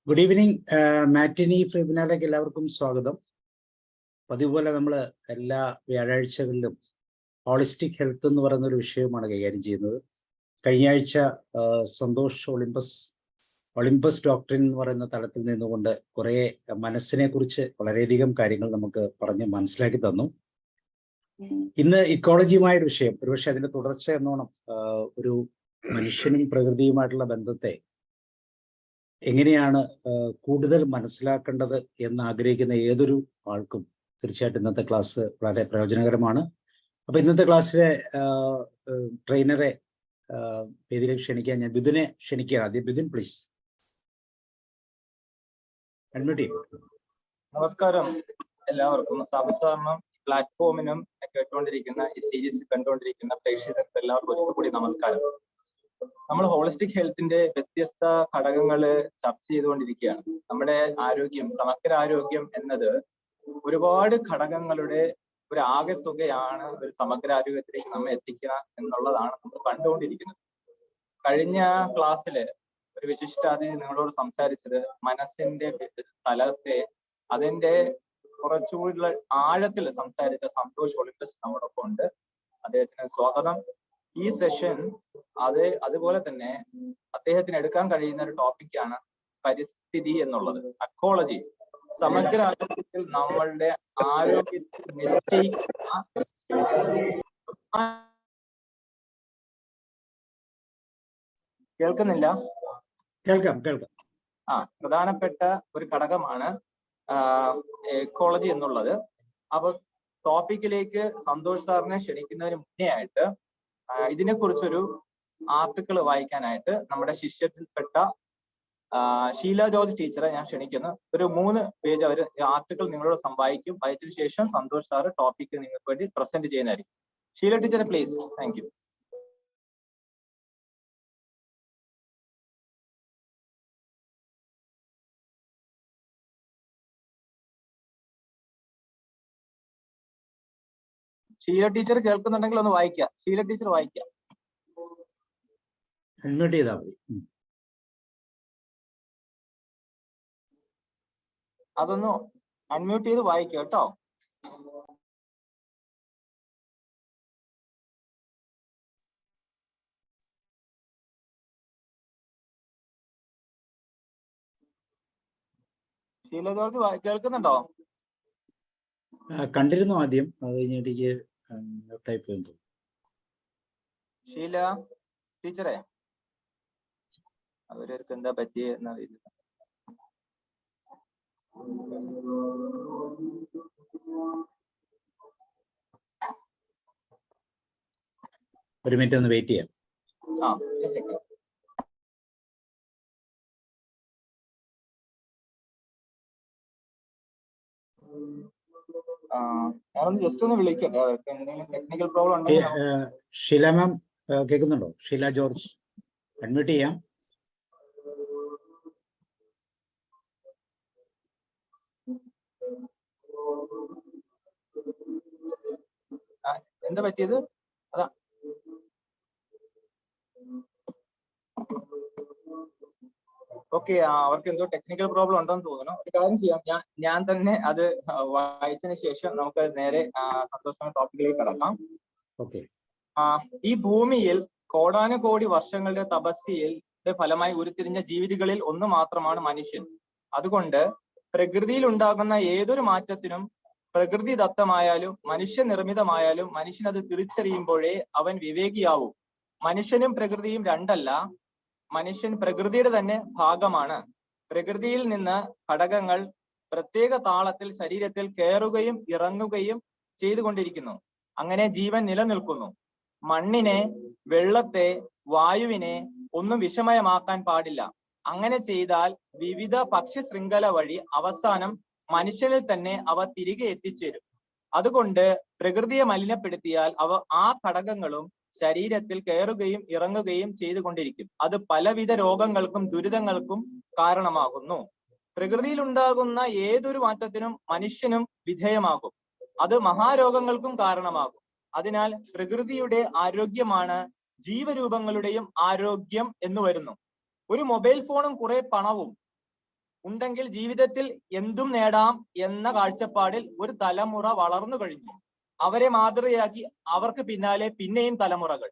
Good evening. മാറ്റിനി വെബിനാറിലേക്ക് എല്ലാവർക്കും സ്വാഗതം. പതിപോലെ നമ്മൾ എല്ലാ വ്യാഴാഴ്ചകളിലും ഹോളിസ്റ്റിക് ഹെൽത്ത് എന്ന് പറയുന്ന ഒരു വിഷയമാണ് കൈകാര്യം ചെയ്യുന്നത്. കഴിഞ്ഞ ആഴ്ച സന്തോഷ് ഒളിമ്പസ് ഡോക്ടറിൻ എന്ന് പറയുന്ന തലത്തിൽ നിന്നുകൊണ്ട് കുറേ മനസ്സിനെ കുറിച്ച് വളരെയധികം കാര്യങ്ങൾ നമുക്ക് പറഞ്ഞ് മനസ്സിലാക്കി തന്നു. ഇന്ന് ഇക്കോളജിയുമായൊരു വിഷയം, ഒരുപക്ഷെ അതിന്റെ തുടർച്ച എന്നോണം ഒരു മനുഷ്യനും പ്രകൃതിയുമായിട്ടുള്ള ബന്ധത്തെ എങ്ങനെയാണ് കൂടുതൽ മനസ്സിലാക്കേണ്ടത് എന്ന് ആഗ്രഹിക്കുന്ന ഏതൊരു ആൾക്കും തീർച്ചയായിട്ടും ഇന്നത്തെ ക്ലാസ് വളരെ പ്രയോജനകരമാണ്. അപ്പൊ ഇന്നത്തെ ക്ലാസ്സിലെ ട്രെയിനറെ വേദിയിലേക്ക് ക്ഷണിക്കാൻ ഞാൻ ബിദുനെ ക്ഷണിക്കുകയാണ്. ആദ്യം ബിദുൻ പ്ലീസ് അഡ്മിറ്റ് ചെയ്യും. നമസ്കാരം എല്ലാവർക്കും. സാധാരണ പ്ലാറ്റ്ഫോമിനും കേട്ടുകൊണ്ടിരിക്കുന്ന ഈ സീരീസ് കണ്ടുകൊണ്ടിരിക്കുന്ന പ്രേക്ഷകർക്ക് എല്ലാവർക്കും ഒരിക്കൽ കൂടി നമസ്കാരം. നമ്മൾ ഹോളിസ്റ്റിക് ഹെൽത്തിന്റെ വ്യത്യസ്ത ഘടകങ്ങൾ ചർച്ച ചെയ്തുകൊണ്ടിരിക്കുകയാണ്. നമ്മുടെ ആരോഗ്യം, സമഗ്ര ആരോഗ്യം എന്നത് ഒരുപാട് ഘടകങ്ങളുടെ ഒരു ആകെത്തുകയാണ് ഒരു സമഗ്ര ആരോഗ്യത്തിലേക്ക് നമ്മെ എത്തിക്കുക എന്നുള്ളതാണ് നമ്മൾ കണ്ടുകൊണ്ടിരിക്കുന്നത്. കഴിഞ്ഞ ക്ലാസ്സില് ഒരു വിശിഷ്ടാതിഥി നിങ്ങളോട് സംസാരിച്ചത് മനസ്സിന്റെ തലത്തെ അതിന്റെ കുറച്ചുകൂടി ആഴത്തിൽ സംസാരിച്ച സന്തോഷ് ഒളിമ്പസ് നമ്മോടൊപ്പം ഉണ്ട്. അദ്ദേഹത്തിന് സ്വാഗതം. ഈ സെഷൻ അതുപോലെ തന്നെ അദ്ദേഹത്തിന് എടുക്കാൻ കഴിയുന്ന ഒരു ടോപ്പിക്കാണ് പരിസ്ഥിതി എന്നുള്ളത്, അക്കോളജി. സമഗ്ര ആരോഗ്യത്തിൽ നമ്മളുടെ ആരോഗ്യത്തിൽ നിശ്ചയിക്കുന്ന കേൾക്കുന്നില്ല? കേൾക്കാം. പ്രധാനപ്പെട്ട ഒരു ഘടകമാണ് എക്കോളജി എന്നുള്ളത്. അപ്പൊ ടോപ്പിക്കിലേക്ക് സന്തോഷ് സാറിനെ ക്ഷണിക്കുന്നതിന് മുന്നേ ആയിട്ട് ഇതിനെക്കുറിച്ചൊരു ആർട്ടിക്കിൾ വായിക്കാനായിട്ട് നമ്മുടെ ശിഷ്യത്തിൽപ്പെട്ട ഷീല ജോർജ് ടീച്ചറെ ഞാൻ ക്ഷണിക്കുന്നു. ഒരു 3 പേജ് അവർ ആർട്ടിക്കിൾ നിങ്ങളോട് വായിക്കും. വായിച്ചതിനു ശേഷം സന്തോഷ് സാറ് ടോപ്പിക്ക് നിങ്ങൾക്ക് വേണ്ടി പ്രസന്റ് ചെയ്യുന്നതായിരിക്കും. ഷീല ടീച്ചറെ please. Thank you. Sheela teacher കേൾക്കുന്നുണ്ടെങ്കിൽ ഒന്ന് വായിക്കാം. ഷീല ടീച്ചർ വായിക്കാം. അൺമ്യൂട്ട് ചെയ്താൽ മതി. അതൊന്ന് അൺമ്യൂട്ട് ചെയ്ത് വായിക്കാം കേട്ടോ. ഷീല ജോർജ് കേൾക്കുന്നുണ്ടോ? കണ്ടിരുന്നു ആദ്യം, അത് കഴിഞ്ഞിട്ട് ടൈപ്പ് ചെയ്തു. ഷീല ടീച്ചറെ അവർക്ക് എന്താ പറ്റിയെന്ന് അറിയില്ല. ഒരു മിനിറ്റ് ഒന്ന് വെയിറ്റ് ചെയ്യാം. ഞാനൊന്ന് ജസ്റ്റ് ഒന്ന് വിളിക്കട്ടെ. എന്തെങ്കിലും ടെക്നിക്കൽ പ്രോബ്ലം ഉണ്ടെങ്കിൽ. ഷീല മാം കേൾക്കുന്നുണ്ടോ? ഷീല ജോർജ് അഡ്മിറ്റ് ചെയ്യാം. എന്താ പറ്റിയത്? അതാ ഓക്കെ, അവർക്ക് എന്തോ ടെക്നിക്കൽ പ്രോബ്ലം ഉണ്ടെന്ന് തോന്നുന്നു. ഒരു കാര്യം ചെയ്യാം, ഞാൻ തന്നെ അത് വായിച്ചതിന് ശേഷം നമുക്ക് നേരെ സന്തോഷമായ ടോപ്പിക്കിലേക്ക് കടക്കാം. ഓക്കെ. ഈ ഭൂമിയിൽ കോടാനുകോടി വർഷങ്ങളുടെ തപസ്യയുടെ ഫലമായി ഉരുത്തിരിഞ്ഞ ജീവികളിൽ ഒന്ന് മാത്രമാണ് മനുഷ്യൻ. അതുകൊണ്ട് പ്രകൃതിയിൽ ഉണ്ടാകുന്ന ഏതൊരു മാറ്റത്തിനും പ്രകൃതിദത്തമായാലും മനുഷ്യനിർമ്മിതമായാലും മനുഷ്യൻ അത് തിരിച്ചറിയുമ്പോഴേ അവൻ വിവേകിയാവും. മനുഷ്യനും പ്രകൃതിയും രണ്ടല്ല, മനുഷ്യൻ പ്രകൃതിയുടെ തന്നെ ഭാഗമാണ്. പ്രകൃതിയിൽ നിന്ന് ഘടകങ്ങൾ പ്രത്യേക താളത്തിൽ ശരീരത്തിൽ കയറുകയും ഇറങ്ങുകയും ചെയ്തുകൊണ്ടിരിക്കുന്നു. അങ്ങനെ ജീവൻ നിലനിൽക്കുന്നു. മണ്ണിനെ, വെള്ളത്തെ, വായുവിനെ ഒന്നും വിഷമയമാക്കാൻ പാടില്ല. അങ്ങനെ ചെയ്താൽ വിവിധ പക്ഷി ശൃംഖല വഴി അവസാനം മനുഷ്യനിൽ തന്നെ അവ തിരികെ എത്തിച്ചേരും. അതുകൊണ്ട് പ്രകൃതിയെ മലിനപ്പെടുത്തിയാൽ ആ ഘടകങ്ങളും ശരീരത്തിൽ കയറുകയും ഇറങ്ങുകയും ചെയ്തുകൊണ്ടിരിക്കും. അത് പലവിധ രോഗങ്ങൾക്കും ദുരിതങ്ങൾക്കും കാരണമാകുന്നു. പ്രകൃതിയിൽ ഉണ്ടാകുന്ന ഏതൊരു മാറ്റത്തിനും മനുഷ്യനും വിധേയമാകും. അത് മഹാരോഗങ്ങൾക്കും കാരണമാകും. അതിനാൽ പ്രകൃതിയുടെ ആരോഗ്യമാണ് ജീവരൂപങ്ങളുടെയും ആരോഗ്യം എന്ന് വരുന്നു. ഒരു മൊബൈൽ ഫോണും കുറെ പണവും ഉണ്ടെങ്കിൽ ജീവിതത്തിൽ എന്തും നേടാം എന്ന കാഴ്ചപ്പാടിൽ ഒരു തലമുറ വളർന്നു കഴിഞ്ഞു. അവരെ മാതൃകയാക്കി അവർക്ക് പിന്നാലെ പിന്നെയും തലമുറകൾ.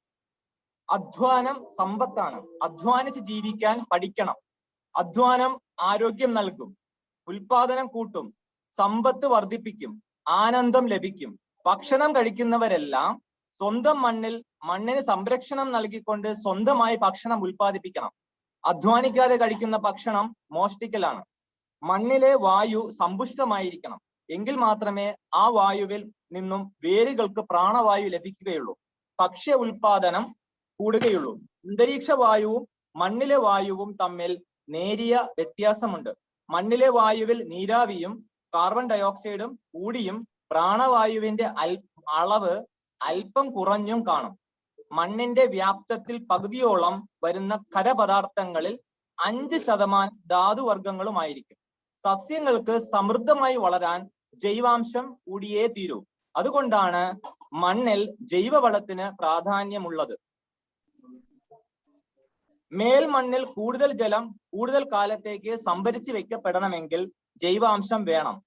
അധ്വാനം സമ്പത്താണ്. അധ്വാനിച്ച് ജീവിക്കാൻ പഠിക്കണം. അധ്വാനം ആരോഗ്യം നൽകും, ഉൽപാദനം കൂട്ടും, സമ്പത്ത് വർദ്ധിപ്പിക്കും, ആനന്ദം ലഭിക്കും. ഭക്ഷണം കഴിക്കുന്നവരെല്ലാം സ്വന്തം മണ്ണിന് സംരക്ഷണം നൽകിക്കൊണ്ട് സ്വന്തമായി ഭക്ഷണം ഉൽപ്പാദിപ്പിക്കണം. അധ്വാനിക്കാതെ കഴിക്കുന്ന ഭക്ഷണം മോഷ്ടിക്കലാണ്. മണ്ണിലെ വായു സമ്പുഷ്ടമായിരിക്കണം. എങ്കിൽ മാത്രമേ ആ വായുവിൽ നിന്നും വേരുകൾക്ക് പ്രാണവായു ലഭിക്കുകയുള്ളൂ. ഭക്ഷ്യ ഉൽപാദനം കൂടുകയുള്ളൂ. അന്തരീക്ഷ വായുവും മണ്ണിലെ വായുവും തമ്മിൽ നേരിയ വ്യത്യാസമുണ്ട്. മണ്ണിലെ വായുവിൽ നീരാവിയും കാർബൺ ഡയോക്സൈഡും കൂടിയും പ്രാണവായുവിന്റെ അളവ് അല്പം കുറഞ്ഞും കാണും. മണ്ണിന്റെ വ്യാപ്തത്തിൽ പകുതിയോളം വരുന്ന ഖരപദാർത്ഥങ്ങളിൽ 5% ധാതുവർഗങ്ങളുമായിരിക്കും. സസ്യങ്ങൾക്ക് സമൃദ്ധമായി വളരാൻ ജൈവാംശം കൂടിയേ തീരൂ. അതുകൊണ്ടാണ് മണ്ണിൽ ജൈവവളത്തിന് പ്രാധാന്യമുള്ളത്. മേൽമണ്ണിൽ കൂടുതൽ ജലം കൂടുതൽ കാലത്തേക്ക് സംഭരിച്ചു വെക്കപ്പെടണമെങ്കിൽ ജൈവാംശം വേണം.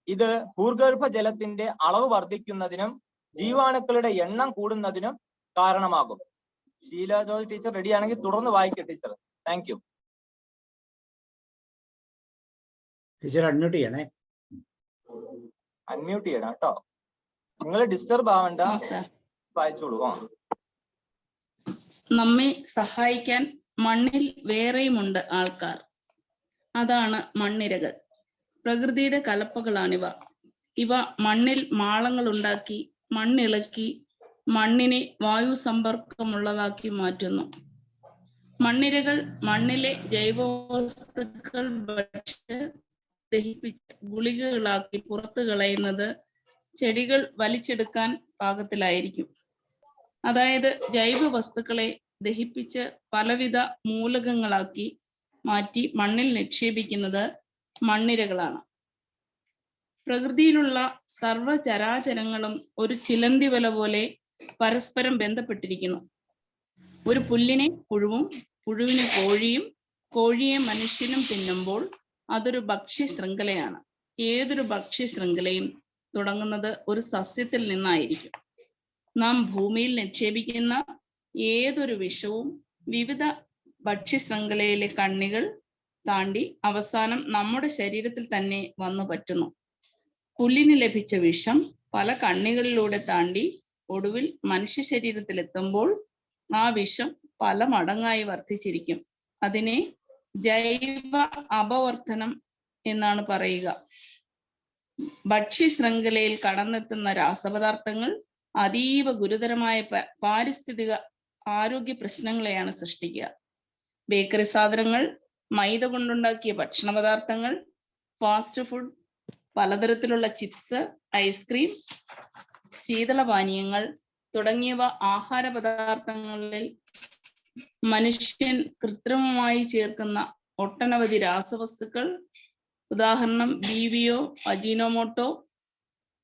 ഇത് ഭൂഗർഭ ജലത്തിന്റെ അളവ് വർദ്ധിക്കുന്നതിനും ജീവാണുക്കളുടെ എണ്ണം കൂടുന്നതിനും കാരണമാകും. ഷീല ജോർജ് ടീച്ചർ റെഡിയാണെങ്കിൽ തുടർന്ന് വായിക്കുക teacher. Thank you. Teacher unmute ചെയ്യണേ. അൺമ്യൂട്ട് ചെയ്യണം കേട്ടോ. നിങ്ങൾ ഡിസ്റ്റർബ് ആവണ്ട, വായിച്ചോളൂ. നമ്മെ സഹായിക്കാൻ മണ്ണിൽ വേറെയുമുണ്ട് ആൾക്കാർ. അതാണ് മണ്ണിരകൾ. പ്രകൃതിയുടെ കലപ്പകളാണിവ. ഇവ മണ്ണിൽ മാളങ്ങൾ ഉണ്ടാക്കി മണ്ണിളക്കി മണ്ണിനെ വായു സമ്പർക്കമുള്ളതാക്കി മാറ്റുന്നു. മണ്ണിരകൾ മണ്ണിലെ ജൈവവസ്തുക്കൾ ദഹിപ്പിച്ച് ഗുളികകളാക്കി പുറത്തു കളയുന്നത് ചെടികൾ വലിച്ചെടുക്കാൻ പാകത്തിലായിരിക്കും. അതായത് ജൈവ വസ്തുക്കളെ ദഹിപ്പിച്ച് പലവിധ മൂലകങ്ങളാക്കി മാറ്റി മണ്ണിൽ നിക്ഷേപിക്കുന്നത് മണ്ണിരകളാണ്. പ്രകൃതിയിലുള്ള സർവചരാചരങ്ങളും ഒരു ചിലന്തി വല പോലെ പരസ്പരം ബന്ധപ്പെട്ടിരിക്കുന്നു. ഒരു പുല്ലിനെ പുഴുവും, പുഴുവിനെ കോഴിയും, കോഴിയെ മനുഷ്യനും തിന്നുമ്പോൾ അതൊരു ഭക്ഷ്യ ശൃംഖലയാണ്. ഏതൊരു ഭക്ഷ്യ ശൃംഖലയും തുടങ്ങുന്നത് ഒരു സസ്യത്തിൽ നിന്നായിരിക്കും. നാം ഭൂമിയിൽ നിക്ഷേപിക്കുന്ന ഏതൊരു വിഷവും വിവിധ ഭക്ഷ്യ ശൃംഖലയിലെ കണ്ണികൾ താണ്ടി അവസാനം നമ്മുടെ ശരീരത്തിൽ തന്നെ വന്നു പറ്റുന്നു. പുല്ലിന് ലഭിച്ച വിഷം പല കണ്ണികളിലൂടെ താണ്ടി ഒടുവിൽ മനുഷ്യ ശരീരത്തിൽ എത്തുമ്പോൾ ആ വിഷം പല മടങ്ങായി വർദ്ധിച്ചിരിക്കും. അതിനെ ജൈവ അപവർത്തനം എന്നാണ് പറയുക. ഭക്ഷ്യ ശൃംഖലയിൽ കടന്നെത്തുന്ന രാസപദാർത്ഥങ്ങൾ അതീവ ഗുരുതരമായ പാരിസ്ഥിതിക ആരോഗ്യ പ്രശ്നങ്ങളെയാണ് സൃഷ്ടിക്കുക. ബേക്കറി സാധനങ്ങൾ, മൈദ കൊണ്ടുണ്ടാക്കിയ ഭക്ഷണ പദാർത്ഥങ്ങൾ, ഫാസ്റ്റ് ഫുഡ്, പലതരത്തിലുള്ള ചിപ്സ്, ഐസ്ക്രീം, ശീതളപാനീയങ്ങൾ തുടങ്ങിയവ ആഹാര പദാർത്ഥങ്ങളിൽ മനുഷ്യൻ കൃത്രിമമായി ചേർക്കുന്ന ഒട്ടനവധി രാസവസ്തുക്കൾ, ഉദാഹരണം ബീവിയോ, അജിനോമോട്ടോ,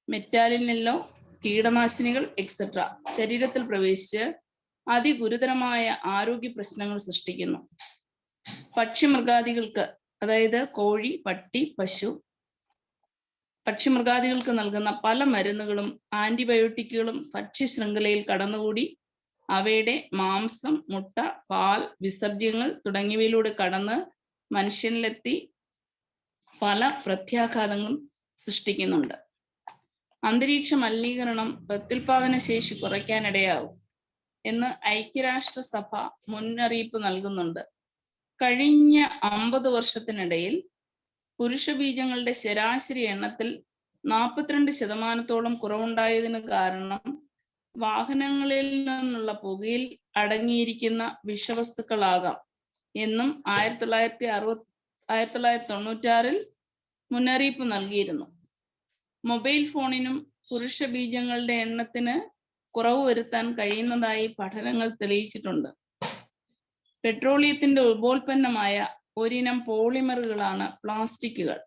മെറ്റാലിനെല്ലോ, കീടനാശിനികൾ എക്സെട്ര ശരീരത്തിൽ പ്രവേശിച്ച് അതിഗുരുതരമായ ആരോഗ്യ പ്രശ്നങ്ങൾ സൃഷ്ടിക്കുന്നു. പക്ഷിമൃഗാദികൾക്ക്, അതായത് കോഴി, പട്ടി, പശു, പക്ഷിമൃഗാദികൾക്ക് നൽകുന്ന പല മരുന്നുകളും ആന്റിബയോട്ടിക്കുകളും ഭക്ഷ്യ ശൃംഖലയിൽ കടന്നുകൂടി അവയുടെ മാംസം, മുട്ട, പാൽ, വിസർജ്യങ്ങൾ തുടങ്ങിയവയിലൂടെ കടന്ന് മനുഷ്യനിലെത്തി പല പ്രത്യാഘാതങ്ങളും സൃഷ്ടിക്കുന്നുണ്ട്. അന്തരീക്ഷ മലിനീകരണം പ്രത്യുൽപാദന ശേഷി കുറയ്ക്കാനിടയാവും എന്ന് ഐക്യരാഷ്ട്രസഭ മുന്നറിയിപ്പ് നൽകുന്നുണ്ട്. കഴിഞ്ഞ 50 വർഷത്തിനിടയിൽ പുരുഷ ബീജങ്ങളുടെ ശരാശരി എണ്ണത്തിൽ 42% കുറവുണ്ടായതിന് കാരണം വാഹനങ്ങളിൽ നിന്നുള്ള പുകയിൽ അടങ്ങിയിരിക്കുന്ന വിഷവസ്തുക്കളാകാം എന്നും 1996 മുന്നറിയിപ്പ് നൽകിയിരുന്നു. മൊബൈൽ ഫോണിനും പുരുഷ ബീജങ്ങളുടെ എണ്ണത്തിന് കുറവ് വരുത്താൻ കഴിയുന്നതായി പഠനങ്ങൾ തെളിയിച്ചിട്ടുണ്ട്. പെട്രോളിയത്തിന്റെ ഉപോൽപ്പന്നമായ ഒരിനം പോളിമറുകളാണ് പ്ലാസ്റ്റിക്കുകൾ.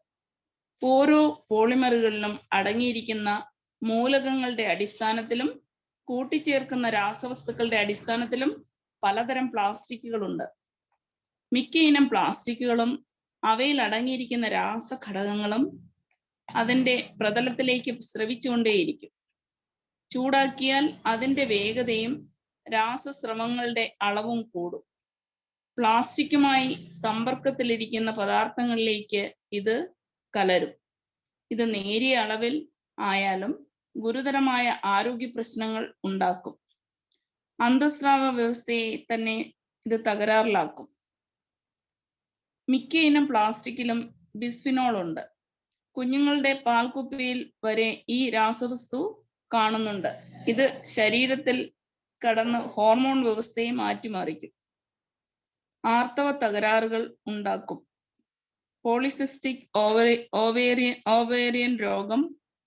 ഓരോ പോളിമറുകളിലും അടങ്ങിയിരിക്കുന്ന മൂലകങ്ങളുടെ അടിസ്ഥാനത്തിലും കൂട്ടിച്ചേർക്കുന്ന രാസവസ്തുക്കളുടെ അടിസ്ഥാനത്തിലും പലതരം പ്ലാസ്റ്റിക്കുകളുണ്ട്. മിക്ക ഇനം പ്ലാസ്റ്റിക്കുകളും അവയിൽ അടങ്ങിയിരിക്കുന്ന രാസഘടകങ്ങളും അതിൻ്റെ പ്രതലത്തിലേക്ക് സ്രവിച്ചുകൊണ്ടേയിരിക്കും. ചൂടാക്കിയാൽ അതിൻ്റെ വേഗതയും രാസസ്രവങ്ങളുടെ അളവും കൂടും. പ്ലാസ്റ്റിക്കുമായി സമ്പർക്കത്തിലിരിക്കുന്ന പദാർത്ഥങ്ങളിലേക്ക് ഇത് കലരും. ഇത് നേരിയ അളവിൽ ആയാലും ഗുരുതരമായ ആരോഗ്യ പ്രശ്നങ്ങൾ ഉണ്ടാക്കും. അന്തസ്രാവ വ്യവസ്ഥയെ തന്നെ ഇത് തകരാറിലാക്കും. മിക്ക ഇനം പ്ലാസ്റ്റിക്കിലും ബിസ്ഫിനോൾ ഉണ്ട്. കുഞ്ഞുങ്ങളുടെ പാൽക്കുപ്പിയിൽ വരെ ഈ രാസവസ്തു കാണുന്നുണ്ട്. ഇത് ശരീരത്തിൽ കടന്ന് ഹോർമോൺ വ്യവസ്ഥയെ മാറ്റിമറിക്കും. ആർത്തവ തകരാറുകൾ ഉണ്ടാക്കും. പോളിസിസ്റ്റിക് ഓവേറിയൻ രോഗം,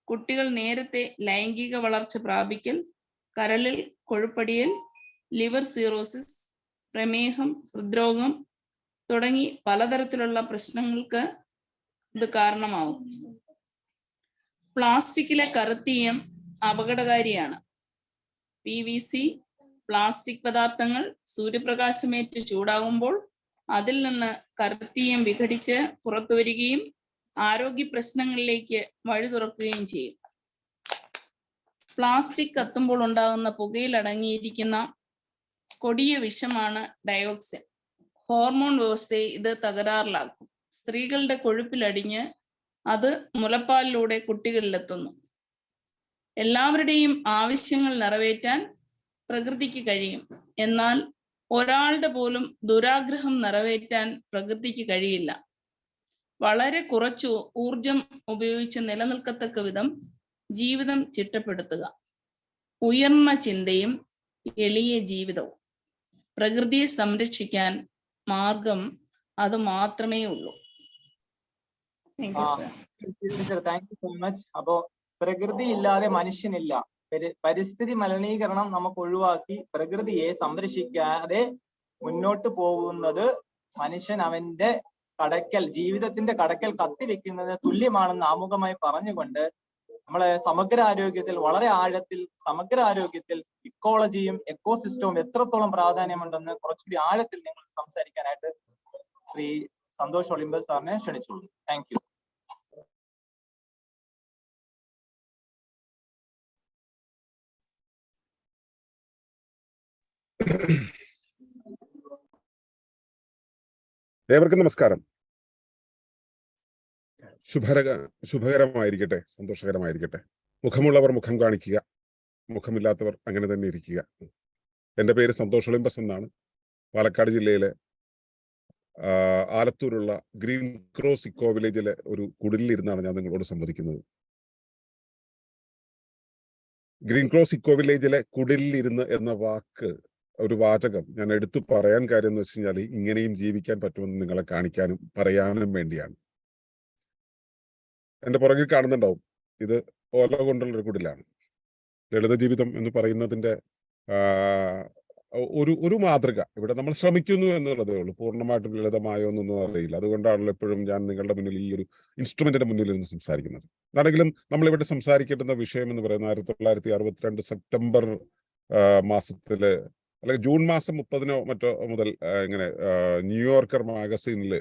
കുട്ടികൾ നേരത്തെ ലൈംഗിക വളർച്ച പ്രാപിക്കൽ, കരളിൽ കൊഴുപ്പടിയൽ, ലിവർ സിറോസിസ്, പ്രമേഹം, ഹൃദ്രോഗം തുടങ്ങി പലതരത്തിലുള്ള പ്രശ്നങ്ങൾക്ക് ഇത് കാരണമാവും. പ്ലാസ്റ്റിക്കിലെ കറുത്തീയം അപകടകാരിയാണ്. PVC പ്ലാസ്റ്റിക് പദാർത്ഥങ്ങൾ സൂര്യപ്രകാശമേറ്റ് ചൂടാകുമ്പോൾ അതിൽ നിന്ന് കറുത്തീയം വിഘടിച്ച് പുറത്തു വരികയും ആരോഗ്യ പ്രശ്നങ്ങളിലേക്ക് വഴി തുറക്കുകയും ചെയ്യും. പ്ലാസ്റ്റിക് കത്തുമ്പോൾ ഉണ്ടാകുന്ന പുകയിൽ അടങ്ങിയിരിക്കുന്ന കൊടിയ വിഷമാണ് ഡയോക്സിൻ. ഹോർമോൺ വ്യവസ്ഥയെ ഇത് തകരാറിലാക്കും. സ്ത്രീകളുടെ കൊഴുപ്പിലടിഞ്ഞ് അത് മുലപ്പാലിലൂടെ കുട്ടികളിലെത്തുന്നു. എല്ലാവരുടെയും ആവശ്യങ്ങൾ നിറവേറ്റാൻ പ്രകൃതിക്ക് കഴിയും. എന്നാൽ ഒരാളുടെ പോലും ദുരാഗ്രഹം നിറവേറ്റാൻ പ്രകൃതിക്ക് കഴിയില്ല. വളരെ കുറച്ചു ഊർജം ഉപയോഗിച്ച് നിലനിൽക്കത്തക്ക വിധം ജീവിതം ചിട്ടപ്പെടുത്തുക. ഉയർന്ന ചിന്തയും എളിയ ജീവിതവും. പ്രകൃതിയെ സംരക്ഷിക്കാൻ മാർഗം അത് മാത്രമേ ഉള്ളൂ. Thank you so much. അപ്പോ പ്രകൃതി ഇല്ലാതെ മനുഷ്യനില്ല. പരിസ്ഥിതി മലിനീകരണം നമുക്ക് ഒഴിവാക്കി പ്രകൃതിയെ സംരക്ഷിക്കാതെ മുന്നോട്ട് പോകുന്നത് മനുഷ്യൻ അവന്റെ ജീവിതത്തിന്റെ കടക്കൽ കത്തിവെക്കുന്നത് തുല്യമാണെന്ന് ആമുഖമായി പറഞ്ഞുകൊണ്ട് നമ്മളെ വളരെ ആഴത്തിൽ സമഗ്ര ആരോഗ്യത്തിൽ ഇക്കോളജിയും എക്കോസിസ്റ്റവും എത്രത്തോളം പ്രാധാന്യമുണ്ടെന്ന് കുറച്ചുകൂടി ആഴത്തിൽ നിങ്ങൾ സംസാരിക്കാനായിട്ട് ശ്രീ സന്തോഷ് ഒളിമ്പസ് സാറിനെ ക്ഷണിച്ചോളൂ. Thank you. ഏവർക്കും നമസ്കാരം. ശുഭകരമായിരിക്കട്ടെ, സന്തോഷകരമായിരിക്കട്ടെ. മുഖമുള്ളവർ മുഖം കാണിക്കുക, മുഖമില്ലാത്തവർ അങ്ങനെ തന്നെ ഇരിക്കുക. എൻ്റെ പേര് സന്തോഷ് ഒളിമ്പസ് എന്നാണ്. പാലക്കാട് ജില്ലയിലെ ആലത്തൂരുള്ള ഗ്രീൻ ക്രോസ് ഇക്കോ വില്ലേജിലെ ഒരു കുടിലിരുന്നാണ് ഞാൻ നിങ്ങളോട് സംവദിക്കുന്നത്. ഗ്രീൻ ക്രോസ് ഇക്കോ വില്ലേജിലെ കുടിലിരുന്ന് എന്ന ഒരു വാചകം ഞാൻ എടുത്തു പറയാൻ കാര്യം എന്ന് വെച്ച് കഴിഞ്ഞാൽ ഇങ്ങനെയും ജീവിക്കാൻ പറ്റുമെന്ന് നിങ്ങളെ കാണിക്കാനും പറയാനും വേണ്ടിയാണ്. എന്റെ പുറകിൽ കാണുന്നുണ്ടാവും, ഇത് ഓല കൊണ്ടുള്ള ഒരു കുടിലാണ്. ലളിത ജീവിതം എന്ന് പറയുന്നതിന്റെ ഒരു മാതൃക ഇവിടെ നമ്മൾ ശ്രമിക്കുന്നു എന്നുള്ളതേ ഉള്ളൂ. പൂർണ്ണമായിട്ടും ലളിതമായോ എന്നൊന്നും അറിയില്ല. അതുകൊണ്ടാണല്ലോ എപ്പോഴും ഞാൻ നിങ്ങളുടെ മുന്നിൽ ഈ ഒരു ഇൻസ്ട്രുമെന്റിന്റെ മുന്നിൽ നിന്ന് സംസാരിക്കുന്നത്. അതാണെങ്കിലും നമ്മളിവിടെ സംസാരിക്കേണ്ടുന്ന വിഷയം എന്ന് പറയുന്നത് 1962 സെപ്റ്റംബർ മാസത്തില് അല്ലെങ്കിൽ ജൂൺ മാസം 30 മറ്റോ മുതൽ ഇങ്ങനെ ന്യൂയോർക്കർ മാഗസീനിൽ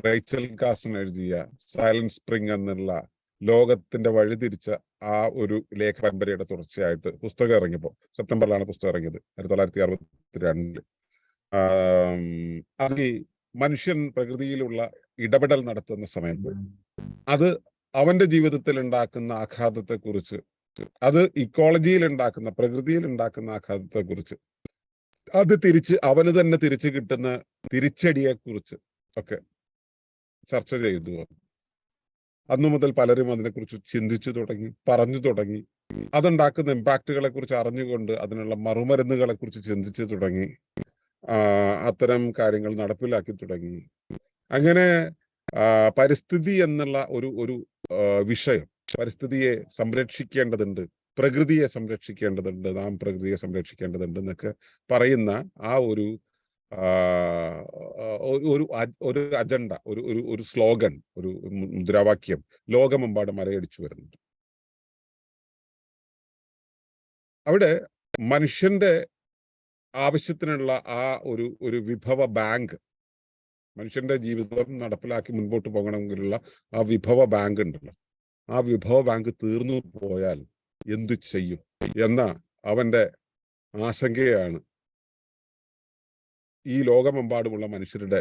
റേച്ചൽ കാസൻ എഴുതിയ സൈലന്റ് സ്പ്രിംഗ് എന്നുള്ള ലോകത്തിന്റെ വഴിതിരിച്ച ആ ഒരു ലേഖ പരമ്പരയുടെ തുടർച്ചയായിട്ട് പുസ്തകം ഇറങ്ങിയപ്പോൾ, സെപ്റ്റംബറിലാണ് പുസ്തകം ഇറങ്ങിയത് 1962. അത് മനുഷ്യൻ പ്രകൃതിയിലുള്ള ഇടപെടൽ നടത്തുന്ന സമയത്ത് അത് അവന്റെ ജീവിതത്തിൽ ഉണ്ടാക്കുന്ന ആഘാതത്തെ കുറിച്ച്, അത് ഇക്കോളജിയിൽ ഉണ്ടാക്കുന്ന, പ്രകൃതിയിൽ ഉണ്ടാക്കുന്ന ആഘാതത്തെ കുറിച്ച്, അത് അവന് തന്നെ തിരിച്ചു കിട്ടുന്ന തിരിച്ചടിയെ കുറിച്ച് ഒക്കെ ചർച്ച ചെയ്തു. അന്നു മുതൽ പലരും അതിനെക്കുറിച്ച് ചിന്തിച്ചു തുടങ്ങി, പറഞ്ഞു തുടങ്ങി. അതുണ്ടാക്കുന്ന ഇമ്പാക്റ്റുകളെ കുറിച്ച് അറിഞ്ഞുകൊണ്ട് അതിനുള്ള മറുമരുന്നുകളെ കുറിച്ച് ചിന്തിച്ചു തുടങ്ങി. അത്തരം കാര്യങ്ങൾ നടപ്പിലാക്കി തുടങ്ങി. അങ്ങനെ പരിസ്ഥിതി എന്നുള്ള ഒരു വിഷയം, പരിസ്ഥിതിയെ സംരക്ഷിക്കേണ്ടതുണ്ട്, പ്രകൃതിയെ സംരക്ഷിക്കേണ്ടതുണ്ട്, നാം പ്രകൃതിയെ സംരക്ഷിക്കേണ്ടതുണ്ട് എന്നൊക്കെ പറയുന്ന ആ ഒരു അജണ്ട, ഒരു സ്ലോഗൻ, ഒരു മുദ്രാവാക്യം ലോകമെമ്പാടും മലയടിച്ചു വരുന്നുണ്ട്. അവിടെ മനുഷ്യന്റെ ആവശ്യത്തിനുള്ള ആ ഒരു വിഭവ ബാങ്ക് മനുഷ്യന്റെ ജീവിതം നടപ്പിലാക്കി മുൻപോട്ട് പോകണമെങ്കിലുള്ള ആ വിഭവ ബാങ്ക് ഉണ്ടല്ലോ, ആ വിഭവ ബാങ്ക് തീർന്നു പോയാൽ എന്തു ചെയ്യും എന്ന അവന്റെ ആശങ്കയാണ് ഈ ലോകമെമ്പാടുമുള്ള മനുഷ്യരുടെ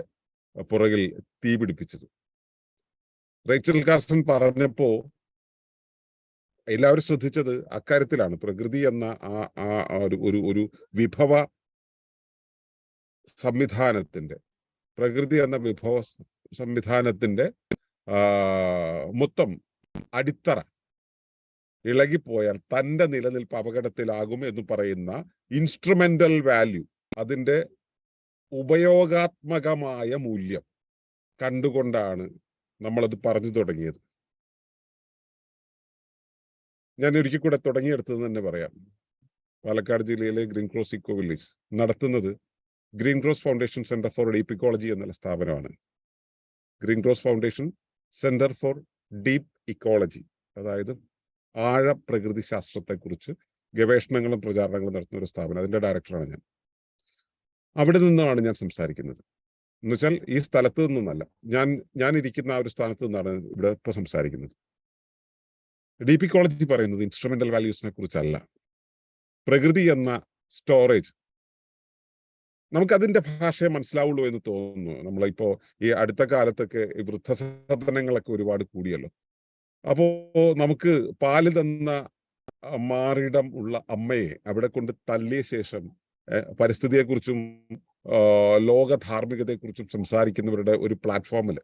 പുറകിൽ തീ പിടിപ്പിച്ചത്. റേച്ചൽ കാർസൺ പറഞ്ഞപ്പോ എല്ലാവരും ശ്രദ്ധിച്ചത് അക്കാര്യത്തിലാണ്. പ്രകൃതി എന്ന ഒരു വിഭവ സംവിധാനത്തിന്റെ, പ്രകൃതി എന്ന വിഭവ സംവിധാനത്തിന്റെ മൊത്തം അടിത്തറ ഇളകിപ്പോയാൽ തന്റെ നിലനിൽപ്പ് അപകടത്തിലാകും എന്ന് പറയുന്ന ഇൻസ്ട്രുമെന്റൽ വാല്യൂ, അതിന്റെ ഉപയോഗാത്മകമായ മൂല്യം കണ്ടുകൊണ്ടാണ് നമ്മളത് പറഞ്ഞു തുടങ്ങിയത്. ഞാൻ ഒരിക്കൽ കൂടെ തുടങ്ങിയെടുത്തത് തന്നെ പറയാം. പാലക്കാട് ജില്ലയിലെ ഗ്രീൻ ക്രോസ് ഇക്കോ വില്ലേജ് നടത്തുന്നത് green cross foundation centre for deep ecology എന്നുള്ള സ്ഥാപനമാണ്. Green cross foundation centre for deep ecology, അതായത് ആഴ പ്രകൃതി ശാസ്ത്രത്തെക്കുറിച്ച് ഗവേഷണങ്ങളും പ്രചാരണങ്ങളും നടത്തുന്ന ഒരു സ്ഥാപനം. അതിന്റെ ഡയറക്ടറാണ് ഞാൻ. അവിടെ നിന്നാണ് ഞാൻ സംസാരിക്കുന്നത്. എന്നുവെച്ചാൽ ഈ സ്ഥലത്ത് നിന്നല്ല, ഞാൻ ഇരിക്കുന്ന ആ ഒരു സ്ഥാനത്ത് നിന്നാണ് ഇവിടെ ഇപ്പൊ സംസാരിക്കുന്നത്. ഡീപ്പ് ഇക്കോളജി പറയുന്നത് ഇൻസ്ട്രുമെന്റൽ വാല്യൂസിനെ കുറിച്ചല്ല. പ്രകൃതി എന്ന സ്റ്റോറേജ്, നമുക്കതിന്റെ ഭാഷയെ മനസ്സിലാവുള്ളൂ എന്ന് തോന്നുന്നു. നമ്മളിപ്പോ ഈ അടുത്ത കാലത്തൊക്കെ ഈ വൃദ്ധസദനങ്ങളൊക്കെ ഒരുപാട് കൂടിയല്ലോ. അപ്പോ നമുക്ക് പാല് തന്ന മാറിടം ഉള്ള അമ്മയെ അവിടെ കൊണ്ട് തള്ളിയ ശേഷം പരിസ്ഥിതിയെക്കുറിച്ചും ലോക ധാർമ്മികതയെക്കുറിച്ചും സംസാരിക്കുന്നവരുടെ ഒരു പ്ലാറ്റ്ഫോമിൽ,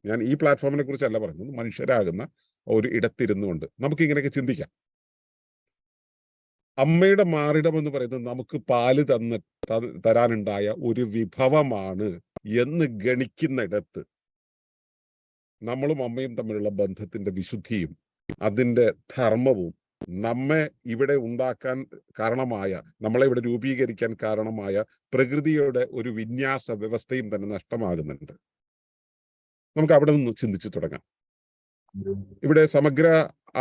ഞാൻ ഈ പ്ലാറ്റ്ഫോമിനെ കുറിച്ചല്ല പറയുന്നത്, മനുഷ്യരാകുന്ന ഒരു ഇടത്തിരുന്നുകൊണ്ട് നമുക്ക് ഇങ്ങനെയൊക്കെ ചിന്തിക്കാം. അമ്മയുടെ മാറിടം എന്ന് പറയുന്നത് നമുക്ക് പാല് തരാനുണ്ടായ ഒരു വിഭവമാണ് എന്ന് ഗണിക്കുന്നിടത്ത് നമ്മളും അമ്മയും തമ്മിലുള്ള ബന്ധത്തിന്റെ വിശുദ്ധിയും അതിന്റെ ധർമ്മവും നമ്മെ ഇവിടെ ഉണ്ടാക്കാൻ കാരണമായ, നമ്മളെ ഇവിടെ രൂപീകരിക്കാൻ കാരണമായ പ്രകൃതിയുടെ ഒരു വിന്യാസ വ്യവസ്ഥയും തന്നെ നഷ്ടമാകുന്നുണ്ട്. നമുക്ക് അവിടെ നിന്ന് ചിന്തിച്ചു തുടങ്ങാം. ഇവിടെ സമഗ്ര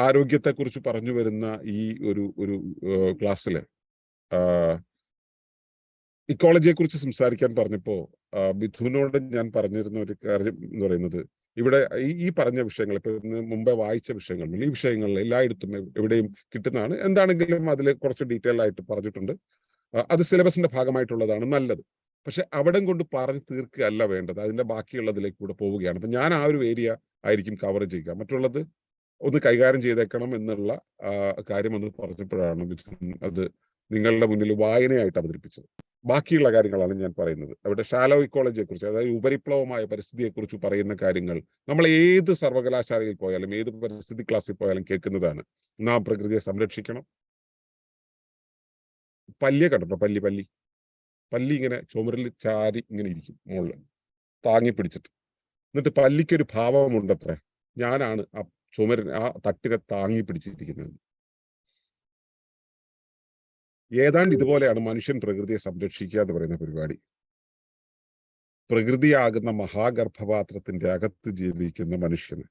ആരോഗ്യത്തെക്കുറിച്ച് പറഞ്ഞു വരുന്ന ഈ ഒരു ക്ലാസ്സില് ഇക്കോളജിയെ കുറിച്ച് സംസാരിക്കാൻ പറഞ്ഞപ്പോ മിഥുനോട് ഞാൻ പറഞ്ഞിരുന്ന ഒരു കാര്യം എന്ന് പറയുന്നത്, ഇവിടെ ഈ പറഞ്ഞ വിഷയങ്ങൾ, ഇപ്പൊ മുമ്പേ വായിച്ച വിഷയങ്ങൾ, ഈ വിഷയങ്ങളിൽ എല്ലായിടത്തും എവിടെയും കിട്ടുന്നതാണ്. എന്താണെങ്കിലും അതിൽ കുറച്ച് ഡീറ്റെയിൽ ആയിട്ട് പറഞ്ഞിട്ടുണ്ട്. അത് സിലബസിന്റെ ഭാഗമായിട്ടുള്ളതാണ്, നല്ലത്. പക്ഷെ അവിടം കൊണ്ട് പറഞ്ഞ് തീർക്കുകയല്ല വേണ്ടത്, അതിന്റെ ബാക്കിയുള്ളതിലേക്ക് കൂടെ പോവുകയാണ്. അപ്പൊ ഞാൻ ആ ഒരു ഏരിയ ആയിരിക്കും കവർ ചെയ്യുക. മറ്റുള്ളത് ഒന്ന് കൈകാര്യം ചെയ്തേക്കണം എന്നുള്ള കാര്യം ഒന്ന് പറഞ്ഞപ്പോഴാണ് അത് നിങ്ങളുടെ മുന്നിൽ വായനയായിട്ട് അവതരിപ്പിച്ചത്. ബാക്കിയുള്ള കാര്യങ്ങളാണ് ഞാൻ പറയുന്നത്. അവിടെ ഷാലോ ഇക്കോളജിയെ കുറിച്ച്, അതായത് ഉപരിപ്ലവമായ പരിസ്ഥിതിയെക്കുറിച്ച് പറയുന്ന കാര്യങ്ങൾ നമ്മൾ ഏത് സർവകലാശാലയിൽ പോയാലും ഏത് പരിസ്ഥിതി ക്ലാസ്സിൽ പോയാലും കേൾക്കുന്നതാണ്. നാം പ്രകൃതിയെ സംരക്ഷിക്കണം. പല്ലിയെ കണ്ടോ? പല്ലി ഇങ്ങനെ ചുമരിൽ ചാരി ഇങ്ങനെ ഇരിക്കും, മുകളിൽ താങ്ങി പിടിച്ചിട്ട്. എന്നിട്ട് പല്ലിക്കൊരു ഭാവമുണ്ടത്രേ, ഞാനാണ് ആ ചുമരിന്, ആ തട്ടിനെ താങ്ങി പിടിച്ചിരിക്കുന്നത്. ഏതാണ്ട് ഇതുപോലെയാണ് മനുഷ്യൻ പ്രകൃതിയെ സംരക്ഷിക്കുക എന്ന് പറയുന്ന പരിപാടി. പ്രകൃതിയാകുന്ന മഹാഗർഭപാത്രത്തിന്റെ അകത്ത് ജീവിക്കുന്ന മനുഷ്യന്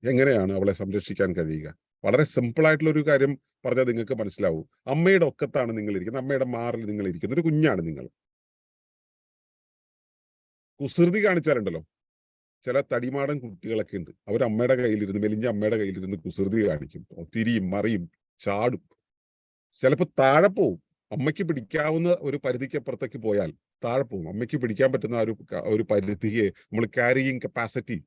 എങ്ങനെയാണ് അവളെ സംരക്ഷിക്കാൻ കഴിയുക? വളരെ സിമ്പിൾ ആയിട്ടുള്ള ഒരു കാര്യം പറഞ്ഞാൽ നിങ്ങൾക്ക് മനസ്സിലാവൂ. അമ്മയുടെ ഒക്കത്താണ് നിങ്ങൾ ഇരിക്കുന്നത്, അമ്മയുടെ മാറിൽ നിങ്ങൾ ഇരിക്കുന്ന ഒരു കുഞ്ഞാണ് നിങ്ങൾ. കുസൃതി കാണിച്ചാലുണ്ടല്ലോ, ചില തടിമാടൻ കുട്ടികളൊക്കെ ഉണ്ട്, അവർ അമ്മയുടെ കയ്യിലിരുന്ന്, മെലിഞ്ഞ അമ്മയുടെ കയ്യിലിരുന്ന് കുസൃതി കാണിക്കും, തിരിയും മറിയും ചാടും, ചിലപ്പോൾ താഴെ പോവും. അമ്മയ്ക്ക് പിടിക്കാവുന്ന ഒരു പരിധിക്കപ്പുറത്തേക്ക് പോയാൽ താഴെ പോവും. അമ്മയ്ക്ക് പിടിക്കാൻ പറ്റുന്ന ഒരു പരിധിയെ നമ്മൾ ക്യാരിയിങ് കപ്പാസിറ്റി,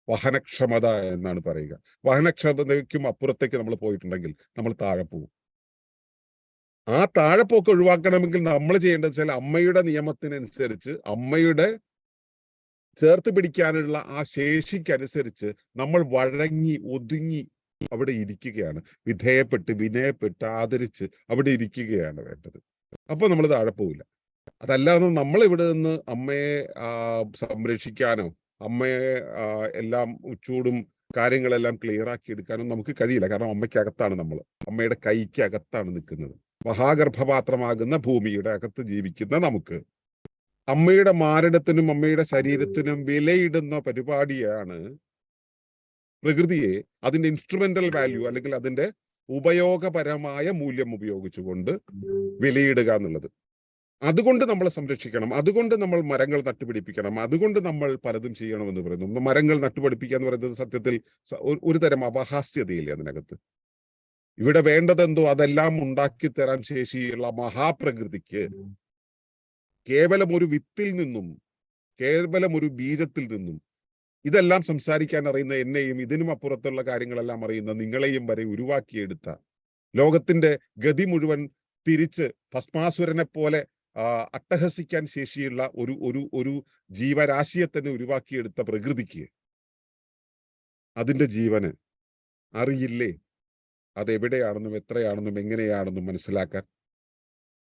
വഹനക്ഷമത എന്നാണ് പറയുക. വഹനക്ഷമതയ്ക്കും അപ്പുറത്തേക്ക് നമ്മൾ പോയിട്ടുണ്ടെങ്കിൽ നമ്മൾ താഴെ പോവും. ആ താഴെപ്പോക്ക് ഒഴിവാക്കണമെങ്കിൽ നമ്മൾ ചെയ്യേണ്ടത് വെച്ചാൽ അമ്മയുടെ നിയമത്തിനനുസരിച്ച്, അമ്മയുടെ ചേർത്ത് പിടിക്കാനുള്ള ആ ശേഷിക്കനുസരിച്ച് നമ്മൾ വഴങ്ങി ഒതുങ്ങി അവിടെ ഇരിക്കുകയാണ്. വിധേയപ്പെട്ട് വിനയപ്പെട്ട് ആദരിച്ച് അവിടെ ഇരിക്കുകയാണ് വേണ്ടത്. അപ്പൊ നമ്മൾ താഴെ പോവില്ല. അതല്ലാതെ നമ്മൾ ഇവിടെ നിന്ന് അമ്മയെ സംരക്ഷിക്കാനോ അമ്മയെ എല്ലാം ചൂടും കാര്യങ്ങളെല്ലാം ക്ലിയർ ആക്കി എടുക്കാനും നമുക്ക് കഴിയില്ല. കാരണം അമ്മയ്ക്കകത്താണ് നമ്മൾ, അമ്മയുടെ കൈക്ക് അകത്താണ് നിൽക്കുന്നത്. മഹാഗർഭപാത്രമാകുന്ന ഭൂമിയുടെ അകത്ത് ജീവിക്കുന്ന നമുക്ക് അമ്മയുടെ മാരടത്തിനും അമ്മയുടെ ശരീരത്തിനും വിലയിടുന്ന പരിപാടിയാണ് പ്രകൃതിയെ അതിന്റെ ഇൻസ്ട്രുമെന്റൽ വാല്യൂ അല്ലെങ്കിൽ അതിന്റെ ഉപയോഗപരമായ മൂല്യം ഉപയോഗിച്ചുകൊണ്ട് വിലയിടുക എന്നുള്ളത്. അതുകൊണ്ട് നമ്മൾ സംരക്ഷിക്കണം, അതുകൊണ്ട് നമ്മൾ മരങ്ങൾ നട്ടുപിടിപ്പിക്കണം, അതുകൊണ്ട് നമ്മൾ പലതും ചെയ്യണമെന്ന് പറയുന്നു. മരങ്ങൾ നട്ടുപിടിപ്പിക്കുക എന്ന് പറയുന്നത് സത്യത്തിൽ ഒരു തരം അപഹാസ്യതയില്ലേ അതിനകത്ത്? ഇവിടെ വേണ്ടതെന്തോ അതെല്ലാം ഉണ്ടാക്കി തരാൻ ശേഷിയുള്ള മഹാപ്രകൃതിക്ക് കേവലം ഒരു വിത്തിൽ നിന്നും, കേവലം ഒരു ബീജത്തിൽ നിന്നും ഇതെല്ലാം സംസാരിക്കാൻ അറിയുന്ന എന്നെയും ഇതിനും അപ്പുറത്തുള്ള കാര്യങ്ങളെല്ലാം അറിയുന്ന നിങ്ങളെയും വരെ ഉരുവാക്കിയെടുത്ത, ലോകത്തിന്റെ ഗതി മുഴുവൻ തിരിച്ച് ഭസ്മാസുരനെ പോലെ അട്ടഹസിക്കാൻ ശേഷിയുള്ള ഒരു ജീവരാശിയെ തന്നെ ഉരുവാക്കിയെടുത്ത പ്രകൃതിക്ക് അതിന്റെ ജീവന് അറിയില്ലേ അതെവിടെയാണെന്നും എത്രയാണെന്നും എങ്ങനെയാണെന്നും മനസ്സിലാക്കാൻ?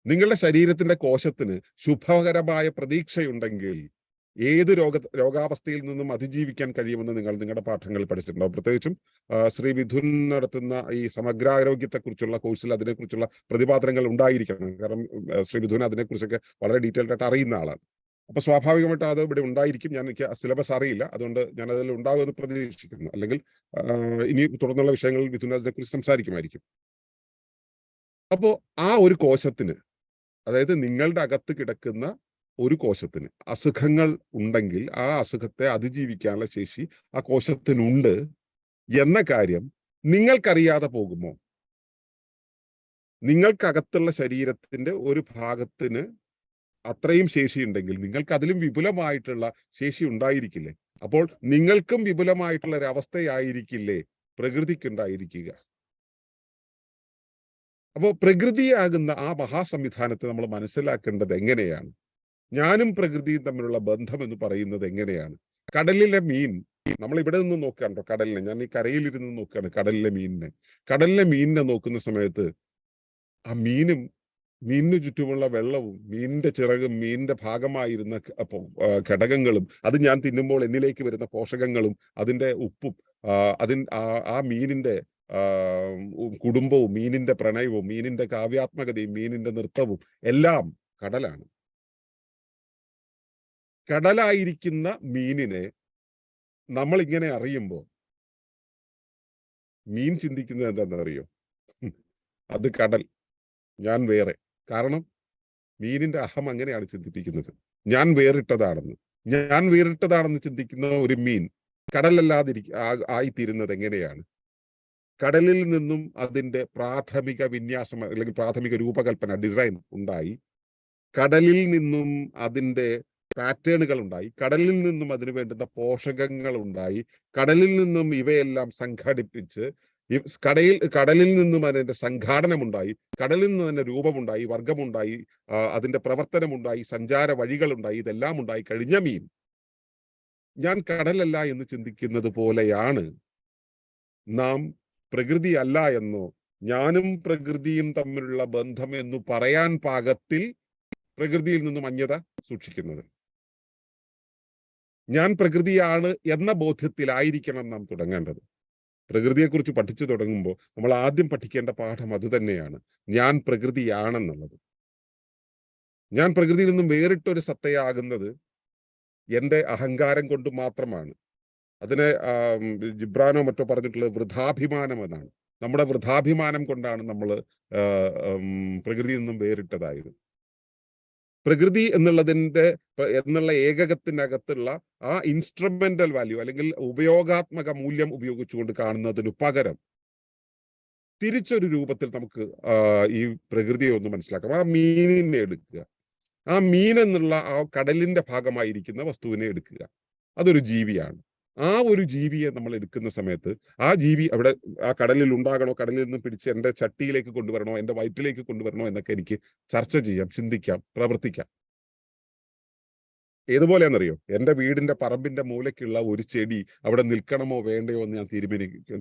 നിങ്ങളുടെ ശരീരത്തിന്റെ കോശത്തിന് ശുഭകരമായ പ്രതീക്ഷയുണ്ടെങ്കിൽ ഏത് രോഗാവസ്ഥയിൽ നിന്നും അതിജീവിക്കാൻ കഴിയുമെന്ന് നിങ്ങളുടെ പാഠങ്ങളിൽ പഠിച്ചിട്ടുണ്ടാവും. പ്രത്യേകിച്ചും ശ്രീ മിഥുൻ നടത്തുന്ന ഈ സമഗ്രാരോഗ്യത്തെക്കുറിച്ചുള്ള കോഴ്സിൽ അതിനെക്കുറിച്ചുള്ള പ്രതിപാദനങ്ങൾ ഉണ്ടായിരിക്കണം. കാരണം ശ്രീ മിഥുൻ അതിനെക്കുറിച്ചൊക്കെ വളരെ ഡീറ്റെയിൽഡ് ആയിട്ട് അറിയുന്ന ആളാണ്. അപ്പൊ സ്വാഭാവികമായിട്ട് അത് ഇവിടെ ഉണ്ടായിരിക്കും. എനിക്ക് സിലബസ് അറിയില്ല, അതുകൊണ്ട് ഞാൻ അതിൽ ഉണ്ടാകുമെന്ന് പ്രതീക്ഷിക്കുന്നു. അല്ലെങ്കിൽ ഇനി തുടർന്നുള്ള വിഷയങ്ങളിൽ മിഥുൻ അതിനെക്കുറിച്ച് സംസാരിക്കുമായിരിക്കും. അപ്പോ ആ ഒരു കോശത്തിന്, അതായത് നിങ്ങളുടെ അകത്ത് കിടക്കുന്ന ഒരു കോശത്തിന് അസുഖങ്ങൾ ഉണ്ടെങ്കിൽ ആ അസുഖത്തെ അതിജീവിക്കാനുള്ള ശേഷി ആ കോശത്തിനുണ്ട് എന്ന കാര്യം നിങ്ങൾക്കറിയാതെ പോകുമോ? നിങ്ങൾക്കകത്തുള്ള ശരീരത്തിന്റെ ഒരു ഭാഗത്തിന് അത്രയും ശേഷിയുണ്ടെങ്കിൽ നിങ്ങൾക്ക് അതിലും വിപുലമായിട്ടുള്ള ശേഷി ഉണ്ടായിരിക്കില്ലേ? അപ്പോൾ നിങ്ങൾക്കും വിപുലമായിട്ടുള്ള ഒരു അവസ്ഥയായിരിക്കില്ലേ പ്രകൃതിക്കുണ്ടായിരിക്കുക? അപ്പോൾ പ്രകൃതിയാകുന്ന ആ മഹാസംവിധാനത്തെ നമ്മൾ മനസ്സിലാക്കേണ്ടത് എങ്ങനെയാണ്? ഞാനും പ്രകൃതിയും തമ്മിലുള്ള ബന്ധം എന്ന് പറയുന്നത് എങ്ങനെയാണ്? കടലിലെ മീൻ, നമ്മൾ ഇവിടെ നിന്ന് നോക്കുകയാണോ കടലിനെ? ഞാൻ ഈ കരയിലിരുന്ന് നോക്കുകയാണ് കടലിലെ മീനിനെ നോക്കുന്ന സമയത്ത് ആ മീനിന് ചുറ്റുമുള്ള വെള്ളവും മീനിന്റെ ചിറകും മീനിന്റെ ഭാഗമായിരുന്ന ഘടകങ്ങളും അത് ഞാൻ തിന്നുമ്പോൾ എന്നിലേക്ക് വരുന്ന പോഷകങ്ങളും അതിന്റെ ഉപ്പും ആ മീനിന്റെ കുടുംബവും മീനിന്റെ പ്രണയവും മീനിന്റെ കാവ്യാത്മകതയും മീനിന്റെ നൃത്തവും എല്ലാം കടലാണ്. കടലായിരിക്കുന്ന മീനിനെ നമ്മൾ ഇങ്ങനെ അറിയുമ്പോൾ മീൻ ചിന്തിക്കുന്നത് എന്താണെന്നറിയോ? അത് കടൽ, ഞാൻ വേറെ. കാരണം മീനിന്റെ അഹം അങ്ങനെയാണ് ചിന്തിപ്പിക്കുന്നത്, ഞാൻ വേറിട്ടതാണെന്ന് ചിന്തിക്കുന്ന ഒരു മീൻ ആയിത്തീരുന്നത് എങ്ങനെയാണ്? കടലിൽ നിന്നും അതിന്റെ പ്രാഥമിക വിന്യാസം അല്ലെങ്കിൽ പ്രാഥമിക രൂപകൽപ്പന, ഡിസൈൻ ഉണ്ടായി. കടലിൽ നിന്നും അതിന്റെ പാറ്റേണുകൾ ഉണ്ടായി. കടലിൽ നിന്നും അതിന് വേണ്ടുന്ന പോഷകങ്ങൾ ഉണ്ടായി. കടലിൽ നിന്നും ഇവയെല്ലാം സംഘടിപ്പിച്ച് കടലിൽ നിന്നും അതിന്റെ സംഘാടനമുണ്ടായി. കടലിൽ നിന്ന് തന്നെ രൂപമുണ്ടായി, വർഗമുണ്ടായി, അതിന്റെ പ്രവർത്തനമുണ്ടായി, സഞ്ചാര വഴികളുണ്ടായി. ഇതെല്ലാം ഉണ്ടായി കഴിഞ്ഞ മീൻ ഞാൻ കടലല്ല എന്ന് ചിന്തിക്കുന്നത് പോലെയാണ് നാം പ്രകൃതി അല്ല എന്നോ ഞാനും പ്രകൃതിയും തമ്മിലുള്ള ബന്ധം എന്ന് പറയാൻ പാകത്തിൽ പ്രകൃതിയിൽ നിന്നും അന്യത സൂക്ഷിക്കുന്നത്. ഞാൻ പ്രകൃതിയാണ് എന്ന ബോധ്യത്തിലായിരിക്കണം നാം തുടങ്ങേണ്ടത്. പ്രകൃതിയെക്കുറിച്ച് പഠിച്ചു തുടങ്ങുമ്പോൾ നമ്മൾ ആദ്യം പഠിക്കേണ്ട പാഠം അത് തന്നെയാണ്, ഞാൻ പ്രകൃതിയാണെന്നുള്ളത്. ഞാൻ പ്രകൃതിയിൽ നിന്നും വേറിട്ടൊരു സത്തയാകുന്നത് എൻ്റെ അഹങ്കാരം കൊണ്ട് മാത്രമാണ്. അതിനെ ജിബ്രാനോ മറ്റോ പറഞ്ഞിട്ടുള്ളത് വൃഥാഭിമാനം എന്നാണ്. നമ്മുടെ വൃഥാഭിമാനം കൊണ്ടാണ് നമ്മൾ പ്രകൃതിയിൽ നിന്നും വേറിട്ടതായത്. പ്രകൃതി എന്നുള്ള ഏകകത്തിനകത്തുള്ള ആ ഇൻസ്ട്രുമെന്റൽ വാല്യൂ അല്ലെങ്കിൽ ഉപയോഗാത്മക മൂല്യം ഉപയോഗിച്ചുകൊണ്ട് കാണുന്നതിനു പകരം തിരിച്ചൊരു രൂപത്തിൽ നമുക്ക് ഈ പ്രകൃതിയെ ഒന്ന് മനസ്സിലാക്കാം. ആ മീനിനെ എടുക്കുക, ആ മീൻ എന്നുള്ള ആ കടലിന്റെ ഭാഗമായിരിക്കുന്ന വസ്തുവിനെ എടുക്കുക. അതൊരു ജീവിയാണ്. ആ ഒരു ജീവിയെ നമ്മൾ എടുക്കുന്ന സമയത്ത് ആ ജീവി അവിടെ ആ കടലിൽ ഉണ്ടാകണോ, കടലിൽ നിന്ന് പിടിച്ച് എൻ്റെ ചട്ടിയിലേക്ക് കൊണ്ടുവരണോ, എൻ്റെ വയറ്റിലേക്ക് കൊണ്ടുവരണോ എന്നൊക്കെ എനിക്ക് ചർച്ച ചെയ്യാം, ചിന്തിക്കാം, പ്രവർത്തിക്കാം. ഏതുപോലെയാണെന്നറിയോ? എൻ്റെ വീടിന്റെ പറമ്പിന്റെ മൂലയ്ക്കുള്ള ഒരു ചെടി അവിടെ നിൽക്കണമോ വേണ്ടയോ എന്ന് ഞാൻ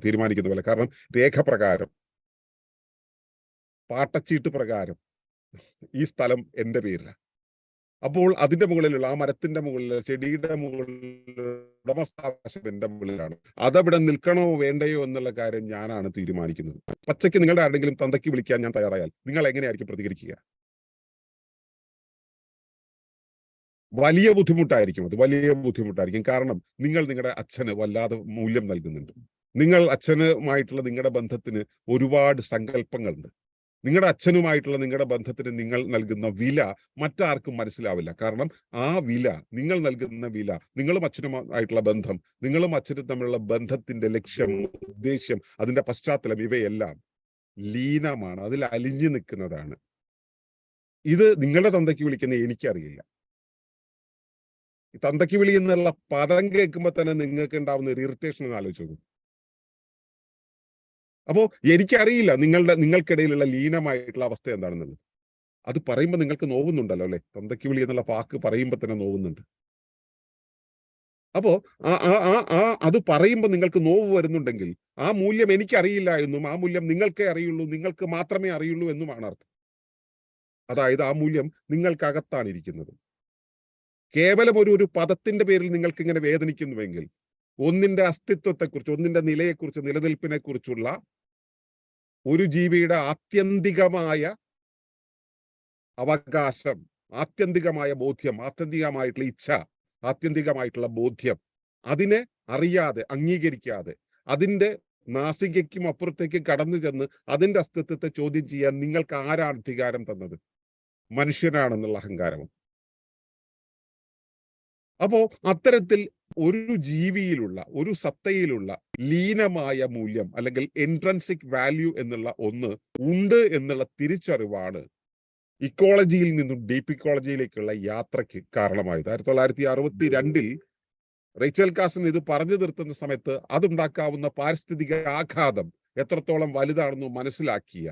തീരുമാനിക്കുന്ന പോലെ. കാരണം രേഖപ്രകാരം, പാട്ടച്ചീട്ട് പ്രകാരം ഈ സ്ഥലം എൻ്റെ പേരിലാണ്. അപ്പോൾ അതിന്റെ മുകളിലുള്ള ആ മരത്തിന്റെ മുകളിൽ, ചെടിയുടെ മുകളിൽ ഉടമസ്ഥാവകാശം എന്റെ മുകളിലാണ്. അതവിടെ നിൽക്കണോ വേണ്ടയോ എന്നുള്ള കാര്യം ഞാനാണ് തീരുമാനിക്കുന്നത്. പച്ചയ്ക്ക് നിങ്ങളുടെ ആരെങ്കിലും തന്തയ്ക്ക് വിളിക്കാൻ ഞാൻ തയ്യാറായാൽ നിങ്ങൾ എങ്ങനെയായിരിക്കും പ്രതികരിക്കുക? വലിയ ബുദ്ധിമുട്ടായിരിക്കും. കാരണം നിങ്ങൾ നിങ്ങളുടെ അച്ഛന് വല്ലാതെ മൂല്യം നൽകുന്നുണ്ട്. നിങ്ങൾ അച്ഛനുമായിട്ടുള്ള നിങ്ങളുടെ ബന്ധത്തിന് ഒരുപാട് സങ്കല്പങ്ങളുണ്ട്. നിങ്ങളുടെ അച്ഛനുമായിട്ടുള്ള നിങ്ങളുടെ ബന്ധത്തിന് നിങ്ങൾ നൽകുന്ന വില മറ്റാർക്കും മനസ്സിലാവില്ല. കാരണം ആ വില, നിങ്ങൾ നൽകുന്ന വില, നിങ്ങളും അച്ഛനുമായിട്ടുള്ള ബന്ധം, നിങ്ങളും അച്ഛനും തമ്മിലുള്ള ബന്ധത്തിന്റെ ലക്ഷ്യം, ഉദ്ദേശ്യം, അതിന്റെ പശ്ചാത്തലം, ഇവയെല്ലാം ലീനമാണ്, അതിൽ അലിഞ്ഞു നിൽക്കുന്നതാണ്. ഇത് നിങ്ങളുടെ തന്തയ്ക്ക് വിളിക്കുന്ന എനിക്കറിയില്ല. ഈ തന്തയ്ക്ക് വിളി എന്നുള്ള പദം കേൾക്കുമ്പോൾ തന്നെ നിങ്ങൾക്ക് ഉണ്ടാവുന്ന ഒരു ഇറിറ്റേഷൻ എന്ന് ആലോചിച്ച് നോക്കും. അപ്പോ എനിക്കറിയില്ല നിങ്ങൾക്കിടയിലുള്ള ലീനമായിട്ടുള്ള അവസ്ഥ എന്താണെന്നുള്ളത്. അത് പറയുമ്പോൾ നിങ്ങൾക്ക് നോവുന്നുണ്ടല്ലോ അല്ലെ? തന്തയ്ക്ക് വിളി എന്നുള്ള വാക്ക് പറയുമ്പോൾ തന്നെ നോവുന്നുണ്ട്. അപ്പോ അത് പറയുമ്പോൾ നിങ്ങൾക്ക് നോവ് വരുന്നുണ്ടെങ്കിൽ ആ മൂല്യം എനിക്കറിയില്ല എന്നും ആ മൂല്യം നിങ്ങൾക്കേ അറിയുള്ളൂ, നിങ്ങൾക്ക് മാത്രമേ അറിയുള്ളൂ എന്നുമാണ് അർത്ഥം. അതായത് ആ മൂല്യം നിങ്ങൾക്കകത്താണ് ഇരിക്കുന്നത്. കേവലം ഒരു പദത്തിന്റെ പേരിൽ നിങ്ങൾക്ക് ഇങ്ങനെ വേദനിക്കുന്നുവെങ്കിൽ ഒന്നിന്റെ അസ്തിത്വത്തെക്കുറിച്ച്, ഒന്നിന്റെ നിലയെക്കുറിച്ച്, നിലനിൽപ്പിനെ കുറിച്ചുള്ള ഒരു ജീവിയുടെ ആത്യന്തികമായ അവകാശം, ആത്യന്തികമായ ബോധ്യം, ആത്യന്തികമായിട്ടുള്ള ഇച്ഛ, ആത്യന്തികമായിട്ടുള്ള ബോധ്യം, അതിനെ അറിയാതെ, അംഗീകരിക്കാതെ, അതിന്റെ നാസികയ്ക്കും അപ്പുറത്തേക്ക് കടന്നു ചെന്ന് അതിന്റെ അസ്തിത്വത്തെ ചോദ്യം ചെയ്യാൻ നിങ്ങൾക്ക് ആരാണ് അധികാരം തന്നത്? മനുഷ്യനാണെന്നുള്ള അഹങ്കാരം. അപ്പോ അത്തരത്തിൽ ഒരു ജീവിയിലുള്ള, ഒരു സത്തയിലുള്ള ലീനമായ മൂല്യം അല്ലെങ്കിൽ ഇൻട്രൻസിക് വാല്യൂ എന്നുള്ള ഒന്ന് ഉണ്ട് എന്നുള്ള തിരിച്ചറിവാണ് ഇക്കോളജിയിൽ നിന്നും ഡീപ്പ് ഇക്കോളജിയിലേക്കുള്ള യാത്രയ്ക്ക് കാരണമായത്. 1962 റേച്ചൽ കാസൻ ഇത് പറഞ്ഞു നിർത്തുന്ന സമയത്ത് അതുണ്ടാക്കാവുന്ന പാരിസ്ഥിതിക ആഘാതം എത്രത്തോളം വലുതാണെന്ന് മനസ്സിലാക്കിയ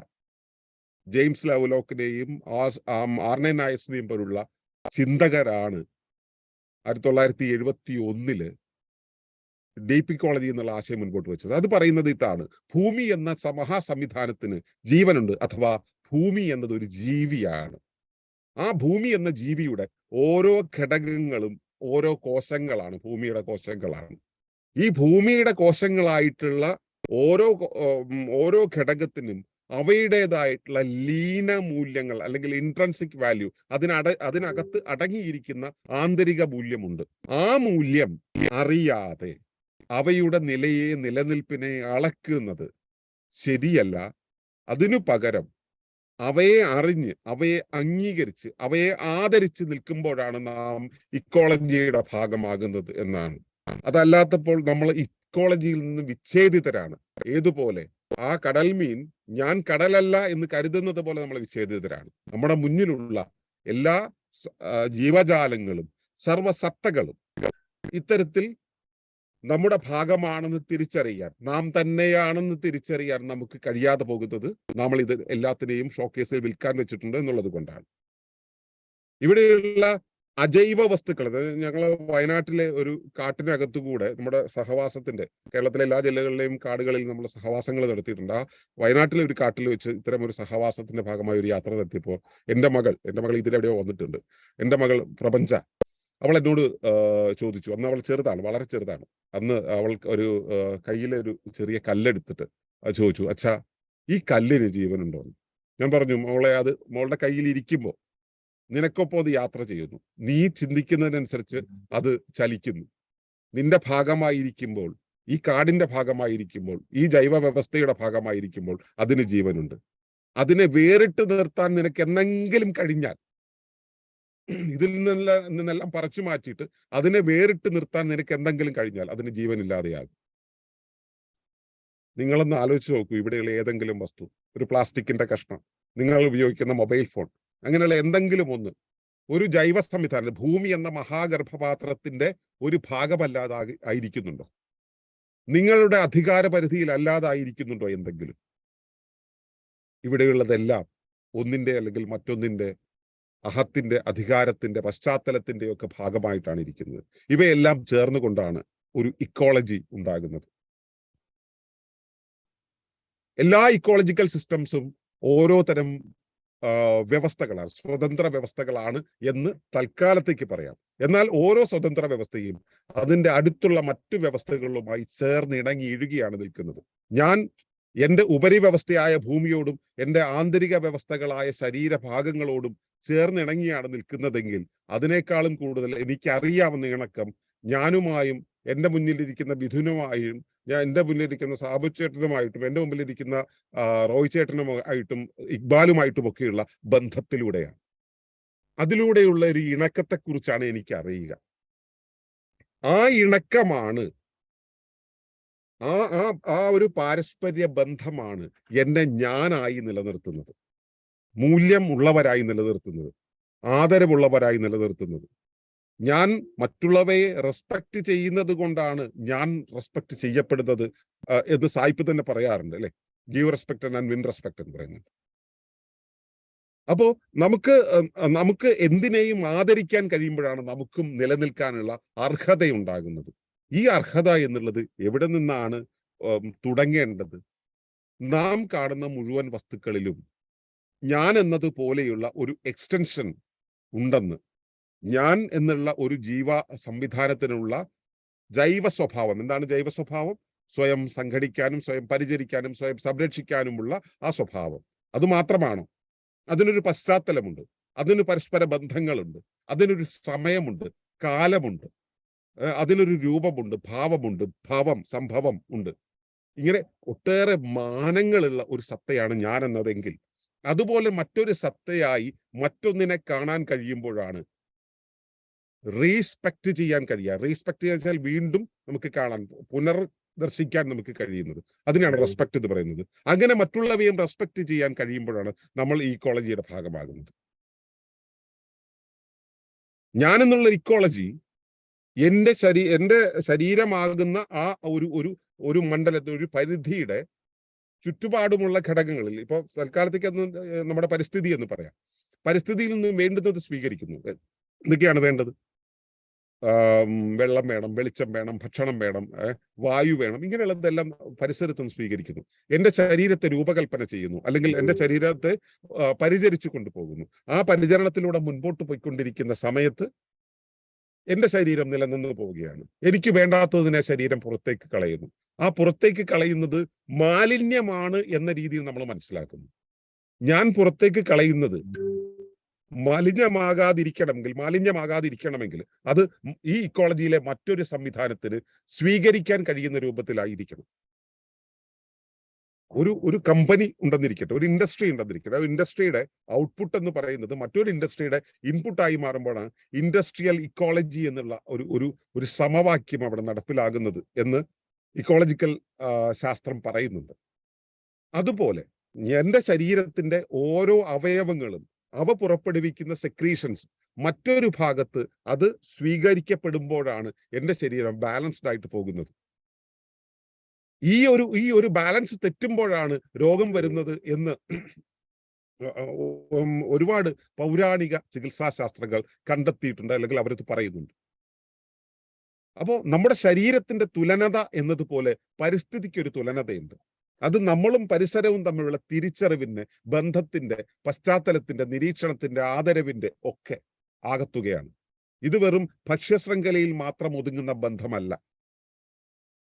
ജെയിംസ് ലവ്ലോക്കിനെയും ആർനെ നായസിനെയും പോലുള്ള ചിന്തകരാണ് 1971 ഡീപ്പ് ഇക്കോളജി എന്നുള്ള ആശയം മുൻപോട്ട് വെച്ചത്. അത് പറയുന്നത് ഇതാണ്: ഭൂമി എന്ന മഹാസംവിധാനത്തിന് ജീവനുണ്ട്, അഥവാ ഭൂമി എന്നത് ഒരു ജീവിയാണ്. ആ ഭൂമി എന്ന ജീവിയുടെ ഓരോ ഘടകങ്ങളും ഓരോ കോശങ്ങളാണ്, ഭൂമിയുടെ കോശങ്ങളാണ്. ഈ ഭൂമിയുടെ കോശങ്ങളായിട്ടുള്ള ഓരോ ഘടകത്തിനും അവയുടേതായിട്ടുള്ള ലീന മൂല്യങ്ങൾ അല്ലെങ്കിൽ ഇൻട്രൻസിക് വാല്യൂ, അതിനകത്ത് അടങ്ങിയിരിക്കുന്ന ആന്തരിക മൂല്യമുണ്ട്. ആ മൂല്യം അറിയാതെ അവയുടെ നിലയെ, നിലനിൽപ്പിനെ അളക്കുന്നത് ശരിയല്ല. അതിനു പകരം അവയെ അറിഞ്ഞ്, അവയെ അംഗീകരിച്ച്, അവയെ ആദരിച്ച് നിൽക്കുമ്പോഴാണ് നാം ഇക്കോളജിയുടെ ഭാഗമാകുന്നത് എന്നാണ്. അതല്ലാത്തപ്പോൾ നമ്മൾ ഇക്കോളജിയിൽ നിന്ന് വിച്ഛേദിതരാണ്. ഏതുപോലെ ആ കടൽമീൻ ഞാൻ കടലല്ല എന്ന് കരുതുന്നത് പോലെ നമ്മൾ വിച്ഛേദിതരാണ്. നമ്മുടെ മുന്നിലുള്ള എല്ലാ ജീവജാലങ്ങളും, സർവസത്തകളും ഇത്തരത്തിൽ നമ്മുടെ ഭാഗമാണെന്ന് തിരിച്ചറിയാൻ, നാം തന്നെയാണെന്ന് തിരിച്ചറിയാൻ നമുക്ക് കഴിയാതെ പോകുന്നത് നമ്മൾ ഇത് എല്ലാത്തിനെയും ഷോക്കേസിൽ വിൽക്കാൻ വെച്ചിട്ടുണ്ട് എന്നുള്ളത് കൊണ്ടാണ്. ഇവിടെയുള്ള അജൈവ വസ്തുക്കൾ, ഞങ്ങൾ വയനാട്ടിലെ ഒരു കാട്ടിനകത്തുകൂടെ നമ്മുടെ സഹവാസത്തിന്റെ, കേരളത്തിലെ എല്ലാ ജില്ലകളിലെയും കാടുകളിൽ നമ്മൾ സഹവാസങ്ങൾ നടത്തിയിട്ടുണ്ട്. ആ വയനാട്ടിലെ ഒരു കാട്ടിൽ വെച്ച് ഇത്തരം ഒരു സഹവാസത്തിന്റെ ഭാഗമായി ഒരു യാത്ര നടത്തിയപ്പോൾ എന്റെ മകൾ ഇതിലെവിടെയോ വന്നിട്ടുണ്ട്. എന്റെ മകൾ പ്രപഞ്ച, അവൾ എന്നോട് ചോദിച്ചു. അന്ന് അവൾ ചെറുതാണ്, വളരെ ചെറുതാണ്. അന്ന് അവൾക്ക് ഒരു കയ്യിലൊരു ചെറിയ കല്ലെടുത്തിട്ട് ചോദിച്ചു, അച്ഛാ ഈ കല്ലിന് ജീവനുണ്ടോ? ഞാൻ പറഞ്ഞു, മോളെ, അത് മോളുടെ കയ്യിൽ ഇരിക്കുമ്പോൾ നിനക്കൊപ്പം അത് യാത്ര ചെയ്യുന്നു. നീ ചിന്തിക്കുന്നതിനനുസരിച്ച് അത് ചലിക്കുന്നു. നിന്റെ ഭാഗമായിരിക്കുമ്പോൾ, ഈ കാടിന്റെ ഭാഗമായിരിക്കുമ്പോൾ, ഈ ജൈവ വ്യവസ്ഥയുടെ ഭാഗമായിരിക്കുമ്പോൾ അതിന് ജീവനുണ്ട്. അതിനെ വേറിട്ട് നിർത്താൻ നിനക്ക് എന്തെങ്കിലും കഴിഞ്ഞാൽ, ഇതിൽ നിന്നെല്ലാം പറിച്ചു മാറ്റിയിട്ട് അതിനെ വേറിട്ട് നിർത്താൻ നിനക്ക് എന്തെങ്കിലും കഴിഞ്ഞാൽ അതിന് ജീവനില്ലാതെയാകും. നിങ്ങളൊന്ന് ആലോചിച്ച് നോക്കൂ. ഇവിടെയുള്ള ഏതെങ്കിലും വസ്തു, ഒരു പ്ലാസ്റ്റിക്കിന്റെ കഷ്ണം, നിങ്ങൾ ഉപയോഗിക്കുന്ന മൊബൈൽ ഫോൺ, അങ്ങനെയുള്ള എന്തെങ്കിലും ഒന്ന് ഒരു ജൈവ സംവിധാനം, ഭൂമി എന്ന മഹാഗർഭപാത്രത്തിന്റെ ഒരു ഭാഗമല്ലാതെ ആയിരിക്കുന്നുണ്ടോ? നിങ്ങളുടെ അധികാര പരിധിയിൽ അല്ലാതായിരിക്കുന്നുണ്ടോ എന്തെങ്കിലും? ഇവിടെയുള്ളതെല്ലാം ഒന്നിന്റെ അല്ലെങ്കിൽ മറ്റൊന്നിന്റെ അഹത്തിന്റെ, അധികാരത്തിന്റെ, പശ്ചാത്തലത്തിന്റെ ഒക്കെ ഭാഗമായിട്ടാണ് ഇരിക്കുന്നത്. ഇവയെല്ലാം ചേർന്നുകൊണ്ടാണ് ഒരു ഇക്കോളജി ഉണ്ടാകുന്നത്. എല്ലാ ഇക്കോളജിക്കൽ സിസ്റ്റംസും ഓരോ തരം വ്യവസ്ഥകളാണ്, സ്വതന്ത്ര വ്യവസ്ഥകളാണ് എന്ന് തൽക്കാലത്തേക്ക് പറയാം. എന്നാൽ ഓരോ സ്വതന്ത്ര വ്യവസ്ഥയും അതിന്റെ അടുത്തുള്ള മറ്റു വ്യവസ്ഥകളുമായി ചേർന്നിണങ്ങി ഇഴുകിയാണ് നിൽക്കുന്നത്. ഞാൻ എന്റെ ഉപരിവ്യവസ്ഥയായ ഭൂമിയോടും എന്റെ ആന്തരിക വ്യവസ്ഥകളായ ശരീരഭാഗങ്ങളോടും ചേർന്നിണങ്ങിയാണ് നിൽക്കുന്നതെങ്കിൽ അതിനേക്കാളും കൂടുതൽ എനിക്കറിയാവുന്ന ഇണക്കം ഞാനുമായും എന്റെ മുന്നിലിരിക്കുന്ന മിഥുനുമായും ഞാൻ എൻ്റെ മുന്നിലിരിക്കുന്ന സാബു ചേട്ടനുമായിട്ടും എൻ്റെ മുമ്പിലിരിക്കുന്ന റോയ് ചേട്ടനുമായിട്ടും ഇക്ബാലുമായിട്ടും ഒക്കെയുള്ള ബന്ധത്തിലൂടെയാണ്. അതിലൂടെയുള്ള ഒരു ഇണക്കത്തെക്കുറിച്ചാണ് എനിക്ക് അറിയുക. ആ ഇണക്കമാണ്, ആ ഒരു പാരസ്പര്യ ബന്ധമാണ് എന്നെ ഞാനായി നിലനിർത്തുന്നത്, മൂല്യം ഉള്ളവരായി നിലനിർത്തുന്നത്, ആദരവുള്ളവരായി നിലനിർത്തുന്നത്. ഞാൻ മറ്റുള്ളവയെ റെസ്പെക്ട് ചെയ്യുന്നത് കൊണ്ടാണ് ഞാൻ റെസ്പെക്ട് ചെയ്യപ്പെടുന്നത് എന്ന് സായിപ്പ് തന്നെ പറയാറുണ്ട് അല്ലെ. Give respect and win respect എന്ന് പറയുന്നുണ്ട്. അപ്പോ നമുക്ക് എന്തിനേയും ആദരിക്കാൻ കഴിയുമ്പോഴാണ് നമുക്കും നിലനിൽക്കാനുള്ള അർഹതയുണ്ടാകുന്നത്. ഈ അർഹത എന്നുള്ളത് എവിടെ നിന്നാണ് തുടങ്ങേണ്ടത്? നാം കാണുന്ന മുഴുവൻ വസ്തുക്കളിലും ഞാൻ എന്നതുപോലെയുള്ള ഒരു എക്സ്റ്റൻഷൻ ഉണ്ടെന്ന്, ഞാൻ എന്നുള്ള ഒരു ജീവ സംവിധാനത്തിനുള്ള ജൈവ സ്വഭാവം. എന്താണ് ജൈവ സ്വഭാവം? സ്വയം സംഘടിക്കാനും സ്വയം പരിചരിക്കാനും സ്വയം സംരക്ഷിക്കാനുമുള്ള ആ സ്വഭാവം. അത് മാത്രമാണോ? അതിനൊരു പശ്ചാത്തലമുണ്ട്, അതിന് പരസ്പര ബന്ധങ്ങളുണ്ട്, അതിനൊരു സമയമുണ്ട്, കാലമുണ്ട്, അതിനൊരു രൂപമുണ്ട്, ഭാവമുണ്ട്, സംഭവം ഉണ്ട്. ഇങ്ങനെ ഒട്ടേറെ മാനങ്ങളുള്ള ഒരു സത്തയാണ് ഞാൻ എന്നതെങ്കിൽ അതുപോലെ മറ്റൊരു സത്തയായി മറ്റൊന്നിനെ കാണാൻ കഴിയുമ്പോഴാണ് റീസ്പെക്ട് ചെയ്യാൻ കഴിയുക. റീസ്പെക്ട് ചെയ്യാൻ വീണ്ടും നമുക്ക് കാണാൻ, പുനർദർശിക്കാൻ നമുക്ക് കഴിയുന്നത്. അതിനാണ് റെസ്പെക്ട് എന്ന് പറയുന്നത്. അങ്ങനെ മറ്റുള്ളവയും റെസ്പെക്ട് ചെയ്യാൻ കഴിയുമ്പോഴാണ് നമ്മൾ ഈ ഇക്കോളജിയുടെ ഭാഗമാകുന്നത്. ഞാൻ എന്നുള്ള ഇക്കോളജി എന്റെ ശരീരമാകുന്ന ആ ഒരു മണ്ഡലത്തിൽ, ഒരു പരിധിയുടെ ചുറ്റുപാടുമുള്ള ഘടകങ്ങളിൽ, ഇപ്പൊ തൽക്കാലത്തേക്ക് നമ്മുടെ പരിസ്ഥിതി എന്ന് പറയാം, പരിസ്ഥിതിയിൽ നിന്ന് വേണ്ടുന്നത് സ്വീകരിക്കുന്നു. എന്തൊക്കെയാണ് വേണ്ടത്? വെള്ളം വേണം, വെളിച്ചം വേണം, ഭക്ഷണം വേണം, വായു വേണം, ഇങ്ങനെയുള്ളതെല്ലാം പരിസരത്ത് നിന്ന് സ്വീകരിക്കുന്നു. എന്റെ ശരീരത്തെ രൂപകൽപ്പന ചെയ്യുന്നു, അല്ലെങ്കിൽ എന്റെ ശരീരത്തെ പരിചരിച്ചു കൊണ്ടുപോകുന്നു. ആ പരിചരണത്തിലൂടെ മുൻപോട്ട് പോയിക്കൊണ്ടിരിക്കുന്ന സമയത്ത് എന്റെ ശരീരം നിലനിന്ന് പോവുകയാണ്. എനിക്ക് വേണ്ടാത്തതിനെ ശരീരം പുറത്തേക്ക് കളയുന്നു. ആ പുറത്തേക്ക് കളയുന്നത് മാലിന്യമാണ് എന്ന രീതിയിൽ നമ്മൾ മനസ്സിലാക്കുന്നു. ഞാൻ പുറത്തേക്ക് കളയുന്നത് മാലിന്യമാകാതിരിക്കണമെങ്കിൽ അത് ഈ ഇക്കോളജിയിലെ മറ്റൊരു സംവിധാനത്തിന് സ്വീകരിക്കാൻ കഴിയുന്ന രൂപത്തിലായിരിക്കണം. ഒരു കമ്പനി ഉണ്ടെന്നിരിക്കട്ടെ, ഒരു ഇൻഡസ്ട്രി ഉണ്ടെന്നിരിക്കട്ടെ, ആ ഇൻഡസ്ട്രിയുടെ ഔട്ട്പുട്ട് എന്ന് പറയുന്നത് മറ്റൊരു ഇൻഡസ്ട്രിയുടെ ഇൻപുട്ടായി മാറുമ്പോഴാണ് ഇൻഡസ്ട്രിയൽ ഇക്കോളജി എന്നുള്ള ഒരു സമവാക്യം അവിടെ നടപ്പിലാകുന്നത് എന്ന് ഇക്കോളജിക്കൽ ശാസ്ത്രം പറയുന്നുണ്ട്. അതുപോലെ എന്റെ ശരീരത്തിന്റെ ഓരോ അവയവങ്ങളും അവ പുറപ്പെടുവിക്കുന്ന സെക്രീഷൻസ് മറ്റൊരു ഭാഗത്ത് അത് സ്വീകരിക്കപ്പെടുമ്പോഴാണ് എന്റെ ശരീരം ബാലൻസ്ഡ് ആയിട്ട് പോകുന്നത്. ഈ ഒരു ബാലൻസ് തെറ്റുമ്പോഴാണ് രോഗം വരുന്നത് എന്ന് ഒരുപാട് പൗരാണിക ചികിത്സാ ശാസ്ത്രങ്ങൾ കണ്ടെത്തിയിട്ടുണ്ട്, അല്ലെങ്കിൽ അവരത് പറയുന്നുണ്ട്. അപ്പോ നമ്മുടെ ശരീരത്തിന്റെ തുലനത എന്നതുപോലെ പരിസ്ഥിതിക്ക് ഒരു തുലനതയുണ്ട്. അത് നമ്മളും പരിസരവും തമ്മിലുള്ള തിരിച്ചറിവിന്റെ, ബന്ധത്തിന്റെ, പശ്ചാത്തലത്തിന്റെ, നിരീക്ഷണത്തിന്റെ, ആദരവിന്റെ ഒക്കെ ആകത്തുകയാണ്. ഇത് വെറും ഭക്ഷ്യശൃംഖലയിൽ മാത്രം ഒതുങ്ങുന്ന ബന്ധമല്ല.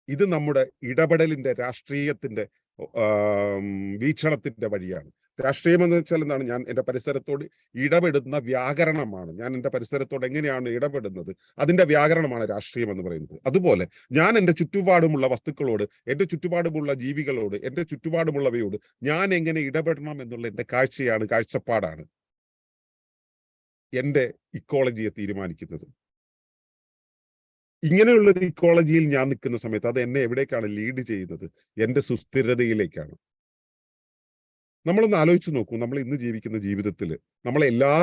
ഇത് നമ്മുടെ ഇടപെടലിന്റെ, രാഷ്ട്രീയത്തിന്റെ വീക്ഷണത്തിന്റെ വഴിയാണ്. രാഷ്ട്രീയം എന്ന് വെച്ചാൽ എന്താണ്? ഞാൻ എൻ്റെ പരിസരത്തോട് ഇടപെടുന്ന വ്യാകരണമാണ്. ഞാൻ എൻ്റെ പരിസരത്തോട് എങ്ങനെയാണ് ഇടപെടുന്നത്, അതിന്റെ വ്യാകരണമാണ് രാഷ്ട്രീയം എന്ന് പറയുന്നത്. അതുപോലെ ഞാൻ എൻ്റെ ചുറ്റുപാടുമുള്ള വസ്തുക്കളോട്, എൻ്റെ ചുറ്റുപാടുമുള്ള ജീവികളോട്, എൻ്റെ ചുറ്റുപാടുമുള്ളവയോട് ഞാൻ എങ്ങനെ ഇടപെടണം എന്നുള്ള എൻ്റെ കാഴ്ചപ്പാടാണ് എൻ്റെ ഇക്കോളജിയെ തീരുമാനിക്കുന്നത്. ഇങ്ങനെയുള്ളൊരു ഇക്കോളജിയിൽ ഞാൻ നിൽക്കുന്ന സമയത്ത് അത് എന്നെ എവിടേക്കാണ് ലീഡ് ചെയ്യുന്നത്? എൻ്റെ സുസ്ഥിരതയിലേക്കാണ്. നമ്മളൊന്ന് ആലോചിച്ച് നോക്കൂ. നമ്മൾ ഇന്ന് ജീവിക്കുന്ന ജീവിതത്തിൽ നമ്മളെ എല്ലാ